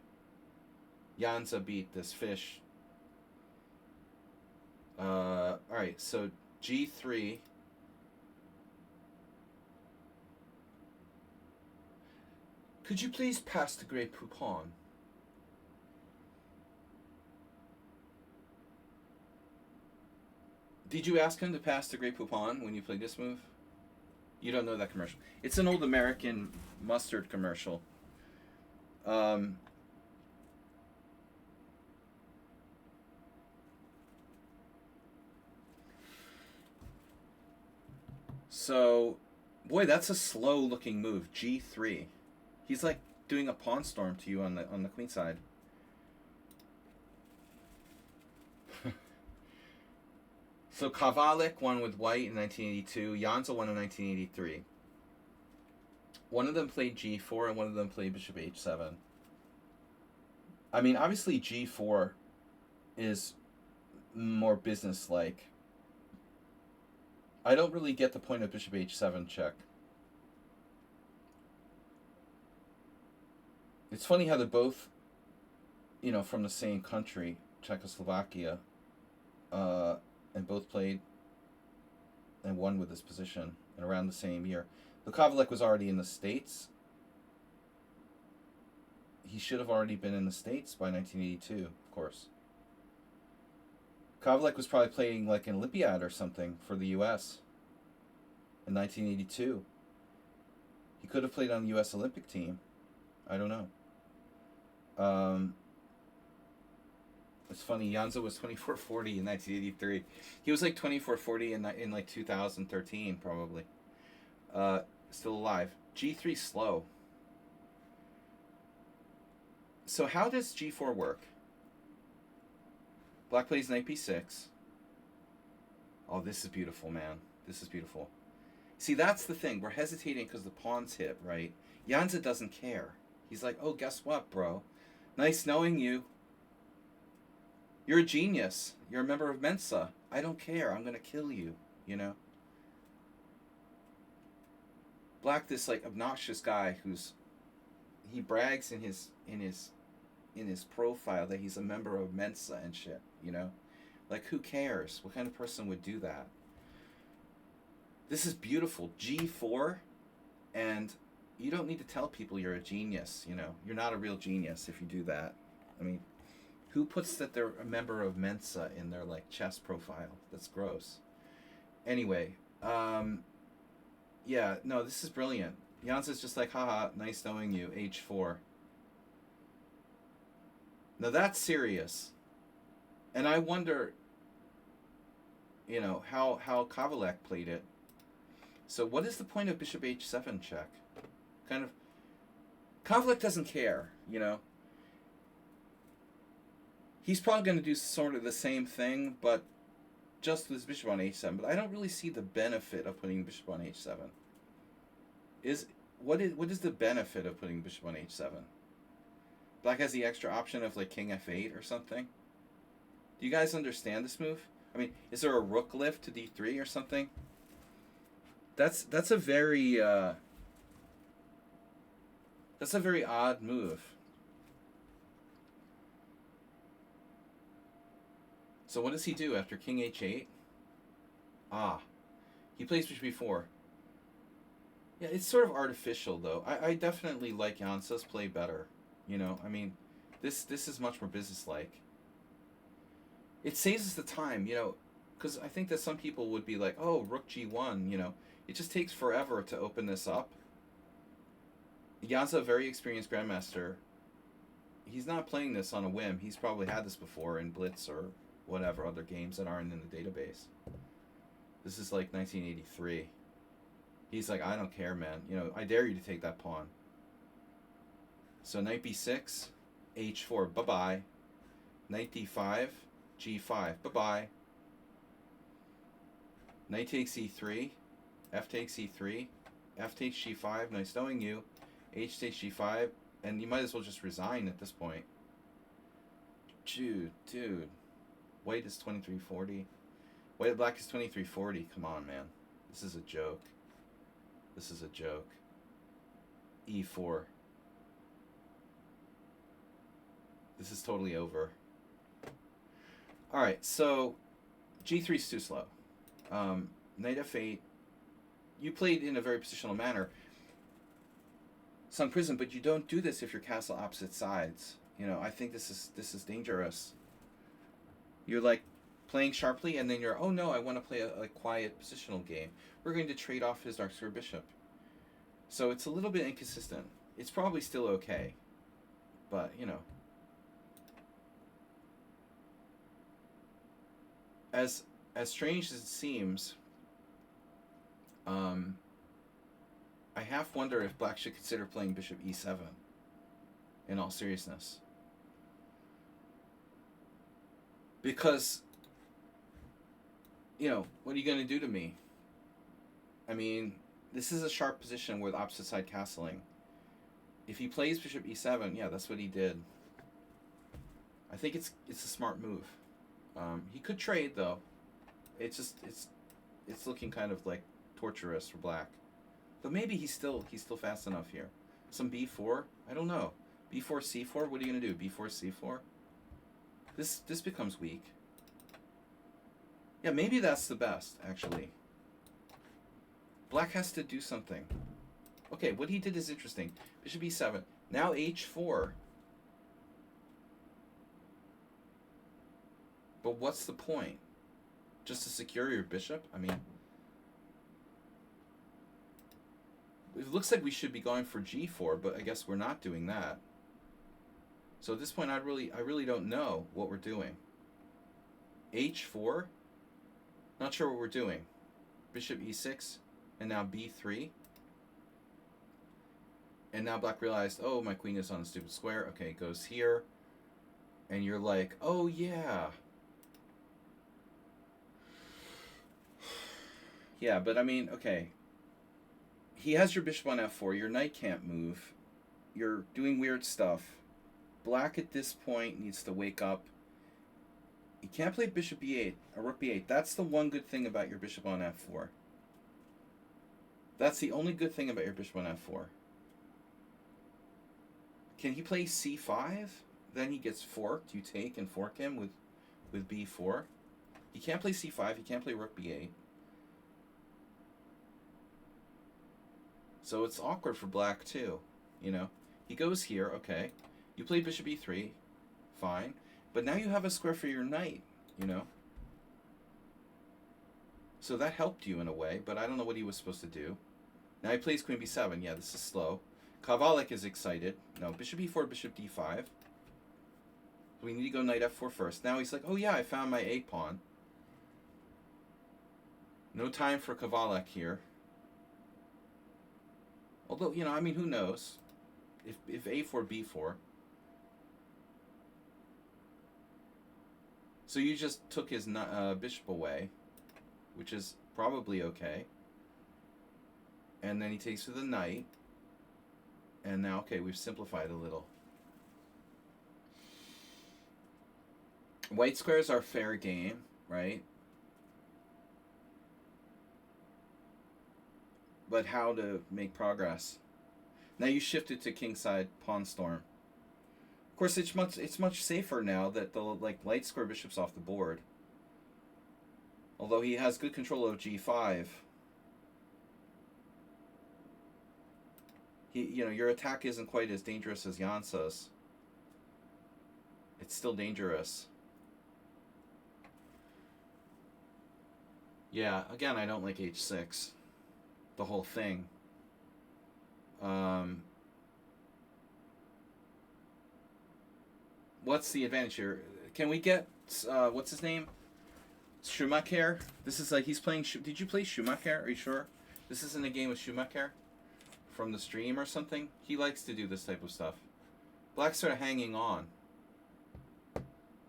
Janza beat this fish. Alright, so g3. Could you please pass the Grey Poupon? Did you ask him to pass the Grey Poupon when you played this move? You don't know that commercial. It's an old American mustard commercial. So, boy, that's a slow-looking move. G3. He's like doing a pawn storm to you on the queen side. So Kavalek won with white in 1982. Janza won in 1983. One of them played g4 and one of them played bishop h7. I mean, obviously g4 is more business-like. I don't really get the point of bishop h7 check. It's funny how they're both, you know, from the same country, Czechoslovakia, and both played and won with this position in around the same year. Kavalek was already in the States. He should have already been in the States by 1982, of course. Kavalek was probably playing like an Olympiad or something for the U.S. in 1982. He could have played on the U.S. Olympic team. I don't know. It's funny, Janza was 2440 in 1983. He was like 2440 in like 2013, probably. Still alive. G3 slow. So how does G4 work? Black plays knight b6. Oh, this is beautiful, man. This is beautiful. See, that's the thing. We're hesitating because the pawn's hit, right? Janza doesn't care. He's like, oh, guess what, bro? Nice knowing you. You're a genius. You're a member of Mensa. I don't care. I'm going to kill you, you know? Black, this like obnoxious guy who's... He brags in his profile that he's a member of Mensa and shit, you know? Like, who cares? What kind of person would do that? This is beautiful. G4, and you don't need to tell people you're a genius, you know? You're not a real genius if you do that. I mean, who puts that they're a member of Mensa in their, like, chess profile? That's gross. Anyway, Yeah, no, this is brilliant. Jansa's just like, haha, nice knowing you, H4. Now that's serious. And I wonder, how Kavalek played it. So what is the point of bishop H7 check? Kind of, Kavalek doesn't care. He's probably going to do sort of the same thing, but just with his bishop on H7. But I don't really see the benefit of putting bishop on H7. What is the benefit of putting bishop on H7? Black has the extra option of like king F8 or something. Do you guys understand this move? I mean, is there a rook lift to D3 or something? That's a very odd move. So what does he do after king H8? Ah, he plays bishop B4. Yeah, it's sort of artificial though. I definitely like Jansa's play better. I mean, this is much more businesslike. It saves us the time, because I think that some people would be like, oh, rook G1, it just takes forever to open this up. Jansa, a very experienced grandmaster, he's not playing this on a whim. He's probably had this before in Blitz or whatever other games that aren't in the database. This is like 1983. He's like, I don't care, man. I dare you to take that pawn. So knight b6, h4, bye-bye. Knight d5, g5, bye-bye. Knight takes e3, f takes e3, f takes g5, nice knowing you. H takes g5, and you might as well just resign at this point. Dude. White is 2340. Black is 2340. Come on, man. This is a joke. E4. This is totally over. Alright, so G3 is too slow. Knight F8. You played in a very positional manner. Sun Prison, but you don't do this if you're castle opposite sides. I think this is dangerous. You're like playing sharply, and then you're, oh no, I want to play a quiet positional game. We're going to trade off his dark square bishop. So it's a little bit inconsistent. It's probably still okay, but as strange as it seems, I half wonder if Black should consider playing bishop e7 in all seriousness. Because, what are you going to do to me? I mean, this is a sharp position with opposite side castling. If he plays bishop e7, yeah, that's what he did. I think it's a smart move. He could trade though. It's looking kind of like torturous for Black. But maybe he's still fast enough here. Some b4? I don't know. b4 c4? What are you gonna do? b4 c4? This becomes weak. Yeah, maybe that's the best, actually. Black has to do something. Okay, what he did is interesting. Bishop e7. Now h4. But what's the point? Just to secure your bishop? I mean, it looks like we should be going for g4, but I guess we're not doing that. So at this point, I really don't know what we're doing. h4? Not sure what we're doing. Bishop e6, and now b3. And now Black realized, oh, my queen is on a stupid square. Okay, it goes here. And you're like, oh, yeah. Yeah, but I mean, okay. He has your bishop on f4. Your knight can't move. You're doing weird stuff. Black at this point needs to wake up. He can't play bishop b8 or rook b8. That's the one good thing about your bishop on f4. That's the only good thing about your bishop on f4. Can he play c5? Then he gets forked. You take and fork him with b4. He can't play c5. He can't play rook b8. So it's awkward for Black too. He goes here. Okay. You play bishop e3. Fine. But now you have a square for your knight. So that helped you in a way, but I don't know what he was supposed to do. Now he plays queen b7. Yeah, this is slow. Kavalek is excited. No, bishop e4, bishop d5. We need to go knight f4 first. Now he's like, oh yeah, I found my a pawn. No time for Kavalek here. Although, you know, I mean, who knows? If a4, b4. So you just took his bishop away, which is probably okay. And then he takes with the knight. And now, okay, we've simplified a little. White squares are fair game, right? But how to make progress? Now you shifted to kingside pawn storm. Of course, it's much safer now that the light square bishop's off the board. Although he has good control of g5. Your attack isn't quite as dangerous as Jansa's. It's still dangerous. Yeah, again, I don't like h6. The whole thing. What's the advantage here? Can we get, what's his name? Schumacher? This is like, he's playing, did you play Schumacher? Are you sure? This isn't a game with Schumacher? From the stream or something? He likes to do this type of stuff. Black's sort of hanging on.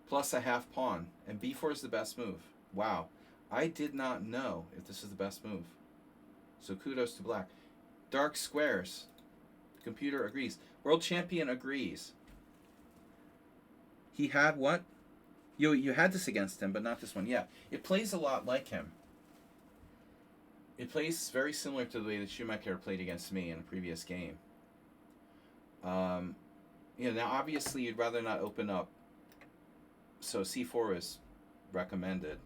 Plus a half pawn. And b4 is the best move. Wow. I did not know if this is the best move. So kudos to Black. Dark squares. Computer agrees. World champion agrees. He had what? You had this against him, but not this one. Yeah. It plays a lot like him. It plays very similar to the way that Schumacher played against me in a previous game. Now obviously you'd rather not open up, so c4 is recommended.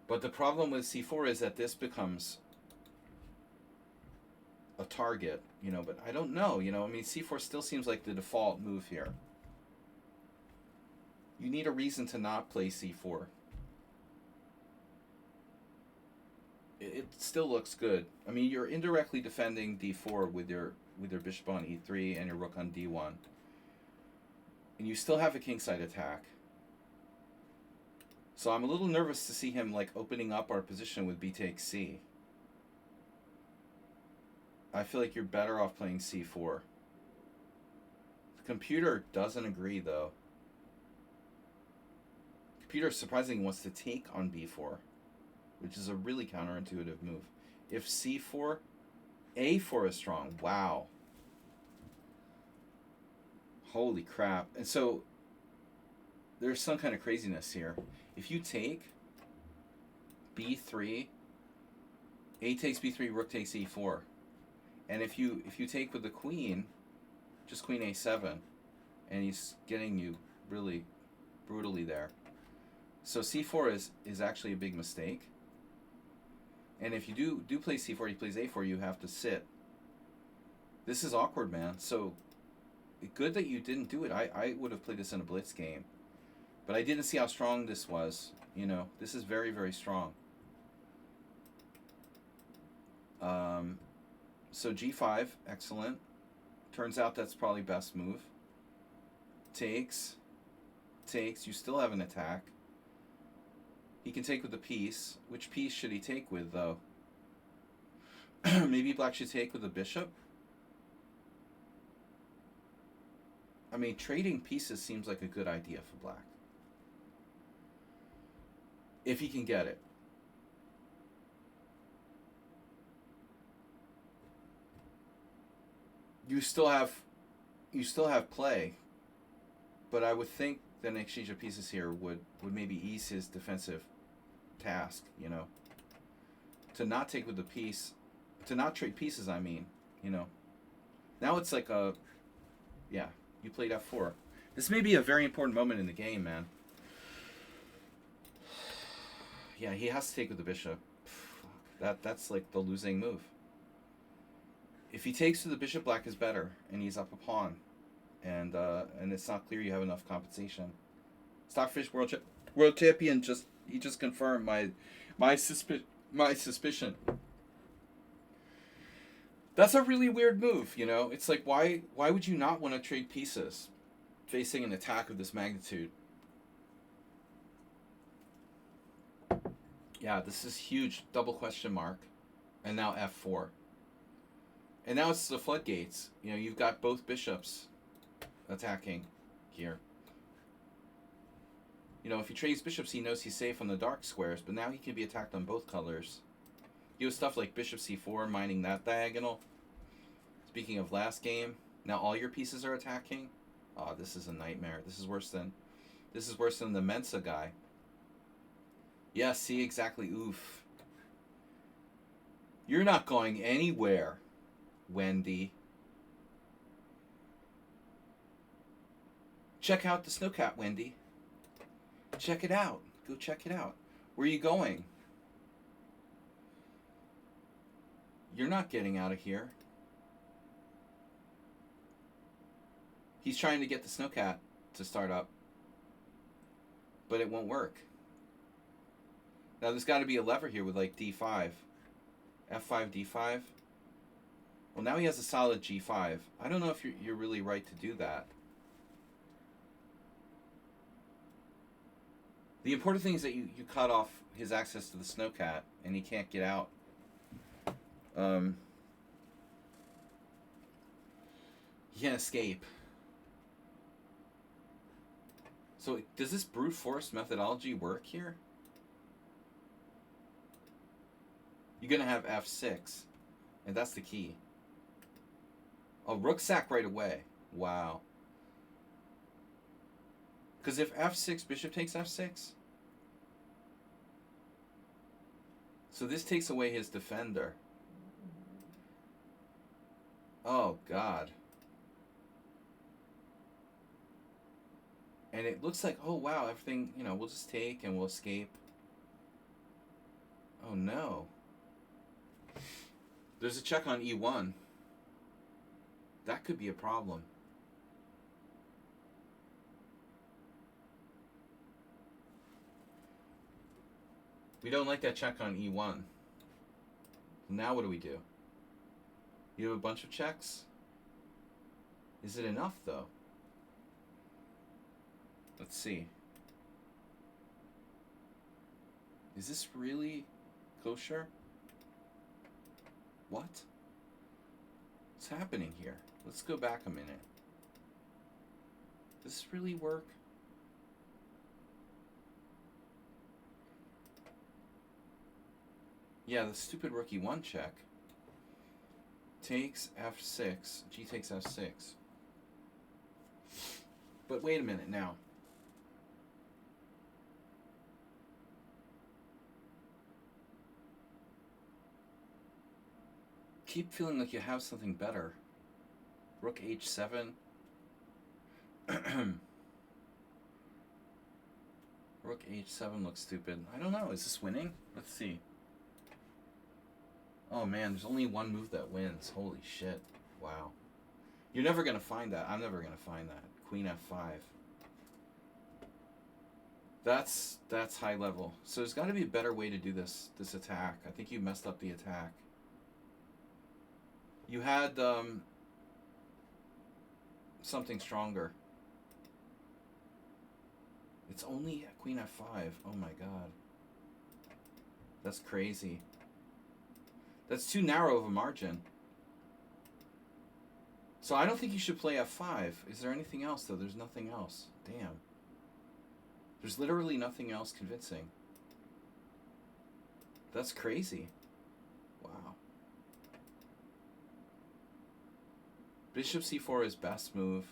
But the problem with c4 is that this becomes a target, but I don't know, I mean, c4 still seems like the default move here. You need a reason to not play c4. It still looks good. I mean, you're indirectly defending d4 with your bishop on e3 and your rook on d1. And you still have a kingside attack. So I'm a little nervous to see him opening up our position with b takes c. I feel like you're better off playing c4. The computer doesn't agree, though. The computer surprisingly wants to take on b4, which is a really counterintuitive move. If c4, a4 is strong. Wow. Holy crap. And so there's some kind of craziness here. If you take b3, a takes b3, rook takes e4. And if you take with the queen, just queen a7, and he's getting you really brutally there. So c4 is actually a big mistake. And if you do play c4, he plays a4, you have to sit. This is awkward, man. So good that you didn't do it. I would have played this in a blitz game. But I didn't see how strong this was. This is very, very strong. So g5, excellent. Turns out that's probably best move. Takes. You still have an attack. He can take with the piece. Which piece should he take with, though? Maybe Black should take with the bishop? I mean, trading pieces seems like a good idea for Black. If he can get it. You still have play, but I would think that an exchange of pieces here would maybe ease his defensive task, to not take with the piece, to not trade pieces, I mean, Now it's like you played f4. This may be a very important moment in the game, man. Yeah, he has to take with the bishop. That's like the losing move. If he takes with the bishop, Black is better, and he's up a pawn, and it's not clear you have enough compensation. Stockfish world champion just confirmed my suspicion. my suspicion. That's a really weird move, you know? It's like, why would you not want to trade pieces facing an attack of this magnitude? Yeah, this is huge. Double question mark. And now f4. And now it's the floodgates. You know, you've got both bishops attacking here. You know, if he trades bishops, he knows he's safe on the dark squares, but now he can be attacked on both colors. You have stuff like bishop c4, mining that diagonal. Speaking of last game, now all your pieces are attacking. Oh, this is a nightmare. This is worse than the Mensa guy. Yeah, see, exactly. Oof. You're not going anywhere, Wendy. Check out the Snowcat, Wendy. Check it out. Go check it out. Where are you going? You're not getting out of here. He's trying to get the Snowcat to start up, but it won't work. Now there's got to be a lever here with like d5. f5, d5. Well, now he has a solid g5. I don't know if you're really right to do that. The important thing is that you cut off his access to the Snowcat, and he can't get out. He can't escape. So does this brute force methodology work here? You're going to have f6, and that's the key. Oh, rook sack right away. Wow. Because if f6, bishop takes f6. So this takes away his defender. Oh, God. And it looks like, oh, wow, everything, you know, we'll just take and we'll escape. Oh, no. There's a check on e1. That could be a problem. We don't like that check on e1. Now what do we do? You have a bunch of checks? Is it enough, though? Let's see. Is this really kosher? What? What's happening here? Let's go back a minute. Does this really work? Yeah, the stupid rook e1 check. Takes f6. G takes f6. But wait a minute now. Keep feeling like you have something better. Rook h7. Rook h7 looks stupid. I don't know. Is this winning? Let's see. Oh man, there's only one move that wins. Holy shit. Wow. You're never going to find that. I'm never going to find that. Queen f5. That's high level. So there's got to be a better way to do this attack. I think you messed up the attack. You had something stronger. It's only Queen f5. Oh my god. That's crazy. That's too narrow of a margin. So I don't think you should play f5. Is there anything else, though? There's nothing else. Damn. There's literally nothing else convincing. That's crazy. Wow. Bishop c4 is best move.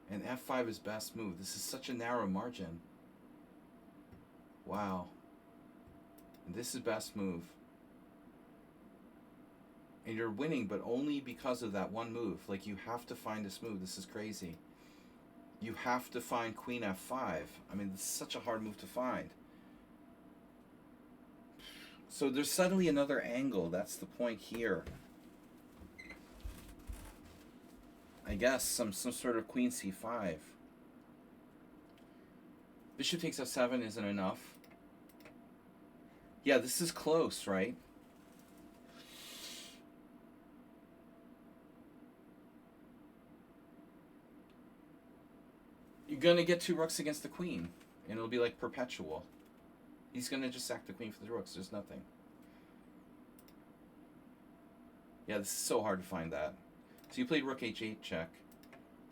And f5 is best move. This is such a narrow margin. Wow. And this is best move. And you're winning, but only because of that one move. Like, you have to find this move. This is crazy. You have to find Queen f5. I mean, it's such a hard move to find. So there's suddenly another angle. That's the point here. I guess some sort of Queen c5. Bishop takes f7 isn't enough. Yeah, this is close, right? You're gonna get two rooks against the queen, and it'll be like perpetual. He's gonna just sack the queen for the rooks. There's nothing. Yeah, this is so hard to find that. So you played rook h8 check.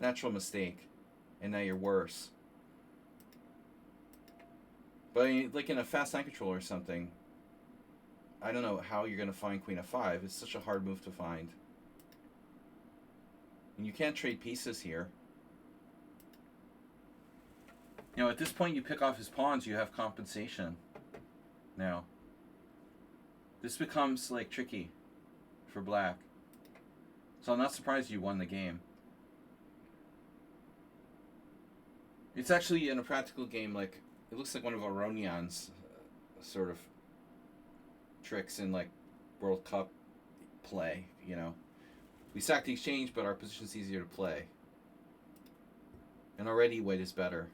Natural mistake. And now you're worse. But I mean, like in a fast line control or something, I don't know how you're going to find queen f5. It's such a hard move to find. And you can't trade pieces here. You know, at this point you pick off his pawns, you have compensation. Now, this becomes like tricky for black. So I'm not surprised you won the game. It's actually, in a practical game, like, it looks like one of Aronyan's sort of tricks in, like, World Cup play, you know. We sack the exchange, but our position's easier to play. And already white is better.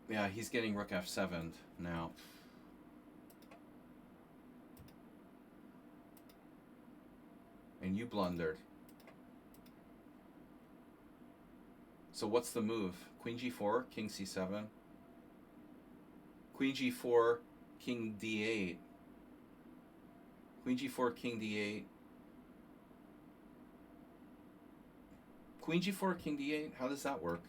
Yeah, he's getting rook f7 now. And you blundered. So what's the move? Queen g4, king c7. Queen g4, king d8. Queen g4, king d8. Queen g4, king d8. How does that work?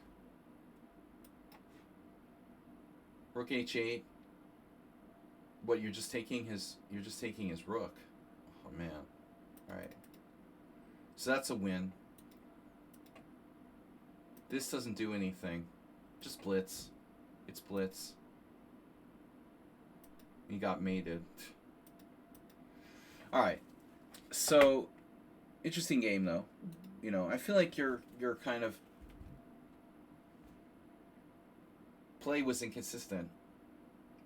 Rook h8. What, you're just taking his rook. Oh man. Alright. So that's a win. This doesn't do anything. Just blitz. It's blitz. He got mated. Alright. So, interesting game though. You know, I feel like your kind of play was inconsistent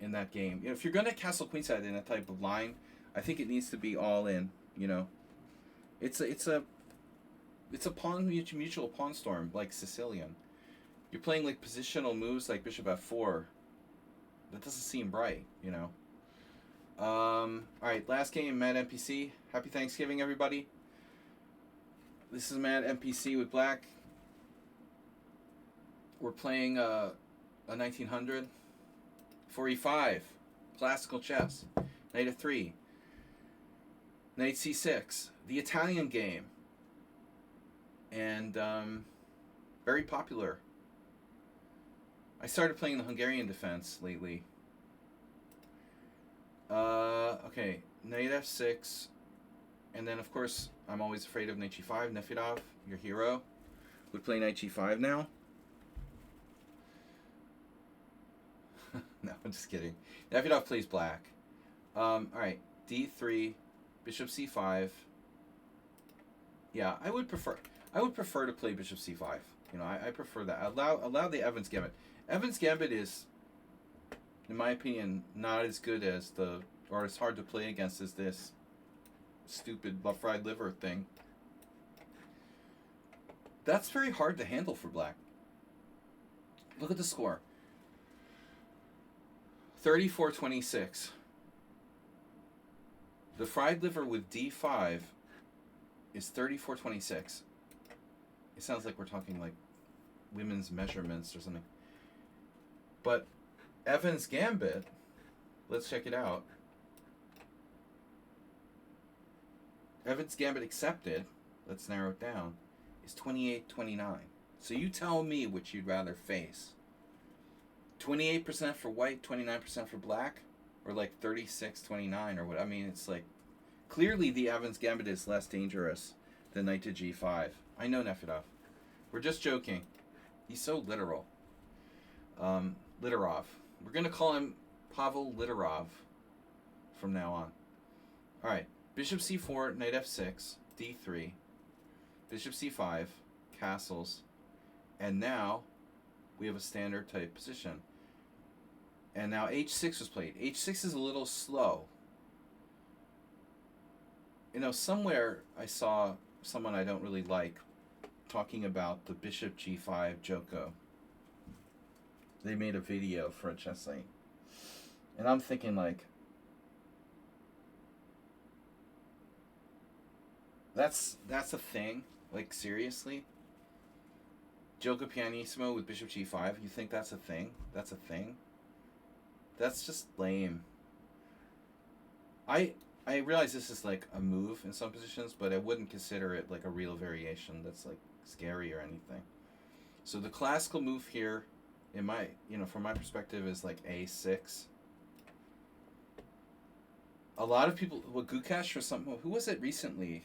in that game. You know, if you're gonna castle queenside in that type of line, I think it needs to be all in, you know. It's a pawn mutual pawn storm like Sicilian. You're playing like positional moves like bishop f4. That doesn't seem bright, you know. All right, last game, Mad NPC. Happy Thanksgiving, everybody. This is Mad NPC with black. We're playing a 1900. 4e5, classical chess. Knight f3. Knight c6. The Italian game. And very popular. I started playing the Hungarian defense lately. Okay, Knight f6. And then, of course, I'm always afraid of Knight g5. Nefedov, your hero, would play Knight g5 now. No, I'm just kidding. Nefedov plays black. Alright, d3, bishop c5. Yeah, I would prefer to play bishop c5. You know, I prefer that. Allow the Evans Gambit. Evans Gambit is, in my opinion, not as good as or as hard to play against as this stupid fried liver thing. That's very hard to handle for black. Look at the score. 34-26. The fried liver with d5 is 34-26. It sounds like we're talking like women's measurements or something. But Evans Gambit, let's check it out. Evans Gambit accepted, let's narrow it down, is 28-29. So you tell me which you'd rather face. 28% for white, 29% for black, or like 36-29 or what? I mean, it's like clearly the Evans Gambit is less dangerous than knight to g5. I know Nefedov. We're just joking. He's so literal. Litarov. We're gonna call him Pavel Litarov from now on. All right. Bishop c4, knight f6, d3, bishop c5, castles, and now we have a standard type position. And now h6 was played. h6 is a little slow. You know, somewhere I saw someone I don't really like talking about the bishop g5 Joko. They made a video for a chess site. And I'm thinking, like, that's a thing? Like, seriously? Gioco pianissimo with bishop g5? You think that's a thing? That's a thing? That's just lame. I realize this is like a move in some positions, but I wouldn't consider it like a real variation that's like scary or anything. So the classical move here, in my, from my perspective, is like a6. A lot of people, well, Gukash or something, who was it recently?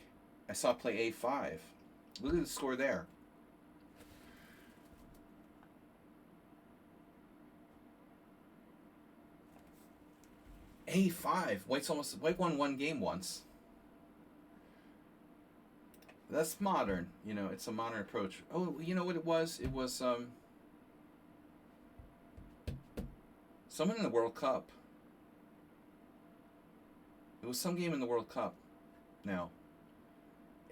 I saw play a5. Look at the score there. A5. White won one game once. That's modern. It's a modern approach. Oh, you know what it was? It was someone in the World Cup. It was some game in the World Cup. Now,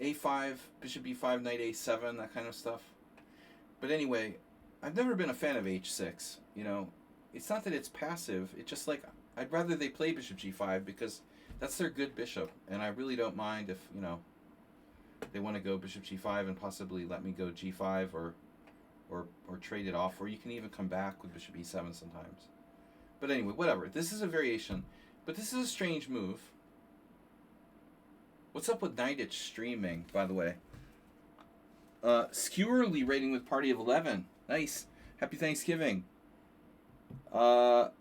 a5, bishop b5, knight a7, that kind of stuff. But anyway, I've never been a fan of h6. It's not that it's passive. It's just like, I'd rather they play bishop g5 because that's their good bishop, and I really don't mind if they want to go bishop g5 and possibly let me go g5 or trade it off, or you can even come back with bishop e7 sometimes. But anyway, whatever. This is a variation, but this is a strange move. What's up with Nightitch streaming, by the way? Skewerly rating with party of 11. Nice. Happy Thanksgiving. Thank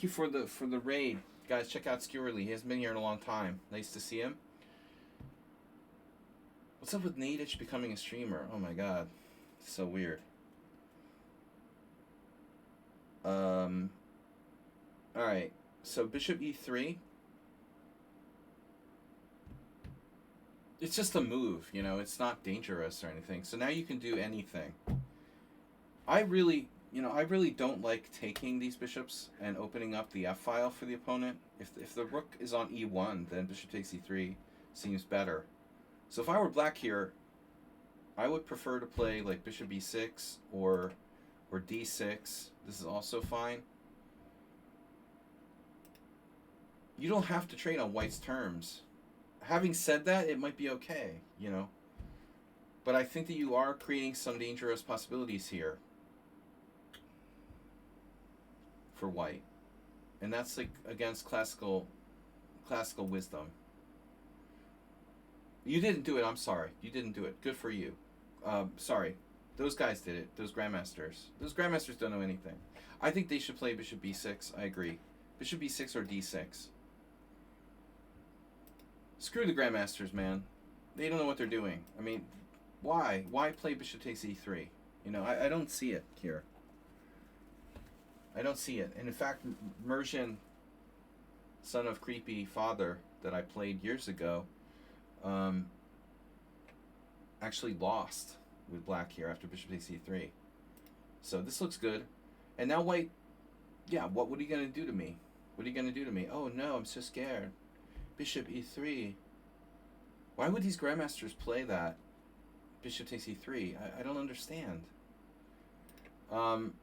you for the raid. Guys, check out Skewerly. He hasn't been here in a long time. Nice to see him. What's up with Nightitch becoming a streamer? Oh my god. It's so weird. Alright. So bishop e3. It's just a move, it's not dangerous or anything. So now you can do anything. I really don't like taking these bishops and opening up the f-file for the opponent. If the rook is on e1, then bishop takes e3 seems better. So if I were black here, I would prefer to play like bishop e6 or d6. This is also fine. You don't have to trade on white's terms. Having said that, it might be okay, But I think that you are creating some dangerous possibilities here for white. And that's like against classical wisdom. You didn't do it, I'm sorry. You didn't do it. Good for you. Sorry. Those guys did it. Those grandmasters. Those grandmasters don't know anything. I think they should play bishop b6. I agree. Bishop b6 or d6. Screw the grandmasters, man. They don't know what they're doing. I mean, why? Why play bishop takes e3? I don't see it here. I don't see it. And in fact, Mersian, son of creepy father, that I played years ago, actually lost with black here after bishop takes e3. So this looks good. And now white, yeah, what are you going to do to me? What are you going to do to me? Oh no, I'm so scared. Bishop e3. Why would these grandmasters play that? Bishop takes e3. I don't understand. Rook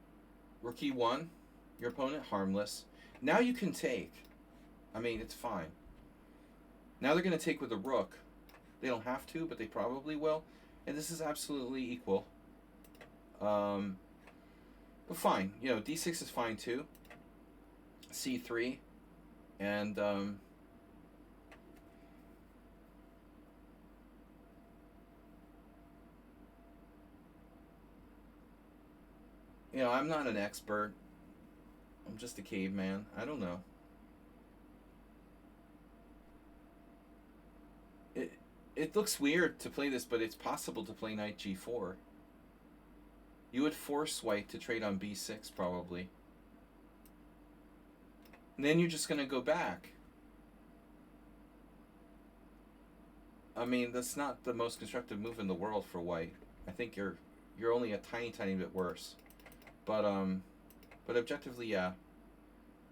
e1. Your opponent, harmless. Now you can take. I mean, it's fine. Now they're going to take with a rook. They don't have to, but they probably will. And this is absolutely equal. But fine. d6 is fine too. c3. And, I'm not an expert. I'm just a caveman. I don't know. It looks weird to play this, but it's possible to play knight g4. You would force white to trade on b6, probably. And then you're just going to go back. I mean, that's not the most constructive move in the world for white. I think you're only a tiny bit worse. But objectively, yeah.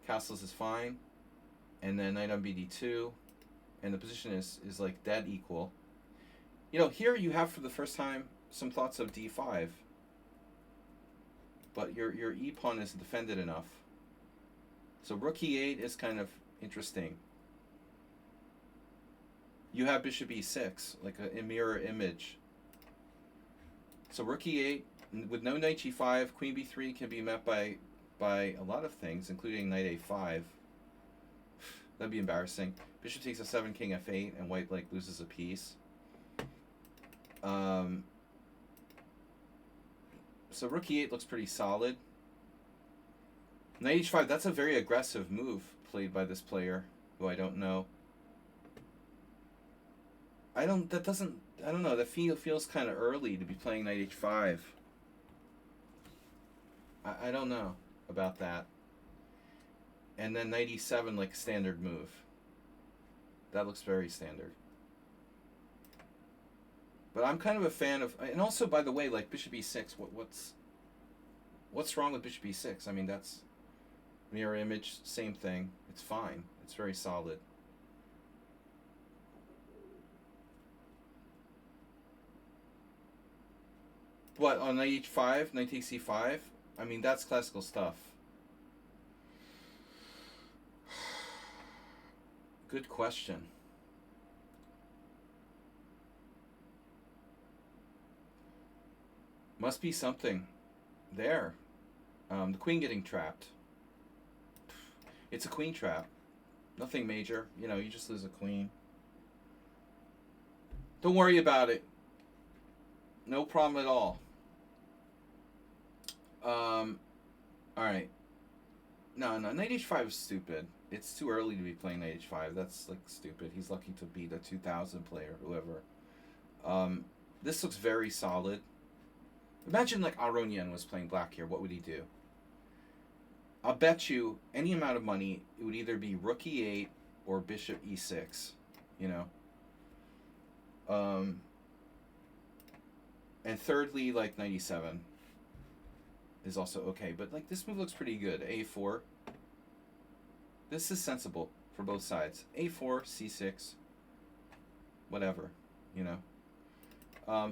Castles is fine. And then knight on bd2. And the position is like dead equal. Here you have for the first time some thoughts of d5. but your e pawn isn't defended enough. So rook e8 is kind of interesting. You have bishop e6, like a mirror image. So rook e8 with no knight g5, queen b3 can be met by a lot of things, including knight a5. That'd be embarrassing. Bishop takes f7, king f8, and white like loses a piece. So rook e8 looks pretty solid. Knight h5, that's a very aggressive move played by this player, who I don't know. I don't know, that feels kind of early to be playing knight h5. I don't know about that. And then knight e7, like standard move. That looks very standard. But I'm kind of a fan of, and also by the way, like bishop e6. What's wrong with bishop e6? I mean, that's mirror image, same thing. It's fine. It's very solid. What, on knight h5, knight takes c5? I mean, that's classical stuff. Good question. Must be something there. The queen getting trapped. It's a queen trap. Nothing major. You know, you just lose a queen. Don't worry about it. No problem at all. Alright. No, knight h5 is stupid. It's too early to be playing knight h5. That's like stupid. He's lucky to beat a 2000 player, whoever. This looks very solid. Imagine like Aronian was playing black here. What would he do? I'll bet you any amount of money it would either be rook e8 or bishop e6. You know? And thirdly, like knight e7 is also okay. But like this move looks pretty good. a4. This is sensible for both sides. a4, c6, whatever, you know.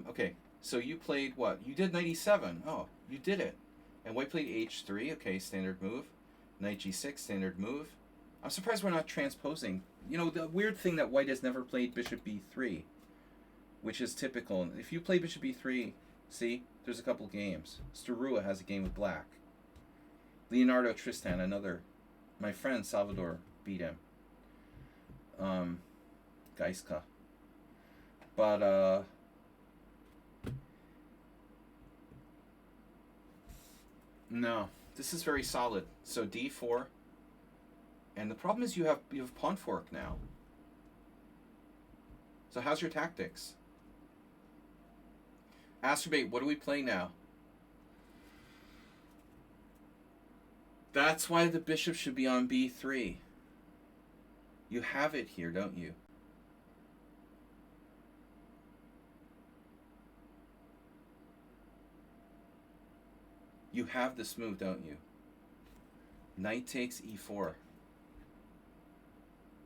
Okay, so you played what? You did knight e7. Oh, you did it. And white played h3. Okay, standard move. Knight g6, standard move. I'm surprised we're not transposing. You know, the weird thing that white has never played bishop b3, which is typical. If you play bishop b3, see, there's a couple games. Starua has a game with black. Leonardo Tristan, another. My friend Salvador beat him. Gaiska. But, no. This is very solid. So d4. And the problem is you have pawn fork now. So how's your tactics? Astrobate, what do we play now? That's why the bishop should be on b3. You have it here, don't you? You have this move, don't you? Knight takes e4.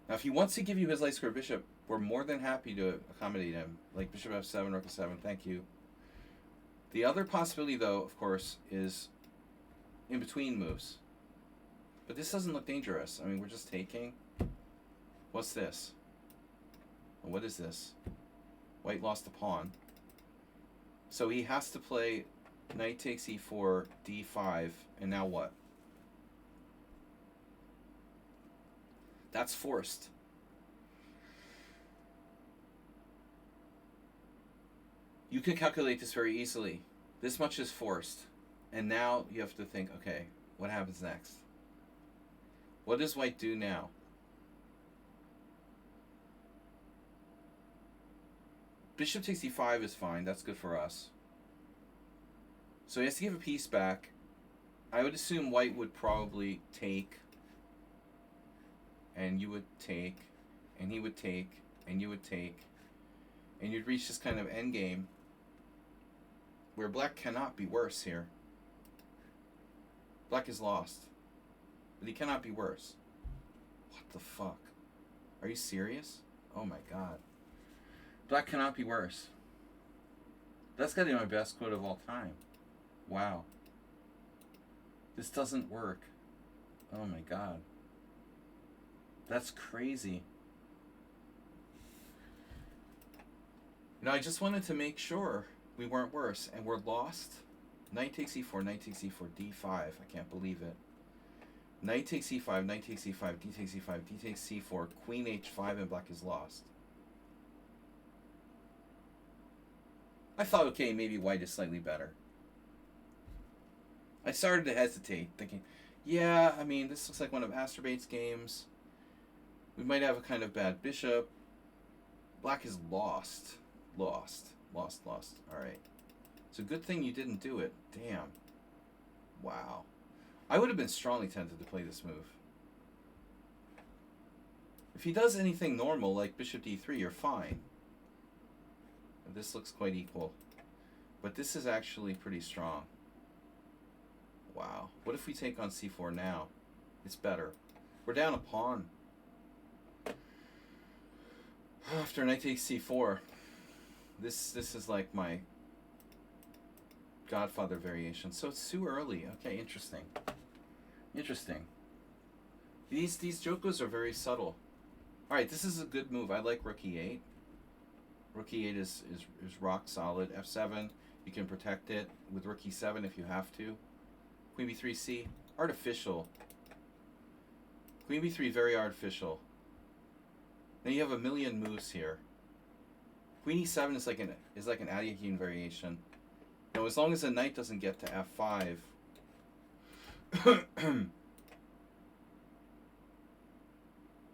Now, if he wants to give you his light square bishop, we're more than happy to accommodate him. Like bishop f7, rook f7, thank you. The other possibility, though, of course, is in between moves. But this doesn't look dangerous. I mean, we're just taking. What's this? What is this? White lost a pawn. So he has to play knight takes e4, d5, and now what? That's forced. You can calculate this very easily. This much is forced. And now you have to think, okay, what happens next? What does white do now? Bishop takes e5 is fine. That's good for us. So he has to give a piece back. I would assume white would probably take. And you would take. And he would take. And you would take. And you'd reach this kind of endgame where black cannot be worse here. Black is lost. But he cannot be worse. What the fuck? Are you serious? Oh my god. Black cannot be worse. That's gotta be my best quote of all time. Wow. This doesn't work. Oh my god. That's crazy. I just wanted to make sure we weren't worse, and we're lost. Knight takes e4, knight takes e4, d5. I can't believe it. Knight takes e5, knight takes e5, d takes e5, d takes c4, queen h5, and black is lost. I thought, okay, maybe white is slightly better. I started to hesitate, thinking, yeah, I mean, this looks like one of Astrobate's games. We might have a kind of bad bishop. Black is lost. Lost. Alright. It's a good thing you didn't do it. Damn. Wow. I would have been strongly tempted to play this move. If he does anything normal, like bishop d3, you're fine. This looks quite equal. But this is actually pretty strong. Wow. What if we take on c4 now? It's better. We're down a pawn. After knight takes c4. This is like my Godfather variation. So it's too early. Okay, interesting. Interesting. These jokos are very subtle. Alright, this is a good move. I like rook e8. Rook e8 is rock solid. f7, you can protect it with rook e7 if you have to. Queen b3c, artificial. Queen b3, very artificial. Now you have a million moves here. Queen e7 is like an Alekhine variation. Now as long as the knight doesn't get to f5,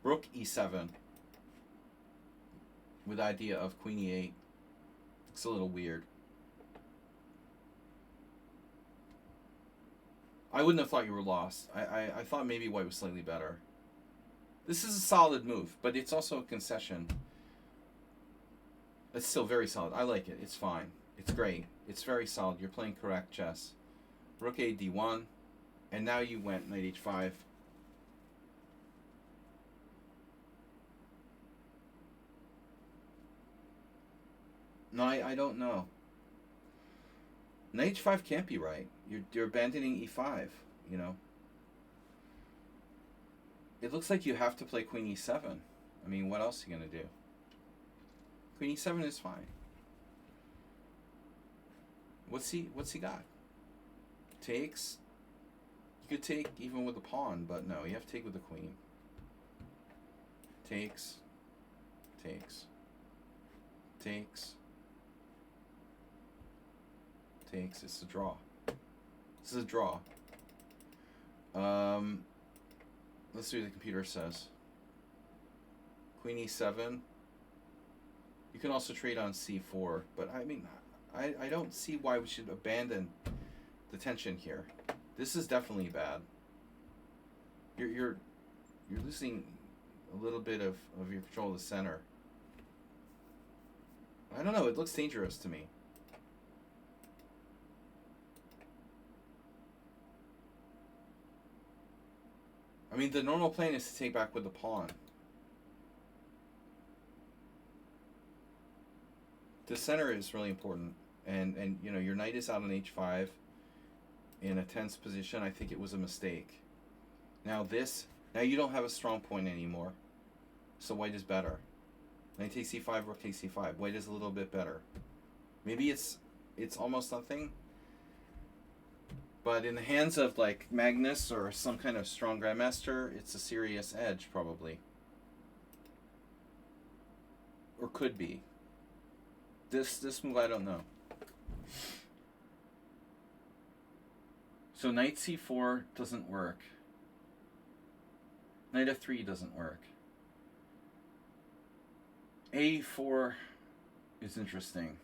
rook e7 with idea of queen e8. It's a little weird. I wouldn't have thought you were lost. I thought maybe white was slightly better. This is a solid move, but it's also a concession. It's still very solid. I like it. It's fine. It's great. It's very solid. You're playing correct chess. Rook a d1, and now you went knight h5. No, I don't know. Knight h5 can't be right. You're abandoning e5, you know. It looks like you have to play queen e7. I mean, what else are you going to do? Queen e7 is fine. What's he got? Takes. You could take even with a pawn, but no, you have to take with the queen. Takes. Takes. Takes. Takes. It's a draw. This is a draw. Let's see what the computer says. Queen e7. You can also trade on c4, but I mean, I don't see why we should abandon the tension here. This is definitely bad. You're losing a little bit of your control of the center. I don't know. It looks dangerous to me. I mean, the normal plan is to take back with the pawn. The center is really important, and you know, your knight is out on h5 in a tense position. I think it was a mistake. Now you don't have a strong point anymore, so white is better. Knight takes c5, rook takes c5. White is a little bit better. Maybe it's almost nothing, but in the hands of like Magnus or some kind of strong grandmaster, it's a serious edge probably, or could be. This move, I don't know. So knight c4 doesn't work. Knight f3 doesn't work. a4 is interesting.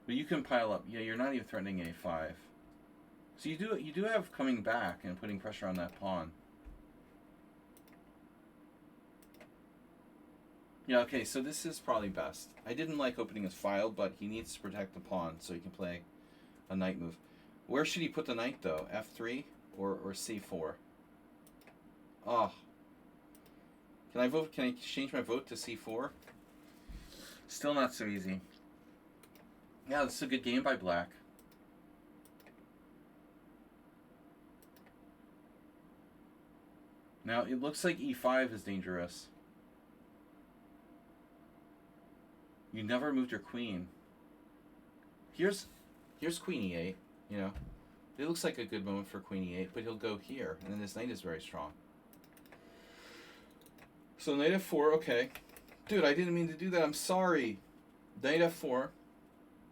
But you can pile up. Yeah, you're not even threatening a5. So you do have coming back and putting pressure on that pawn. Yeah, okay, so this is probably best. I didn't like opening his file, but he needs to protect the pawn so he can play a knight move. Where should he put the knight, though? f3 or c4? Oh. Can I change my vote to c4? Still not so easy. Yeah, this is a good game by black. Now it looks like e5 is dangerous. You never moved your queen. Here's queen e8, you know. It looks like a good moment for queen e8, but he'll go here, and then this knight is very strong. So knight f4, okay. Dude, I didn't mean to do that. I'm sorry. Knight f4.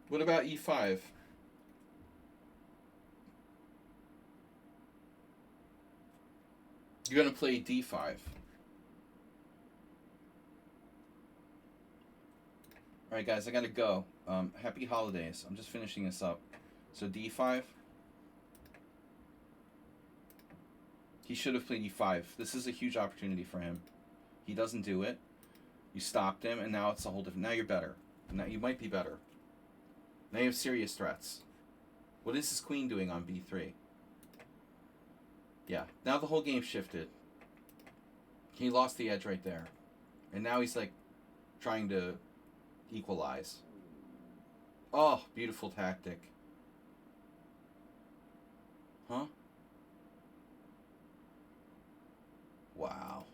What about e5? You're going to play d5. Alright, guys, I got to go. Happy holidays. I'm just finishing this up. So d5. He should have played e5. This is a huge opportunity for him. He doesn't do it. You stopped him, and now it's a whole different... Now you're better. Now you might be better. Now you have serious threats. What is his queen doing on b3? Yeah. Now the whole game shifted. He lost the edge right there. And now he's, like, trying to equalize. Oh, beautiful tactic. Huh? Wow.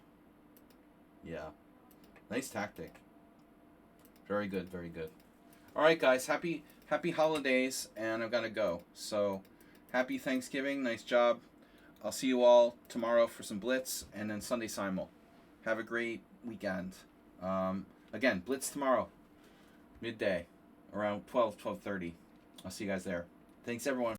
Yeah. Nice tactic. Very good, very good. All right, guys. Happy holidays, and I've got to go. So, happy Thanksgiving. Nice job. I'll see you all tomorrow for some Blitz, and then Sunday Simul. Have a great weekend. Again, Blitz tomorrow, midday, around 12:30. I'll see you guys there. Thanks, everyone.